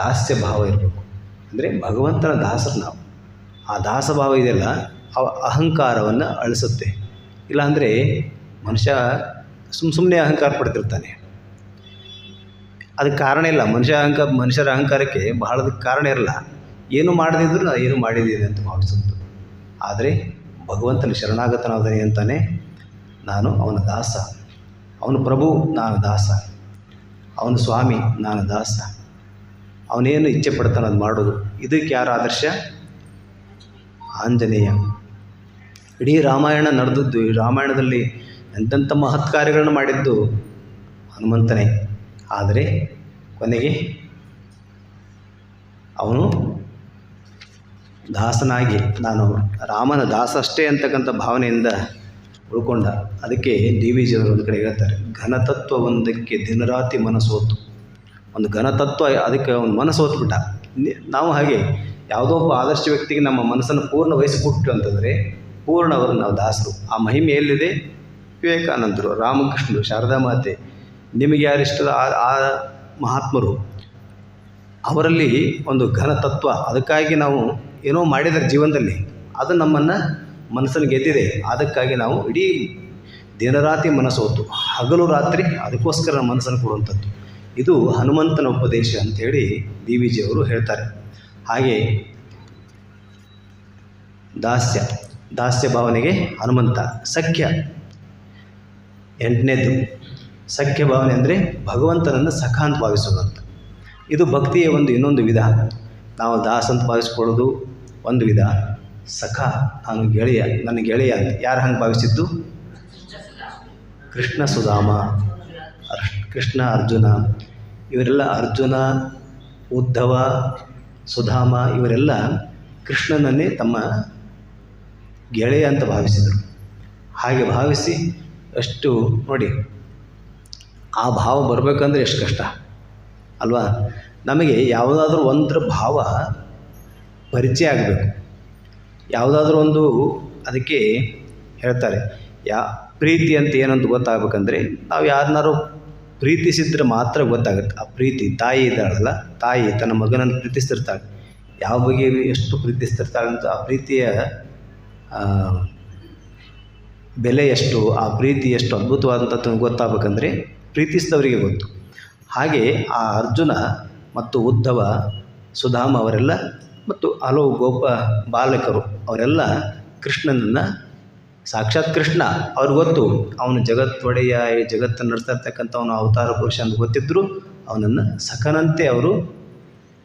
ದಾಸ್ಯ ಭಾವ ಇರಬೇಕು. ಅಂದರೆ ಭಗವಂತನ ದಾಸರು ನಾವು. ಆ ದಾಸಭಾವ ಇದೆಯಲ್ಲ, ಅಹಂಕಾರವನ್ನು ಅಳಿಸುತ್ತೆ. ಇಲ್ಲಾಂದರೆ ಮನುಷ್ಯ ಸುಮ್ಮನೆ ಅಹಂಕಾರ ಪಡ್ತಿರ್ತಾನೆ. ಅದಕ್ಕೆ ಕಾರಣ ಇಲ್ಲ. ಮನುಷ್ಯರ ಅಹಂಕಾರಕ್ಕೆ ಬಹಳದಕ್ಕೆ ಕಾರಣ ಇರಲ್ಲ. ಏನು ಮಾಡದಿದ್ರು ನಾನು ಏನು ಮಾಡಿದ್ದೀನಿ ಅಂತ ಭಾವಿಸುತ್ತೆ. ಆದರೆ ಭಗವಂತನ ಶರಣಾಗತನಾದನೆ ಅಂತಾನೆ, ನಾನು ಅವನ ದಾಸ, ಅವನು ಪ್ರಭು, ನಾನು ದಾಸ, ಅವನು ಸ್ವಾಮಿ, ನಾನು ದಾಸ, ಅವನೇನು ಇಚ್ಛೆ ಪಡ್ತಾನೆ ಅದು ಮಾಡೋದು. ಇದಕ್ಕೆ ಯಾರ ಆದರ್ಶ? ಆಂಜನೇಯ. ಇಡೀ ರಾಮಾಯಣ ನಡೆದದ್ದು, ಈ ರಾಮಾಯಣದಲ್ಲಿ ಎಂತೆಂಥ ಮಹತ್ ಕಾರ್ಯಗಳನ್ನು ಮಾಡಿದ್ದು ಹನುಮಂತನೇ. ಆದರೆ ಕೊನೆಗೆ ಅವನು ದಾಸನಾಗಿ, ನಾನು ರಾಮನ ದಾಸ ಅಷ್ಟೇ ಅಂತಕ್ಕಂಥ ಭಾವನೆಯಿಂದ ಉಳ್ಕೊಂಡ. ಅದಕ್ಕೆ ಡಿ ವಿ ಜಿಯವರು ಒಂದು ಕಡೆ ಹೇಳ್ತಾರೆ, ಘನತತ್ವ ಒಂದಕ್ಕೆ ದಿನರಾತ್ರಿ ಮನಸ್ಸೋತು. ಒಂದು ಘನತತ್ವ, ಅದಕ್ಕೆ ಒಂದು ಮನಸ್ಸೋತ್ಬಿಟ್ಟ. ನಾವು ಹಾಗೆ ಯಾವುದೋ ಒಬ್ಬ ಆದರ್ಶ ವ್ಯಕ್ತಿಗೆ ನಮ್ಮ ಮನಸ್ಸನ್ನು ಪೂರ್ಣ ವಹಿಸಿಬಿಟ್ಟು ಅಂತಂದರೆ ಪೂರ್ಣವರು ನಾವು ದಾಸರು. ಆ ಮಹಿಮೆ ಎಲ್ಲಿದೆ? ವಿವೇಕಾನಂದರು, ರಾಮಕೃಷ್ಣರು, ಶಾರದಾ ಮಾತೆ, ನಿಮಗೆ ಯಾರಿಷ್ಟದ ಆ ಮಹಾತ್ಮರು, ಅವರಲ್ಲಿ ಒಂದು ಘನತತ್ವ. ಅದಕ್ಕಾಗಿ ನಾವು ಏನೋ ಮಾಡಿದರೆ ಜೀವನದಲ್ಲಿ, ಅದು ನಮ್ಮನ್ನು ಮನಸ್ಸನ್ನು ಗೆದ್ದಿದೆ. ಅದಕ್ಕಾಗಿ ನಾವು ಇಡೀ ದಿನರಾತ್ರಿ ಮನಸ್ಸೋತು, ಹಗಲು ರಾತ್ರಿ ಅದಕ್ಕೋಸ್ಕರ ಮನಸ್ಸನ್ನು ಕೊಡುವಂಥದ್ದು. ಇದು ಹನುಮಂತನ ಉಪದೇಶ ಅಂಥೇಳಿ ಡಿ ವಿ ಜಿಯವರು ಹೇಳ್ತಾರೆ. ಹಾಗೆ ದಾಸ್ಯ ಭಾವನೆಗೆ ಹನುಮಂತ. ಸಖ್ಯ, 8ನೇದು ಸಖ್ಯ ಭಾವನೆ ಅಂದರೆ ಭಗವಂತನನ್ನು ಸಖ ಅಂತ ಭಾವಿಸೋದಂತ. ಇದು ಭಕ್ತಿಯ ಇನ್ನೊಂದು ವಿಧ. ನಾವು ದಾಸ ಅಂತ ಭಾವಿಸ್ಕೊಳ್ಳೋದು ಒಂದು ವಿಧ, ಸಖ, ನಾನು ಗೆಳೆಯ, ನನ್ನ ಗೆಳೆಯ ಅಂತ. ಯಾರು ಹಂಗೆ ಭಾವಿಸಿದ್ದು? ಕೃಷ್ಣ ಸುಧಾಮ, ಕೃಷ್ಣ ಅರ್ಜುನ, ಇವರೆಲ್ಲ ಅರ್ಜುನ, ಉದ್ಧವ, ಸುಧಾಮ ಇವರೆಲ್ಲ ಕೃಷ್ಣನನ್ನೇ ತಮ್ಮ ಗೆಳೆಯ ಅಂತ ಭಾವಿಸಿದರು. ಹಾಗೆ ಭಾವಿಸಿ ಅಷ್ಟು ನೋಡಿ, ಆ ಭಾವ ಬರಬೇಕಂದ್ರೆ ಎಷ್ಟು ಕಷ್ಟ ಅಲ್ವಾ. ನಮಗೆ ಯಾವುದಾದ್ರೂ ಒಂದರ ಭಾವ ಪರಿಚಯ ಆಗಬೇಕು. ಯಾವುದಾದ್ರೂ ಒಂದು, ಅದಕ್ಕೆ ಹೇಳ್ತಾರೆ ಪ್ರೀತಿ ಅಂತ ಏನಂತ ಗೊತ್ತಾಗಬೇಕಂದ್ರೆ ನಾವು ಯಾರನ್ನಾರು ಪ್ರೀತಿಸಿದ್ರೆ ಮಾತ್ರ ಗೊತ್ತಾಗುತ್ತೆ. ಆ ಪ್ರೀತಿ, ತಾಯಿ ಇದ್ದಾಳಲ್ಲ, ತಾಯಿ ತನ್ನ ಮಗನನ್ನು ಪ್ರೀತಿಸ್ತಿರ್ತಾಳೆ. ಯಾವ ಬಗ್ಗೆ ಎಷ್ಟು ಪ್ರೀತಿಸ್ತಿರ್ತಾಳೆ ಅಂತ, ಆ ಪ್ರೀತಿಯ ಬೆಲೆ ಎಷ್ಟು, ಆ ಪ್ರೀತಿ ಎಷ್ಟು ಅದ್ಭುತವಾದಂಥದ್ದು ಗೊತ್ತಾಗಬೇಕಂದ್ರೆ ಪ್ರೀತಿಸಿದವರಿಗೆ ಗೊತ್ತು. ಹಾಗೆ ಆ ಅರ್ಜುನ ಮತ್ತು ಉದ್ಧವ, ಸುಧಾಮ ಅವರೆಲ್ಲ ಮತ್ತು ಹಲವು ಗೋಪ ಬಾಲಕರು ಅವರೆಲ್ಲ ಕೃಷ್ಣನನ್ನು, ಸಾಕ್ಷಾತ್ ಕೃಷ್ಣ ಅವ್ರಿಗೆ ಗೊತ್ತು, ಅವನು ಜಗತ್ತೊಡೆಯ, ಈ ಜಗತ್ತನ್ನು ನಡೆಸ್ತಾ ಇರ್ತಕ್ಕಂಥ ಅವನು ಅವತಾರ ಪುರುಷ ಅಂತ ಗೊತ್ತಿದ್ದರೂ ಅವನನ್ನು ಸಖನಂತೆ ಅವರು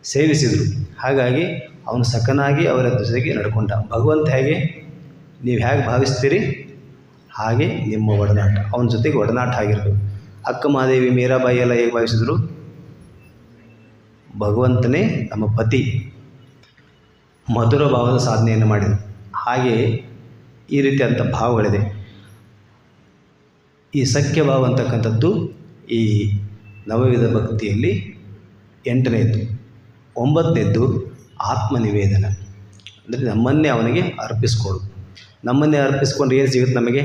ಸೇವಿಸಿದರು. ಹಾಗಾಗಿ ಅವನು ಸಖನಾಗಿ ಅವರ ಜೊತೆಗೆ ನಡ್ಕೊಂಡ. ಭಗವಂತ ಹೇಗೆ ನೀವು ಹೇಗೆ ಭಾವಿಸ್ತೀರಿ ಹಾಗೆ ನಿಮ್ಮ ಒಡನಾಟ, ಅವನ ಜೊತೆಗೆ ಒಡನಾಟ ಆಗಿರಬೇಕು. ಅಕ್ಕ ಮಹಾದೇವಿ, ಮೀರಾಬಾಯಿ ಎಲ್ಲ ಹೇಗೆ ಭಾವಿಸಿದರು? ಭಗವಂತನೇ ನಮ್ಮ ಪತಿ, ಮಧುರ ಭಾವದ ಸಾಧನೆಯನ್ನು ಮಾಡಿದರು. ಹಾಗೆ ಈ ರೀತಿಯಾದಂಥ ಭಾವಗಳಿದೆ. ಈ ಸಖ್ಯ ಭಾವ ಅಂತಕ್ಕಂಥದ್ದು ಈ ನವವಿಧ ಭಕ್ತಿಯಲ್ಲಿ 8ನೇದು. 9ನೇದು ಆತ್ಮನಿವೇದನ, ಅಂದರೆ ನಮ್ಮನ್ನೇ ಅವನಿಗೆ ಅರ್ಪಿಸ್ಕೊಳ್ಳೋದು. ನಮ್ಮನ್ನೇ ಅರ್ಪಿಸ್ಕೊಂಡ್ರೆ ಏನು ಸಿಗುತ್ತೆ? ನಮಗೆ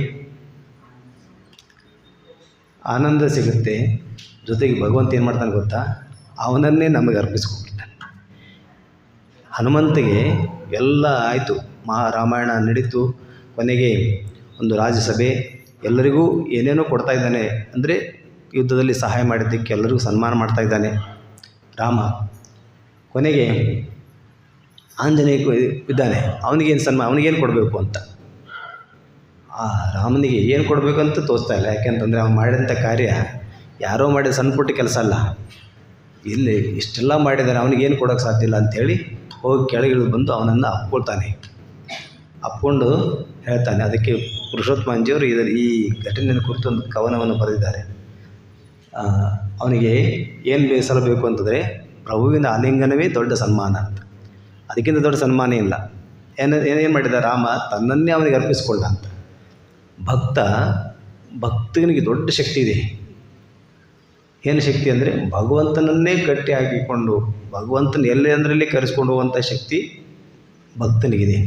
ಆನಂದ ಸಿಗುತ್ತೆ. ಜೊತೆಗೆ ಭಗವಂತ ಏನು ಮಾಡ್ತಾನೆ ಗೊತ್ತಾ? ಅವನನ್ನೇ ನಮಗೆ ಅರ್ಪಿಸ್ಕೊಂಡ್ಬಿಡ್ತಾನೆ. ಹನುಮಂತಿಗೆ ಎಲ್ಲ ಆಯಿತು, ರಾಮಾಯಣ ನಡೀತು. ಕೊನೆಗೆ ಒಂದು ರಾಜ್ಯಸಭೆ, ಎಲ್ಲರಿಗೂ ಏನೇನೋ ಕೊಡ್ತಾ ಇದ್ದಾನೆ. ಅಂದರೆ ಯುದ್ಧದಲ್ಲಿ ಸಹಾಯ ಮಾಡಿದ್ದಕ್ಕೆ ಎಲ್ಲರಿಗೂ ಸನ್ಮಾನ ಮಾಡ್ತಾ ಇದ್ದಾನೆ ರಾಮ. ಕೊನೆಗೆ ಆಂಜನೇಯ ಇದ್ದಾನೆ, ಅವನಿಗೇನು ಅವನಿಗೇನು ಕೊಡಬೇಕು ಅಂತ, ಆ ರಾಮನಿಗೆ ಏನು ಕೊಡಬೇಕಂತ ತೋಚ್ತಾ ಇಲ್ಲ. ಯಾಕೆಂತಂದರೆ ಅವನು ಮಾಡಿದಂಥ ಕಾರ್ಯ ಯಾರೋ ಮಾಡಿದ ಸಣ್ಣ ಪುಟ್ಟ ಕೆಲಸ ಅಲ್ಲ. ಇಲ್ಲಿ ಇಷ್ಟೆಲ್ಲ ಮಾಡಿದ್ದಾರೆ, ಅವನಿಗೇನು ಕೊಡೋಕ್ಕೆ ಸಾಧ್ಯ ಇಲ್ಲ ಅಂಥೇಳಿ ಹೋಗಿ ಕೆಳಗಿಳಿದು ಬಂದು ಅವನನ್ನು ಅಪ್ಕೊಳ್ತಾನೆ. ಅಪ್ಕೊಂಡು ಹೇಳ್ತಾನೆ. ಅದಕ್ಕೆ ಪುರುಷೋತ್ತಮಂಜಿಯವರು ಈ ಘಟನೆಯನ್ನು ಕುರಿತು ಒಂದು ಕವನವನ್ನು ಬರೆದಿದ್ದಾರೆ. ಅವನಿಗೆ ಏನು ಸಲ್ಲಬೇಕು ಅಂತಂದರೆ ಪ್ರಭುವಿನ ಆಲಿಂಗನವೇ ದೊಡ್ಡ ಸನ್ಮಾನ ಅಂತ. ಅದಕ್ಕಿಂತ ದೊಡ್ಡ ಸನ್ಮಾನ ಇಲ್ಲ. ಏನೇನು ಮಾಡಿದ ರಾಮ? ತನ್ನನ್ನೇ ಅವನಿಗೆ ಅರ್ಪಿಸ್ಕೊಂಡ ಅಂತ. ಭಕ್ತನಿಗೆ ದೊಡ್ಡ ಶಕ್ತಿ ಇದೆ. ಏನು ಶಕ್ತಿ ಅಂದರೆ ಭಗವಂತನನ್ನೇ ಗಟ್ಟಿ ಹಾಕಿಕೊಂಡು ಭಗವಂತನ ಎಲ್ಲೆಂದರಲ್ಲಿ ಕರೆಸ್ಕೊಂಡು ಹೋಗುವಂಥ ಶಕ್ತಿ ಭಕ್ತನಿಗಿದೆ.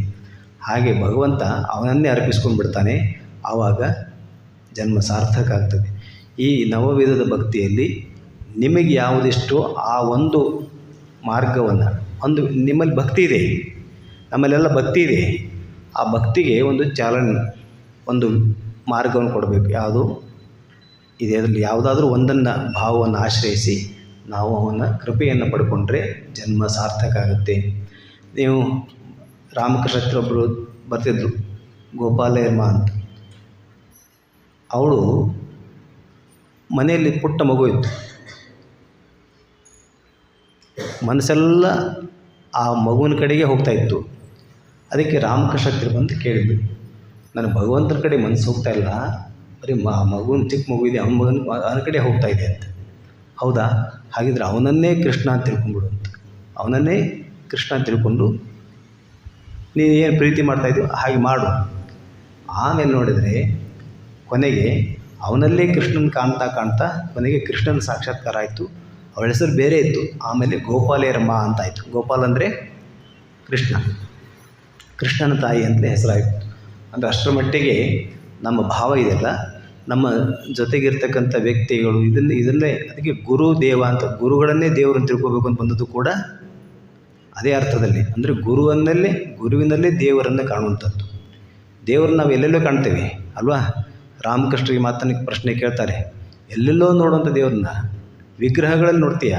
ಹಾಗೆ ಭಗವಂತ ಅವನನ್ನೇ ಅರ್ಪಿಸ್ಕೊಂಡು ಬಿಡ್ತಾನೆ. ಆವಾಗ ಜನ್ಮ ಸಾರ್ಥಕ ಆಗ್ತದೆ. ಈ ನವವಿಧದ ಭಕ್ತಿಯಲ್ಲಿ ನಿಮಗೆ ಯಾವುದಿಷ್ಟೋ ಆ ಒಂದು ಮಾರ್ಗವನ್ನು, ಒಂದು ನಿಮ್ಮಲ್ಲಿ ಭಕ್ತಿ ಇದೆ, ನಮ್ಮಲ್ಲೆಲ್ಲ ಭಕ್ತಿ ಇದೆ, ಆ ಭಕ್ತಿಗೆ ಒಂದು ಚಾಲನೆ, ಒಂದು ಮಾರ್ಗವನ್ನು ಕೊಡಬೇಕು. ಯಾವುದು ಇದೆ, ಅದರಲ್ಲಿ ಯಾವುದಾದ್ರೂ ಒಂದನ್ನು ಭಾವವನ್ನು ಆಶ್ರಯಿಸಿ ನಾವು ಅವನ ಕೃಪೆಯನ್ನು ಪಡ್ಕೊಂಡ್ರೆ ಜನ್ಮ ಸಾರ್ಥಕ ಆಗುತ್ತೆ. ನೀವು ರಾಮಕೃಷ್ಣ ಹತ್ರ ಒಬ್ಬರು ಬರ್ತಿದ್ರು, ಗೋಪಾಲಯಮ್ಮ ಅಂತ. ಅವಳು ಮನೆಯಲ್ಲಿ ಪುಟ್ಟ ಮಗು ಇತ್ತು. ಮನಸ್ಸೆಲ್ಲ ಆ ಮಗುವಿನ ಕಡೆಗೆ ಹೋಗ್ತಾ ಇತ್ತು. ಅದಕ್ಕೆ ರಾಮಕೃಷ್ಣ ಹತ್ರ ಬಂದು ಕೇಳಿದ್ರು, ನನಗೆ ಭಗವಂತನ ಕಡೆ ಮನಸ್ಸು ಹೋಗ್ತಾ ಇಲ್ಲ, ಬರೀ ಮಗುವಿನ ಚಿಕ್ಕ ಮಗು ಇದೆ, ಅವನ ಕಡೆ ಹೋಗ್ತಾ ಇದೆ ಅಂತ. ಹೌದಾ, ಹಾಗಿದ್ರೆ ಅವನನ್ನೇ ಕೃಷ್ಣ ಅಂತ ತಿಳ್ಕೊಂಬಿಡು ಅಂತ. ಅವನನ್ನೇ ಕೃಷ್ಣ ಅಂತ ತಿಳ್ಕೊಂಡು ನೀನು ಏನು ಪ್ರೀತಿ ಮಾಡ್ತಾಯಿದ್ದೀವಿ ಹಾಗೆ ಮಾಡು. ಆಮೇಲೆ ನೋಡಿದರೆ ಕೊನೆಗೆ ಅವನಲ್ಲೇ ಕೃಷ್ಣನ ಕಾಣ್ತಾ ಕೊನೆಗೆ ಕೃಷ್ಣನ ಸಾಕ್ಷಾತ್ಕಾರ ಆಯಿತು. ಅವಳ ಹೆಸರು ಬೇರೆ ಇತ್ತು, ಆಮೇಲೆ ಗೋಪಾಲೇರಮ್ಮ ಅಂತಾಯಿತು. ಗೋಪಾಲ್ ಅಂದರೆ ಕೃಷ್ಣನ ತಾಯಿ ಅಂತಲೇ ಹೆಸರಾಯಿತು. ಅಂದರೆ ಅಷ್ಟರ ಮಟ್ಟಿಗೆ ನಮ್ಮ ಭಾವ ಇದೆಯಲ್ಲ, ನಮ್ಮ ಜೊತೆಗಿರ್ತಕ್ಕಂಥ ವ್ಯಕ್ತಿಗಳು ಇದನ್ನೇ ಅದಕ್ಕೆ ಗುರು ದೇವ ಅಂತ, ಗುರುಗಳನ್ನೇ ದೇವರನ್ನು ತಿಳ್ಕೊಬೇಕು ಅಂತ ಬಂದದ್ದು ಕೂಡ ಅದೇ ಅರ್ಥದಲ್ಲಿ. ಅಂದರೆ ಗುರುವಿನಲ್ಲೇ ದೇವರನ್ನು ಕಾಣುವಂಥದ್ದು. ದೇವರನ್ನು ನಾವು ಎಲ್ಲೆಲ್ಲೋ ಕಾಣ್ತೇವೆ ಅಲ್ವಾ. ರಾಮಕೃಷ್ಣರಿಗೆ ಮಾತನ್ನ ಪ್ರಶ್ನೆ ಕೇಳ್ತಾರೆ, ಎಲ್ಲೆಲ್ಲೋ ನೋಡುವಂಥ ದೇವ್ರನ್ನ ವಿಗ್ರಹಗಳಲ್ಲಿ ನೋಡ್ತೀಯ,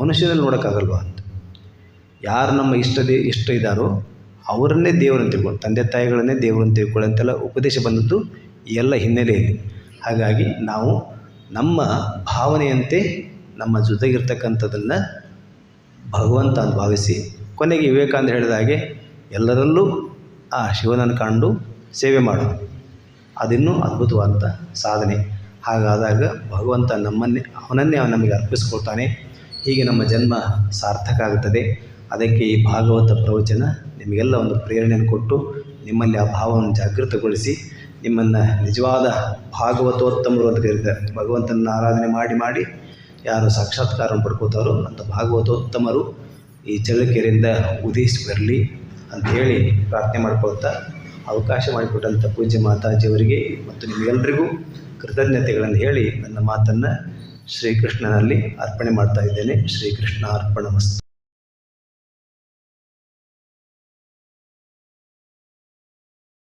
ಮನುಷ್ಯನಲ್ಲಿ ನೋಡೋಕ್ಕಾಗಲ್ವಾ ಅಂತ. ಯಾರು ನಮ್ಮ ಇಷ್ಟ ಇದ್ದಾರೋ ಅವರನ್ನೇ ದೇವರನ್ನು ತಿಳ್ಕೊಂಡು, ತಂದೆ ತಾಯಿಗಳನ್ನೇ ದೇವರನ್ನು ತಿಳ್ಕೊಳ್ಳಿ ಅಂತೆಲ್ಲ ಉಪದೇಶ ಬಂದದ್ದು ಈ ಎಲ್ಲ ಹಿನ್ನೆಲೆಯಲ್ಲಿ. ಹಾಗಾಗಿ ನಾವು ನಮ್ಮ ಭಾವನೆಯಂತೆ ನಮ್ಮ ಜೊತೆಗಿರ್ತಕ್ಕಂಥದ್ದನ್ನು ಭಗವಂತ ಅಂತ ಭಾವಿಸಿ, ಕೊನೆಗೆ ವಿವೇಕಾನಂದ ಹೇಳಿದ ಹಾಗೆ ಎಲ್ಲರಲ್ಲೂ ಆ ಶಿವನನ್ನು ಕಂಡು ಸೇವೆ ಮಾಡೋದು, ಅದಿನ್ನೂ ಅದ್ಭುತವಾದಂಥ ಸಾಧನೆ. ಹಾಗಾದಾಗ ಭಗವಂತ ಅವನನ್ನೇ ನಮಗೆ ಅರ್ಪಿಸ್ಕೊಳ್ತಾನೆ. ಹೀಗೆ ನಮ್ಮ ಜನ್ಮ ಸಾರ್ಥಕ ಆಗುತ್ತದೆ. ಅದಕ್ಕೆ ಈ ಭಾಗವತ ಪ್ರವಚನ ನಿಮಗೆಲ್ಲ ಒಂದು ಪ್ರೇರಣೆಯನ್ನು ಕೊಟ್ಟು ನಿಮ್ಮಲ್ಲಿ ಆ ಭಾವವನ್ನು ಜಾಗೃತಗೊಳಿಸಿ ನಿಮ್ಮನ್ನು ನಿಜವಾದ ಭಾಗವತೋತ್ತಮರು ಅಂತ ಕರೀತಾರೆ. ಭಗವಂತನ ಆರಾಧನೆ ಮಾಡಿ ಯಾರು ಸಾಕ್ಷಾತ್ಕಾರವನ್ನು ಪಡ್ಕೋತಾರೋ ಅಂಥ ಭಾಗವತೋತ್ತಮರು ಈ ಚಳ್ಳಕೆರೆಯಿಂದ ಉದಯಿಸಿ ಬರಲಿ ಅಂಥೇಳಿ ಪ್ರಾರ್ಥನೆ ಮಾಡ್ಕೊಳ್ತಾ, ಅವಕಾಶ ಮಾಡಿಕೊಟ್ಟಂಥ ಪೂಜ್ಯ ಮಾತಾಜಿಯವರಿಗೆ ಮತ್ತು ನಿಮಗೆಲ್ಲರಿಗೂ ಕೃತಜ್ಞತೆಗಳನ್ನು ಹೇಳಿ ನನ್ನ ಮಾತನ್ನು ಶ್ರೀಕೃಷ್ಣನಲ್ಲಿ ಅರ್ಪಣೆ ಮಾಡ್ತಾ ಇದ್ದೇನೆ. ಶ್ರೀಕೃಷ್ಣ ಅರ್ಪಣಮಸ್ತು.